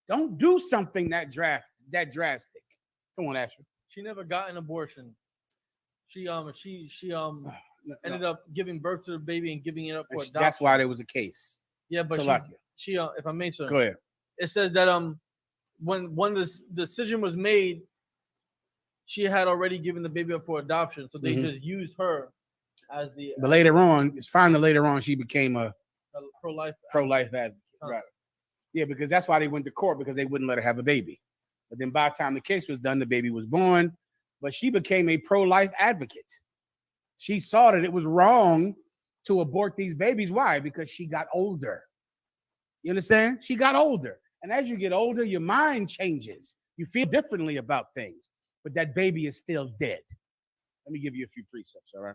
Don't do something that drastic. Come on, Asher. She never got an abortion. She ended up giving birth to the baby and giving it up for adoption. That's why there was a case. Yeah, but she if I may, sir. Go ahead. It says that when the decision was made, she had already given the baby up for adoption, so they just used her as the. But later on, she became a pro-life advocate. Right. Yeah, because that's why they went to court, because they wouldn't let her have a baby. But then by the time the case was done, the baby was born. But she became a pro-life advocate. She saw that it was wrong to abort these babies. Why? Because she got older. You understand? She got older. And as you get older, your mind changes. You feel differently about things. But that baby is still dead. Let me give you a few precepts, all right?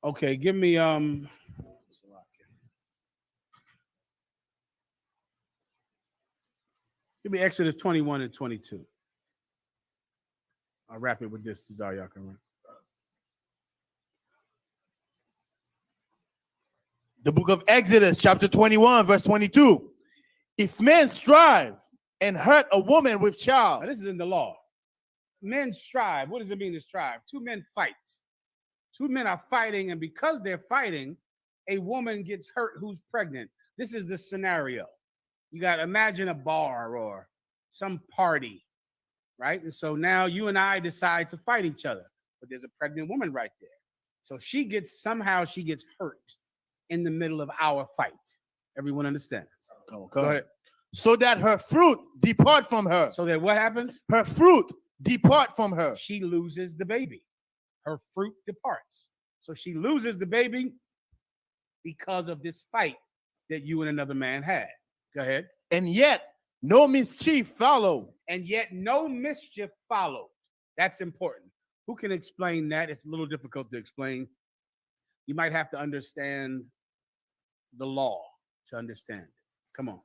Okay, give me Exodus 21 and 22. I'll wrap it with this, Tazar, y'all can run. The book of Exodus, chapter 21, verse 22. If men strive and hurt a woman with child. Now, this is in the law. Men strive. What does it mean to strive? Two men fight. Two men are fighting, and because they're fighting, a woman gets hurt who's pregnant. This is the scenario. You got to imagine a bar or some party, right? And so now you and I decide to fight each other, but there's a pregnant woman right there. So she gets hurt in the middle of our fight. Everyone understands? Go ahead. So that her fruit depart from her. So that what happens? Her fruit depart from her. She loses the baby. Her fruit departs. So she loses the baby because of this fight that you and another man had. Go ahead. And yet no mischief followed. And yet no mischief followed. That's important. Who can explain that? It's a little difficult to explain. You might have to understand the law to understand it. Come on.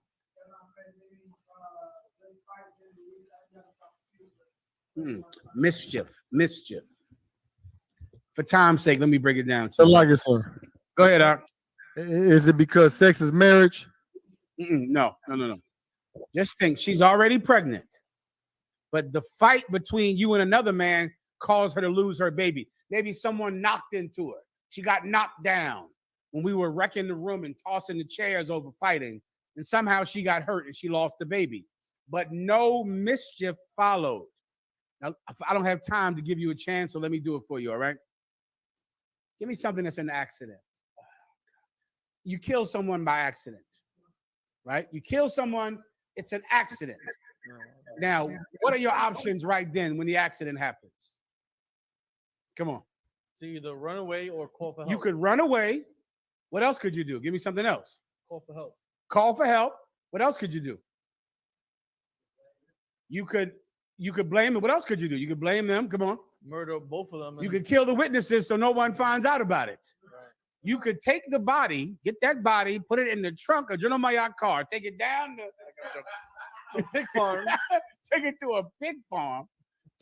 Mischief. For time's sake, let me break it down. I like it, sir. Go ahead, Ark. Is it because sex is marriage? No. Just think, she's already pregnant, but the fight between you and another man caused her to lose her baby. Maybe someone knocked into her. She got knocked down when we were wrecking the room and tossing the chairs over fighting, and somehow she got hurt and she lost the baby. But no mischief followed. Now, I don't have time to give you a chance, so let me do it for you, all right? Give me something that's an accident. You kill someone by accident, right? You kill someone, it's an accident. Now, what are your options right then when the accident happens? Come on. So either run away or call for help. You could run away. What else could you do? Give me something else. Call for help. Call for help. What else could you do? You could blame them. What else could you do? You could blame them. Come on. Murder both of them. You could kill the witnesses so no one finds out about it. Right. You could take the body, get that body, put it in the trunk of General Mahayaman car, take it down to a pig farm, take it to a pig farm,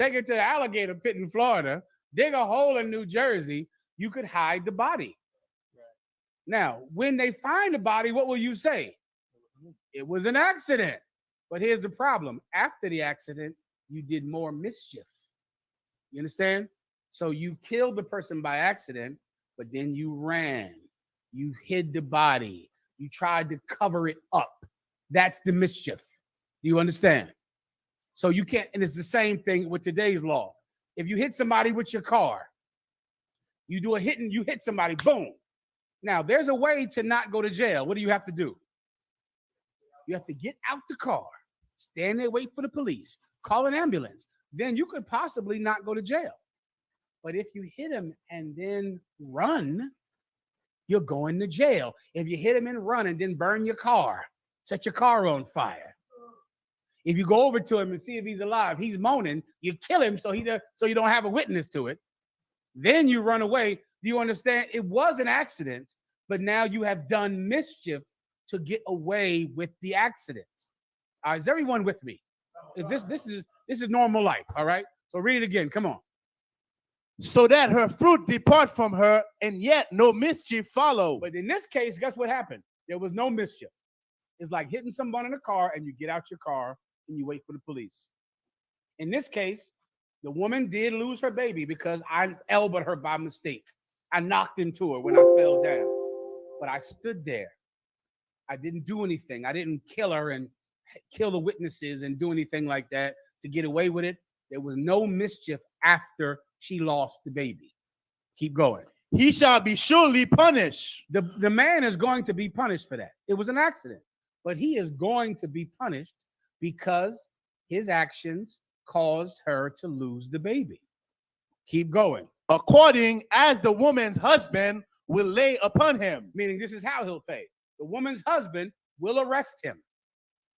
take it to the alligator pit in Florida, dig a hole in New Jersey. You could hide the body. Right. Now, when they find the body, what will you say? It was an accident. But here's the problem. After the accident, you did more mischief. You understand? So you killed the person by accident, but then you ran. You hid the body. You tried to cover it up. That's the mischief. Do you understand? So you can't, and it's the same thing with today's law. If you hit somebody with your car, you do a hit and you hit somebody, boom. Now, there's a way to not go to jail. What do you have to do? You have to get out the car, stand there, wait for the police, call an ambulance. Then you could possibly not go to jail. But if you hit him and then run, you're going to jail. If you hit him and run and then burn your car, set your car on fire. If you go over to him and see if he's alive, he's moaning, you kill him so you don't have a witness to it. Then you run away. Do you understand? It was an accident, but now you have done mischief to get away with the accident. Is everyone with me? This is normal life, all right? So read it again, come on. So that her fruit depart from her, and yet no mischief follow. But in this case, guess what happened? There was no mischief. It's like hitting someone in a car and you get out your car and you wait for the police. In this case, the woman did lose her baby because I elbowed her by mistake. I knocked into her when I fell down, but I stood there. I didn't do anything. I didn't kill her and kill the witnesses and do anything like that to get away with it. There was no mischief after she lost the baby. Keep going. He shall be surely punished. The man is going to be punished for that. It was an accident, but he is going to be punished because his actions caused her to lose the baby. Keep going. According as the woman's husband will lay upon him. Meaning this is how he'll pay. The woman's husband will arrest him.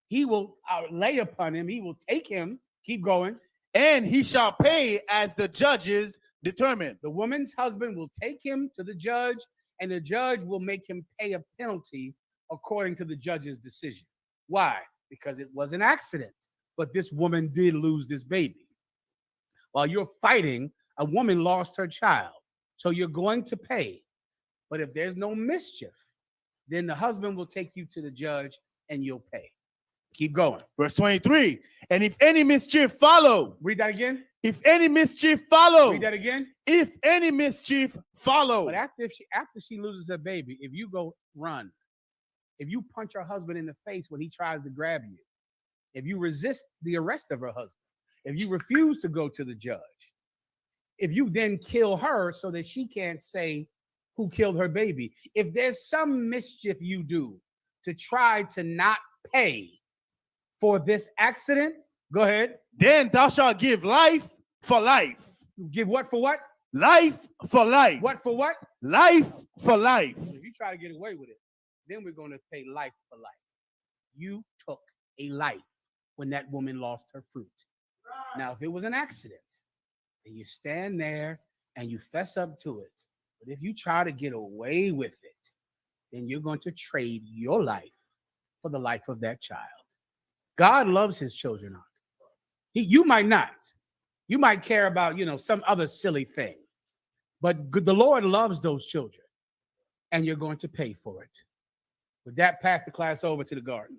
He will lay upon him. He will take him. Keep going. And he shall pay as the judges determine. The woman's husband will take him to the judge, and the judge will make him pay a penalty according to the judge's decision. Why? Because it was an accident, but this woman did lose this baby. While you're fighting, a woman lost her child, so you're going to pay. But if there's no mischief, then the husband will take you to the judge and you'll pay. Keep going. Verse 23. And if any mischief follow. Read that again. If any mischief follow. Read that again. If any mischief follow. But after she loses her baby, if you go run, if you punch her husband in the face when he tries to grab you, if you resist the arrest of her husband, if you refuse to go to the judge, if you then kill her so that she can't say who killed her baby, if there's some mischief you do to try to not pay for this accident, go ahead. Then thou shalt give life for life. Give what for what? Life for life. What for what? Life for life. If you try to get away with it, then we're going to pay life for life. You took a life when that woman lost her fruit. Now, if it was an accident, then you stand there and you fess up to it. But if you try to get away with it, then you're going to trade your life for the life of that child. God loves his children. You might not. You might care about, some other silly thing. But the Lord loves those children. And you're going to pay for it. With that, pass the class over to the garden.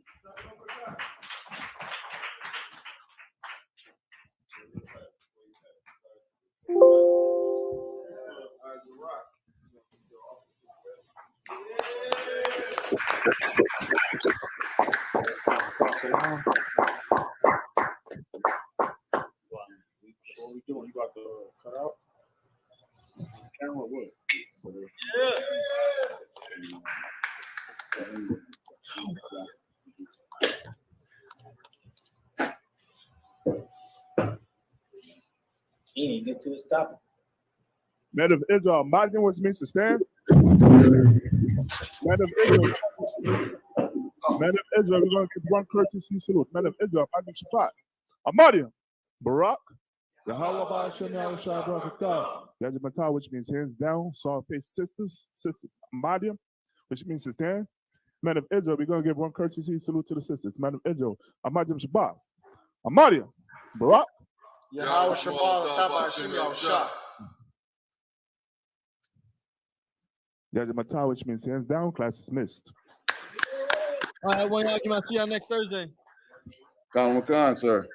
What are we doing? You got the cut out? Camera wood. He ain't get to his topic. Men of Israel, imagine what it means to stand. Men of Israel, we're going to give one courtesy salute. Men of Israel, imagine Shabbat. Amadia, Barak, Yahweh Ba'ashem Yahushua Barakatah. Yajamatah, which means hands down. Soft face sisters. Amadia, which means to stand. Men of Israel, we're going to give one courtesy salute to the sisters. Men of Israel, Amadim Shabbat. Amadia, Barak. Yahweh Shabbat, Ba'ashem Yahushua. Yajamatah, which means hands down. Class dismissed. All right, one y'all, see y'all next Thursday. Colin McCon, sir.